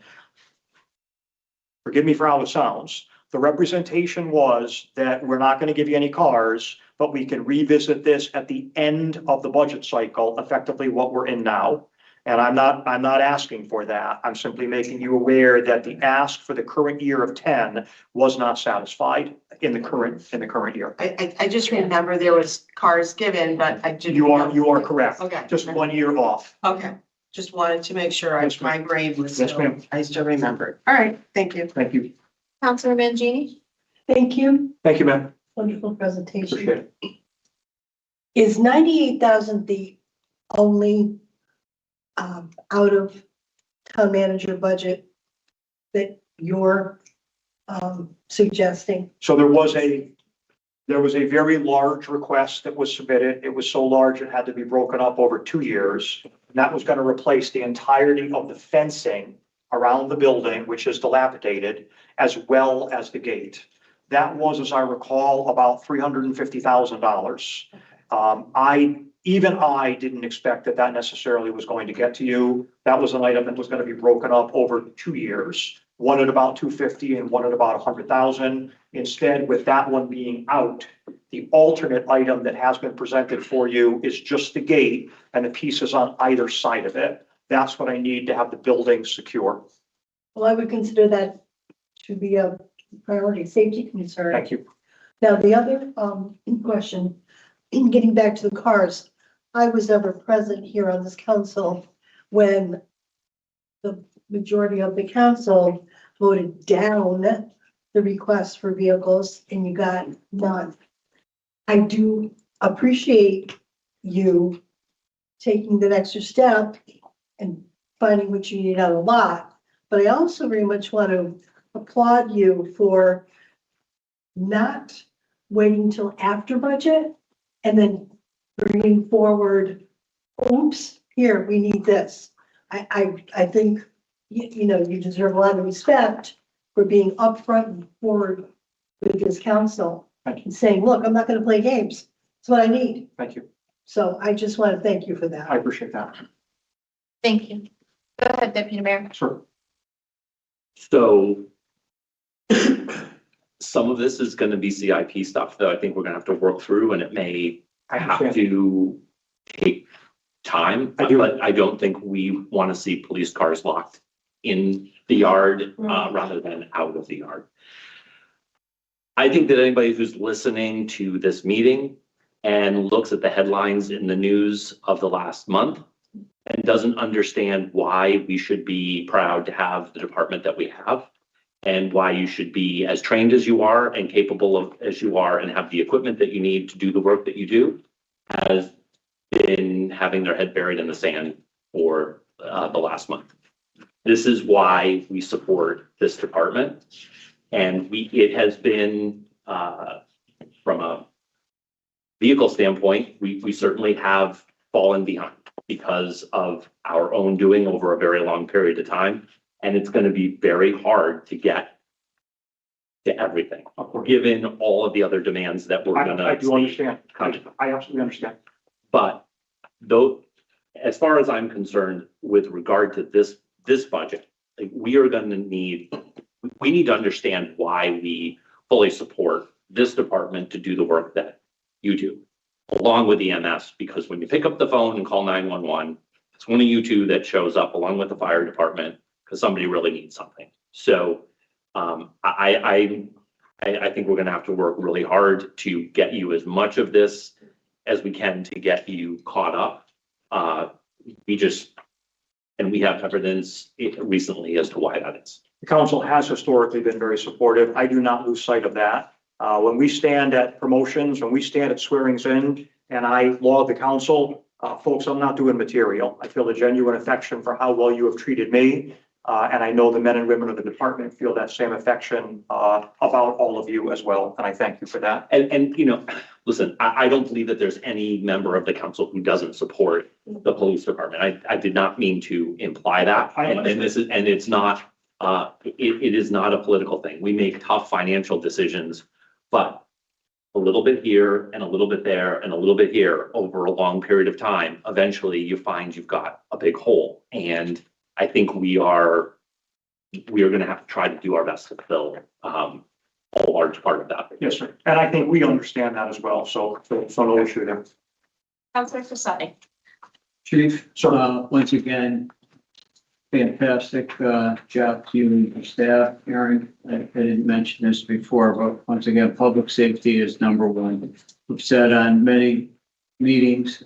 Speaker 5: forgive me for how it sounds, the representation was that we're not going to give you any cars, but we can revisit this at the end of the budget cycle, effectively what we're in now. And I'm not asking for that. I'm simply making you aware that the ask for the current year of 10 was not satisfied in the current year.
Speaker 2: I just remember there was cars given, but I didn't.
Speaker 5: You are correct.
Speaker 2: Okay.
Speaker 5: Just 1 year off.
Speaker 2: Okay, just wanted to make sure
Speaker 5: Yes, ma'am.
Speaker 2: my brain was
Speaker 5: Yes,
Speaker 2: still,
Speaker 5: ma'am.
Speaker 2: I still remembered. All right, thank you.
Speaker 5: Thank you.
Speaker 1: Councilor Mangini?
Speaker 13: Thank you.
Speaker 5: Thank you, ma'am.
Speaker 13: Wonderful presentation.
Speaker 5: Appreciate it.
Speaker 13: Is 98,000 the only out of town manager budget that you're suggesting?
Speaker 5: So there was a very large request that was submitted. It was so large it had to be broken up over 2 years. And that was going to replace the entirety of the fencing around the building, which is dilapidated, as well as the gate. That was, as I recall, about $350,000. Even I didn't expect that necessarily was going to get to you. That was an item that was going to be broken up over 2 years, one at about 250 and one at about 100,000. Instead, with that one being out, the alternate item that has been presented for you is just the gate and the pieces on either side of it. That's what I need to have the building secure.
Speaker 13: Well, I would consider that to be a priority safety concern.
Speaker 5: Thank you.
Speaker 13: Now, the other question, in getting back to the cars, I was ever present here on this council when the majority of the council voted down the request for vehicles and you got none. I do appreciate you taking that extra step and finding what you need on a lot, but I also very much want to applaud you for not waiting till after budget and then bringing forward, oops, here, we need this. I think, you know, you deserve a lot of respect for being upfront and forward with this council and saying, look, I'm not going to play games. It's what I need.
Speaker 5: Thank you.
Speaker 13: So I just want to thank you for that.
Speaker 5: I appreciate that.
Speaker 1: Thank you. Go ahead, Deputy Mayor.
Speaker 5: Sure.
Speaker 17: So some of this is going to be CIP stuff that I think we're going to have to work through, and it may have to take time. But I don't think we want to see police cars locked in the yard rather than out of the yard. I think that anybody who's listening to this meeting and looks at the headlines in the news of the last month and doesn't understand why we should be proud to have the department that we have, and why you should be as trained as you are and capable of as you are and have the equipment that you need to do the work that you do, has been having their head buried in the sand for the last month. This is why we support this department. And it has been, from a vehicle standpoint, we certainly have fallen behind because of our own doing over a very long period of time. And it's gonna be very hard to get to everything, given all of the other demands that we're gonna.
Speaker 5: I do
Speaker 17: see
Speaker 5: understand.
Speaker 17: coming.
Speaker 5: I absolutely understand.
Speaker 17: But though, as far as I'm concerned, with regard to this budget, like, we need to understand why we fully support this department to do the work that you do, along with EMS, because when you pick up the phone and call 911, it's one of you two that shows up along with the fire department because somebody really needs something. So I think we're gonna have to work really hard to get you as much of this as we can to get you caught up. We have evidence recently as to why that is.
Speaker 5: The council has historically been very supportive. I do not lose sight of that. When we stand at promotions, when we stand at swearings in, and I laud the council, folks, I'm not doing material. I feel a genuine affection for how well you have treated me. And I know the men and women of the department feel that same affection about all of you as well. And I thank you for that.
Speaker 17: And listen, I don't believe that there's any member of the council who doesn't support the police department. I did not mean to imply that. And it's not, it is not a political thing. We make tough financial decisions, but a little bit here and a little bit there and a little bit here over a long period of time, eventually you find you've got a big hole. And I think we are going to have to try to do our best to fill a large part of that.
Speaker 5: Yes, sir. And I think we understand that as well. So no issue there.
Speaker 11: Councilor Fasani.
Speaker 14: Chief, once again, fantastic job to you and your staff, Aaron. I didn't mention this before, but once again, public safety is number one. We've said on many meetings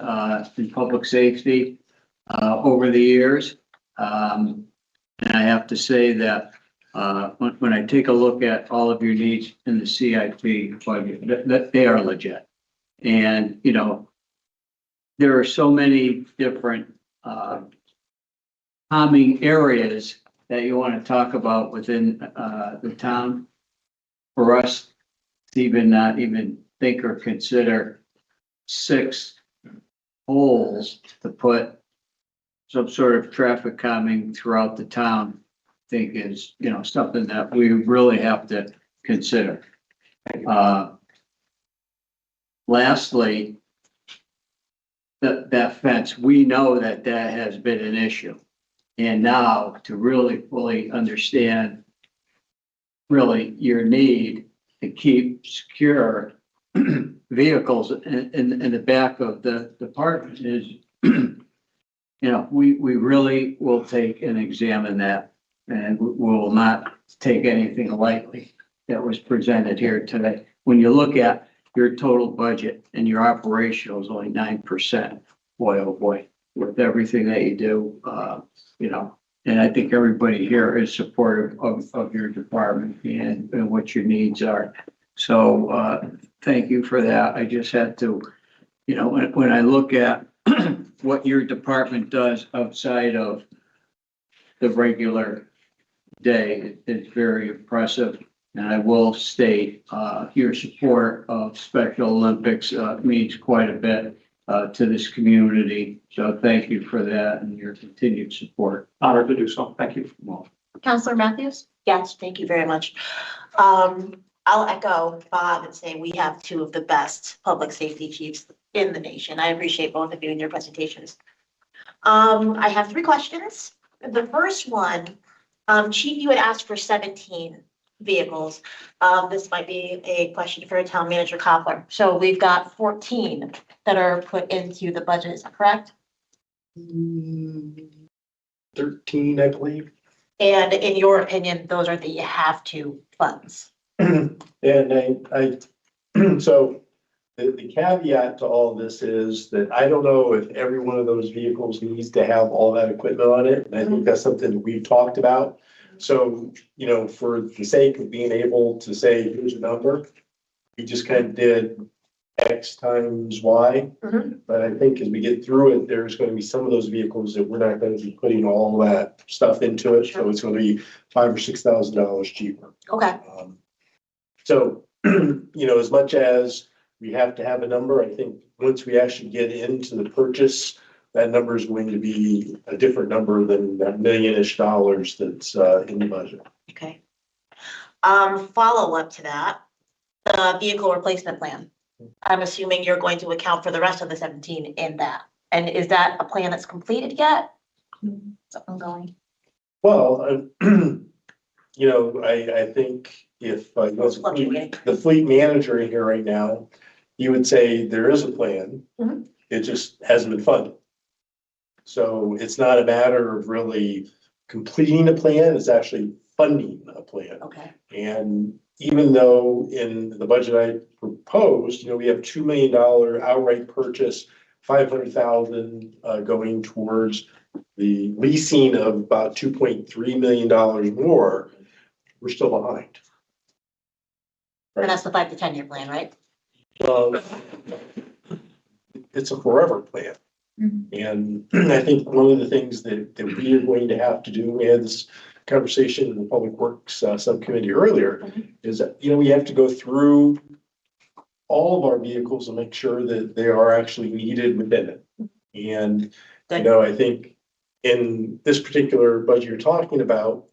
Speaker 14: in public safety over the years. And I have to say that when I take a look at all of your needs in the CIP budget, that they are legit. And, there are so many different calming areas that you want to talk about within the town. For us to not even think or consider 6 holes to put some sort of traffic calming throughout the town, I think is, something that we really have to consider. Lastly, that fence, we know that has been an issue. And now to really fully understand really your need to keep secure vehicles in the back of the department is, we really will take and examine that, and we will not take anything lightly that was presented here today. When you look at your total budget and your operational is only 9%, boy, oh boy, with everything that you do, and I think everybody here is supportive of your department and what your needs are. So thank you for that. I just had to, when I look at what your department does outside of the regular day, it's very impressive. And I will state your support of Special Olympics means quite a bit to this community. So thank you for that and your continued support.
Speaker 5: Honored to do so. Thank you.
Speaker 11: Councilor Matthews? Yes, thank you very much. I'll echo Bob and say we have 2 of the best public safety chiefs in the nation. I appreciate both of you in your presentations. I have 3 questions. The first one, Chief, you had asked for 17 vehicles. This might be a question for Town Manager Koppler. So we've got 14 that are put into the budget, is that correct?
Speaker 6: 13, I believe.
Speaker 11: And in your opinion, those are the have to funds?
Speaker 6: And so the caveat to all this is that I don't know if every one of those vehicles needs to have all that equipment on it. And I think that's something that we've talked about. So, for the sake of being able to say, here's a number, we just kind of did X times Y. But I think as we get through it, there's going to be some of those vehicles that we're not going to be putting all that stuff into it. So it's going to be $5,000 or $6,000 cheaper.
Speaker 11: Okay.
Speaker 6: So, as much as we have to have a number, I think once we actually get into the purchase that number is going to be a different number than that $1,000,000-ish that's in the budget.
Speaker 11: Okay. Follow up to that, the vehicle replacement plan. I'm assuming you're going to account for the rest of the 17 in that. And is that a plan that's completed yet? Is that ongoing?
Speaker 6: Well, you know, I think if I was the fleet manager here right now, he would say there is a plan.
Speaker 11: Mhm.
Speaker 6: It just hasn't been funded. So it's not a matter of really completing a plan, it's actually funding a plan.
Speaker 11: Okay.
Speaker 6: And even though in the budget I proposed, you know, we have $2 million outright purchase, 500,000 going towards the leasing of about $2.3 million more, we're still behind.
Speaker 11: And that's the 5 to 10 year plan, right?
Speaker 6: Well, it's a forever plan. And I think one of the things that we are going to have to do, we had this conversation in the Public Works Subcommittee earlier, is that, you know, we have to go through all of our vehicles and make sure that they are actually needed within it. And, you know, I think in this particular budget you're talking about,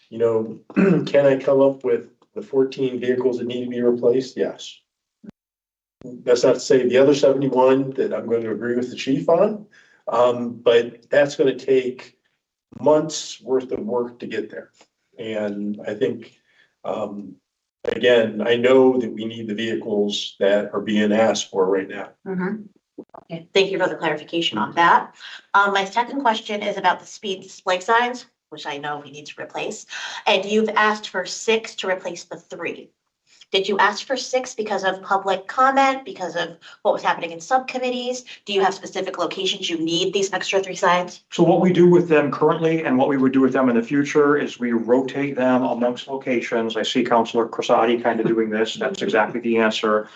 Speaker 6: you know, can I come up with the 14 vehicles that need to be replaced? Yes. That's not to say the other 71 that I'm going to agree with the chief on, but that's going to take months worth of work to get there. And I think, again, I know that we need the vehicles that are being asked for right now.
Speaker 11: Okay, thank you for the clarification on that. My second question is about the speed display signs, which I know we need to replace. And you've asked for 6 to replace the 3. Did you ask for 6 because of public comment, because of what was happening in subcommittees? Do you have specific locations you need these extra 3 signs?
Speaker 5: So what we do with them currently and what we would do with them in the future is we rotate them amongst locations. I see Councilor Crissati kind of doing this. That's exactly the answer.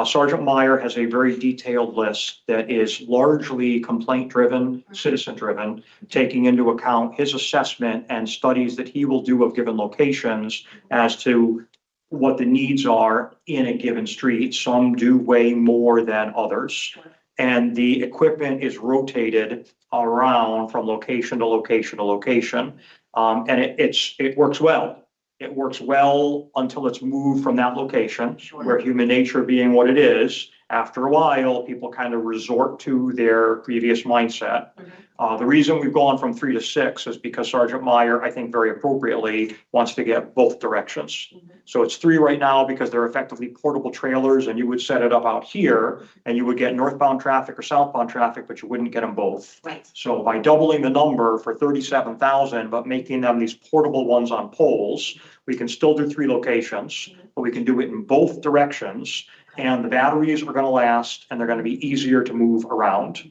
Speaker 5: Sergeant Meyer has a very detailed list that is largely complaint-driven, citizen-driven, taking into account his assessment and studies that he will do of given locations as to what the needs are in a given street. Some do way more than others. And the equipment is rotated around from location to location to location. And it works well. It works well until it's moved from that location, where human nature being what it is, after a while, people kind of resort to their previous mindset. The reason we've gone from 3 to 6 is because Sergeant Meyer, I think very appropriately, wants to get both directions. So it's 3 right now because they're effectively portable trailers, and you would set it up out here and you would get northbound traffic or southbound traffic, but you wouldn't get them both.
Speaker 11: Right.
Speaker 5: So by doubling the number for 37,000, but making them these portable ones on poles, we can still do 3 locations, but we can do it in both directions. And the batteries are going to last, and they're going to be easier to move around.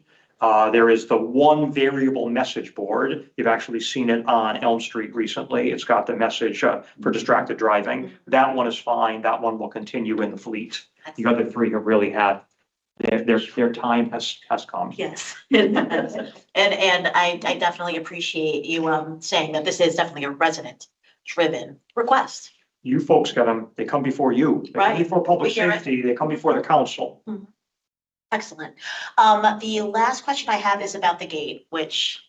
Speaker 5: There is the one variable message board. You've actually seen it on Elm Street recently. It's got the message for distracted driving. That one is fine. That one will continue in the fleet. The other 3 have really had their time has come.
Speaker 11: Yes. And I definitely appreciate you saying that this is definitely a resident-driven request.
Speaker 5: You folks get them, they come before you. They come
Speaker 11: Right.
Speaker 5: before public
Speaker 11: We hear it.
Speaker 5: safety, they come before the council.
Speaker 11: Excellent. The last question I have is about the gate, which,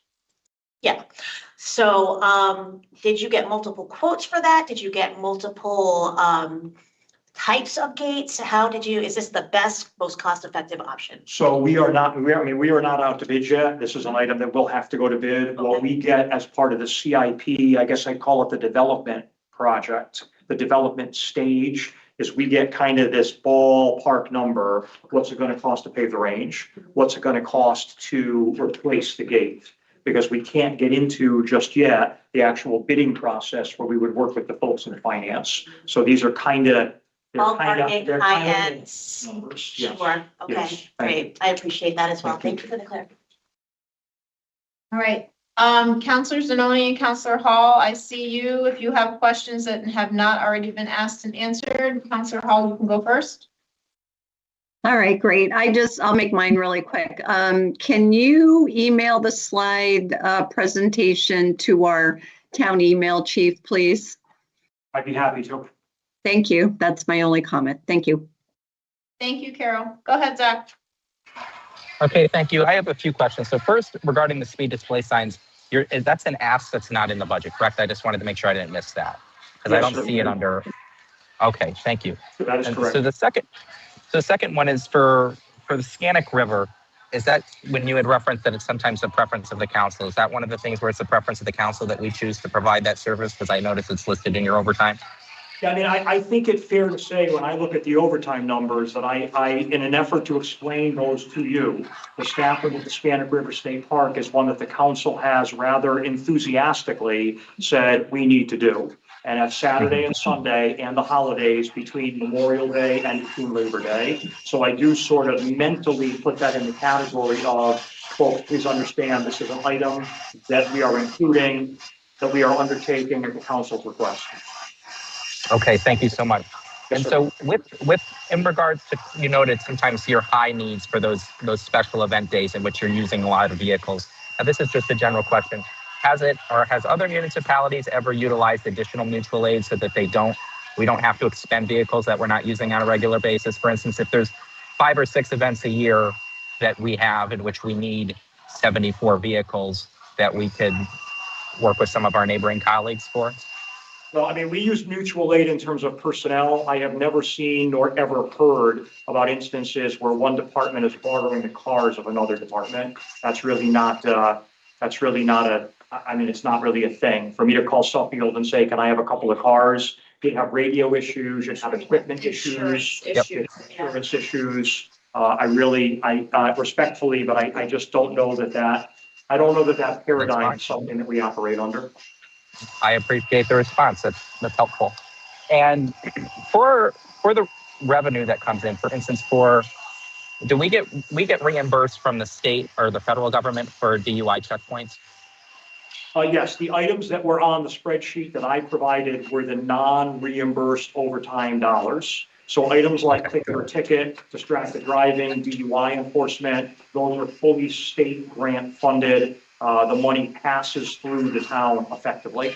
Speaker 11: yeah. So, did you get multiple quotes for that? Did you get multiple, types of gates? Is this the best, most cost-effective option?
Speaker 5: So we are not out to bid yet. This is an item that will have to go to bid. What we get as part of the CIP, I guess I'd call it the development project, the development stage, is we get kind of this ballpark number. What's it going to cost to pave the range? What's it going to cost to replace the gate? Because we can't get into just yet the actual bidding process where we would work with the folks in finance. So these are kind of,
Speaker 11: Ballparking, high-end
Speaker 5: numbers.
Speaker 11: Sure,
Speaker 5: Yes.
Speaker 11: okay,
Speaker 5: Yes. Thank you.
Speaker 11: great. I appreciate that as well. Thank you for the clarification.
Speaker 1: All right, Counselor Zanoni and Counselor Hall, I see you. If you have questions that have not already been asked and answered, Counselor Hall, you can go first.
Speaker 9: All right, great. I'll make mine really quick. Can you email the slide presentation to our town email chief, please?
Speaker 5: I'd be happy to.
Speaker 9: Thank you. That's my only comment. Thank you.
Speaker 1: Thank you, Carol. Go ahead, Zach.
Speaker 10: Okay, thank you. I have a few questions. So first, regarding the speed display signs, that's an ask that's not in the budget, correct? I just wanted to make sure I didn't miss that. Because I
Speaker 5: Yes,
Speaker 10: don't
Speaker 5: sir.
Speaker 10: see it under, okay, thank you.
Speaker 5: That is
Speaker 10: And
Speaker 5: correct.
Speaker 10: so the second one is for the Scannick River. Is that when you had referenced that it's sometimes the preference of the council? Is that one of the things where it's the preference of the council that we choose to provide that service? Because I noticed it's listed in your overtime.
Speaker 5: Yeah, I mean, I think it's fair to say when I look at the overtime numbers that I, in an effort to explain those to you, the staffing at the Scannick River State Park is one that the council has rather enthusiastically said we need to do. And that's Saturday and Sunday and the holidays between Memorial Day and between Labor Day. So I do sort of mentally put that in the category of, folks, please understand this is an item that we are including, that we are undertaking at the council's request.
Speaker 10: Okay, thank you so much.
Speaker 5: Yes,
Speaker 10: And
Speaker 5: sir.
Speaker 10: so with in regards to, you noted sometimes your high needs for those special event days in which you're using a lot of vehicles. Now, this is just a general question. Has other municipalities ever utilized additional mutual aid so that we don't have to expend vehicles that we're not using on a regular basis? For instance, if there's 5 or 6 events a year that we have in which we need 74 vehicles, that we could work with some of our neighboring colleagues for?
Speaker 5: Well, I mean, we use mutual aid in terms of personnel. I have never seen nor ever heard about instances where one department is borrowing the cars of another department. That's really not it's not really a thing. For me to call Suffield and say, can I have a couple of cars? You'd have radio issues, you'd have equipment issues, insurance issues. I respectfully, but I just don't know that paradigm is something that we operate under.
Speaker 10: I appreciate the response. That's helpful. And for the revenue that comes in, for instance, do we get reimbursed from the state or the federal government for DUI checkpoints?
Speaker 5: Yes, the items that were on the spreadsheet that I provided were the non-reimbursed overtime dollars. So items like click your ticket, distracted driving, DUI enforcement, those are fully state grant funded. The money passes through the town effectively.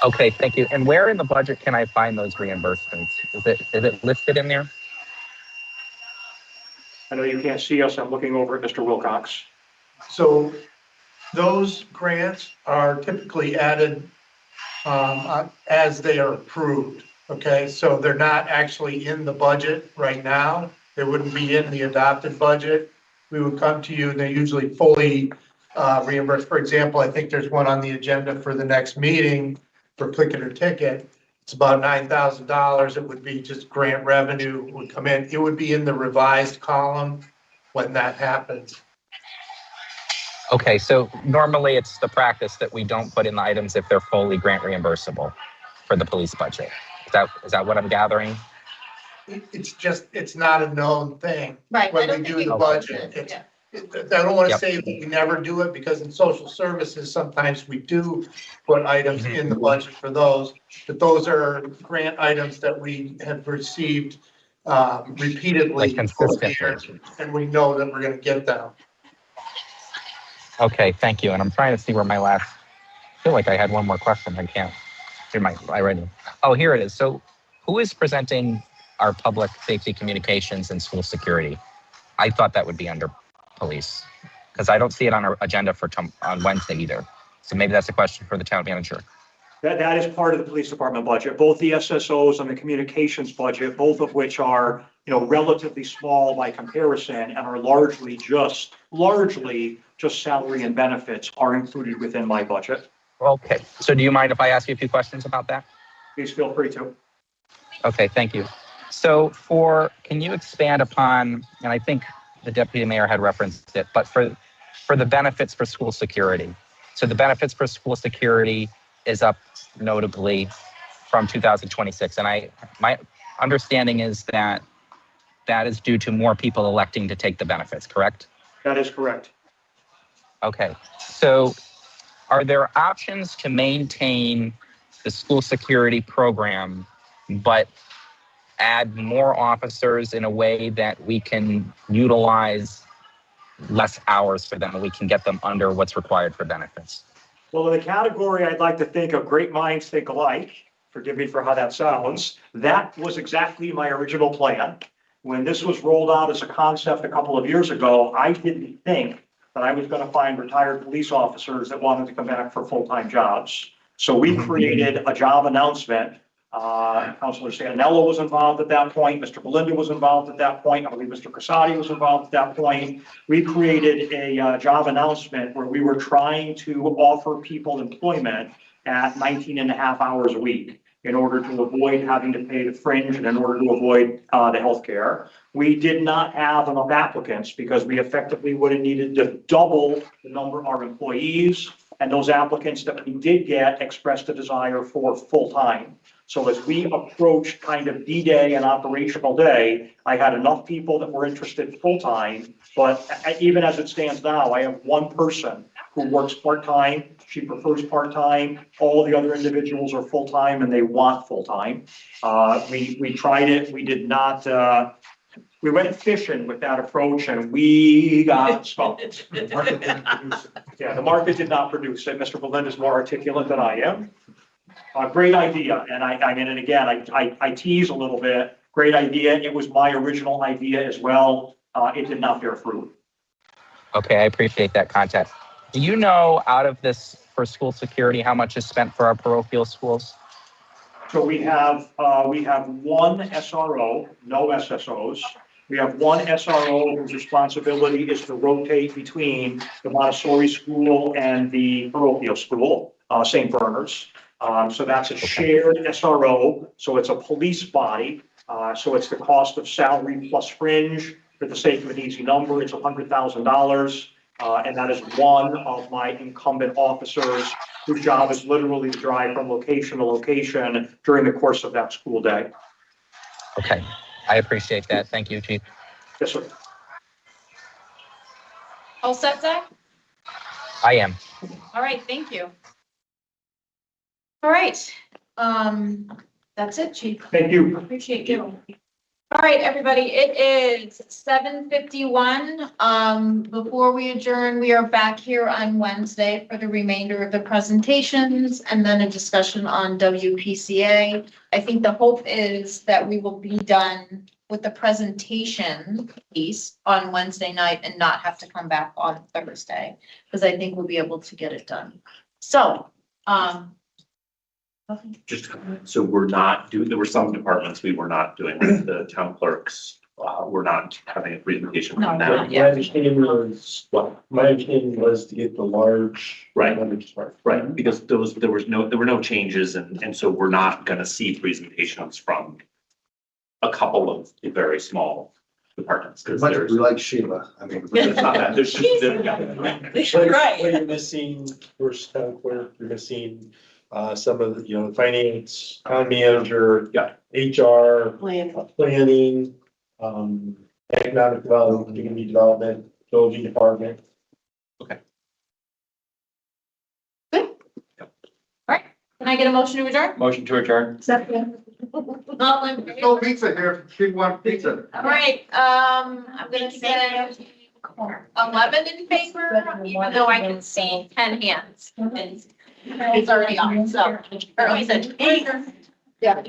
Speaker 10: Okay, thank you. And where in the budget can I find those reimbursements? Is it listed in there?
Speaker 5: I know you can't see us. I'm looking over at Mr. Wilcox.
Speaker 3: So those grants are typically added as they are approved. Okay, so they're not actually in the budget right now. They wouldn't be in the adopted budget. We would come to you and they're usually fully reimbursed. For example, I think there's one on the agenda for the next meeting for Click It or Ticket. It's about $9,000. It would be just grant revenue would come in. It would be in the revised column when that happens.
Speaker 10: Okay, so normally it's the practice that we don't put in the items if they're fully grant reimbursable for the police budget. Is that what I'm gathering?
Speaker 3: It's not a known thing.
Speaker 11: Right.
Speaker 3: When we do the budget, I don't want to say that we never do it because in social services, sometimes we do put items in the budget for those, but those are grant items that we have received repeatedly over the years, and we know that we're going to get them.
Speaker 10: Okay, thank you. And I'm trying to see where I feel like I had one more question. I can't. I read it. Oh, here it is. So who is presenting our public safety communications and school security? I thought that would be under police because I don't see it on our agenda on Wednesday either. So maybe that's a question for the town manager.
Speaker 5: That is part of the police department budget, both the SSOs and the communications budget, both of which are, relatively small by comparison and are largely just salary and benefits are included within my budget.
Speaker 10: Okay. So do you mind if I ask you a few questions about that?
Speaker 5: Please feel free to.
Speaker 10: Okay, thank you. So can you expand upon, and I think the deputy mayor had referenced it, but for the benefits for school security. So the benefits for school security is up notably from 2026. And my understanding is that is due to more people electing to take the benefits, correct?
Speaker 5: That is correct.
Speaker 10: Okay. So are there options to maintain the school security program, but add more officers in a way that we can utilize less hours for them and we can get them under what's required for benefits?
Speaker 5: Well, in the category I'd like to think of great minds think alike, forgive me for how that sounds, that was exactly my original plan. When this was rolled out as a concept a couple of years ago, I didn't think that I was going to find retired police officers that wanted to come back for full-time jobs. So we created a job announcement. Councilor Santinello was involved at that point. Mr. Belinda was involved at that point. I believe Mr. Casati was involved at that point. We created a job announcement where we were trying to offer people employment at 19 and a half hours a week in order to avoid having to pay the fringe and in order to avoid the healthcare. We did not have enough applicants because we effectively would have needed to double the number of our employees. And those applicants that we did get expressed a desire for full-time. So as we approached kind of D-Day and operational day, I had enough people that were interested full-time. But even as it stands now, I have one person who works part-time. She prefers part-time. All the other individuals are full-time and they want full-time. We tried it. We did not, we went fishing with that approach and we got skunked. Yeah, the market did not produce it. Mr. Belinda is more articulate than I am. Great idea. And I mean, and again, I tease a little bit. Great idea. It was my original idea as well. It did not bear fruit.
Speaker 10: Okay, I appreciate that context. Do you know, out of this for school security, how much is spent for our parochial schools?
Speaker 5: So we have one SRO, no SSOs. We have one SRO whose responsibility is to rotate between the Montessori school and the parochial school, St. Bernard's. So that's a shared SRO. So it's a police body. So it's the cost of salary plus fringe. For the sake of an easy number, it's $100,000. And that is one of my incumbent officers whose job is literally to drive from location to location during the course of that school day.
Speaker 10: Okay, I appreciate that. Thank you, Chief.
Speaker 5: Yes, sir.
Speaker 1: All set, Zach?
Speaker 10: I am.
Speaker 1: All right, thank you. All right, that's it, Chief.
Speaker 5: Thank you.
Speaker 1: Appreciate you. All right, everybody, it is 7:51. Before we adjourn, we are back here on Wednesday for the remainder of the presentations and then a discussion on WPCA. I think the hope is that we will be done with the presentation piece on Wednesday night and not have to come back on Thursday, because I think we'll be able to get it done. So,
Speaker 7: Just, so we're not doing, there were some departments we were not doing, like the town clerks, we're not having a presentation
Speaker 1: No,
Speaker 7: on
Speaker 1: not
Speaker 7: that.
Speaker 1: yet.
Speaker 6: My understanding was to get the large.
Speaker 7: Right.
Speaker 6: numbers part.
Speaker 7: Right, because there were no changes and so we're not gonna see presentations from a couple of very small departments, because
Speaker 8: Much
Speaker 7: there's.
Speaker 8: we like Sheila, I mean.
Speaker 7: There's not that, there's just, yeah.
Speaker 6: What you're missing, first town clerk, you're missing, some of the, finance, town manager.
Speaker 7: Yeah.
Speaker 6: HR,
Speaker 2: Plan.
Speaker 6: planning, economic development, community development, building department.
Speaker 1: Can I get a motion to adjourn?
Speaker 17: Motion to adjourn.
Speaker 1: Second. All in favor?
Speaker 8: No pizza here, she wants pizza.
Speaker 1: All right, I'm gonna say 11 in favor, even though I can see 10 hands. It's already on, so, or at least 8. Yeah.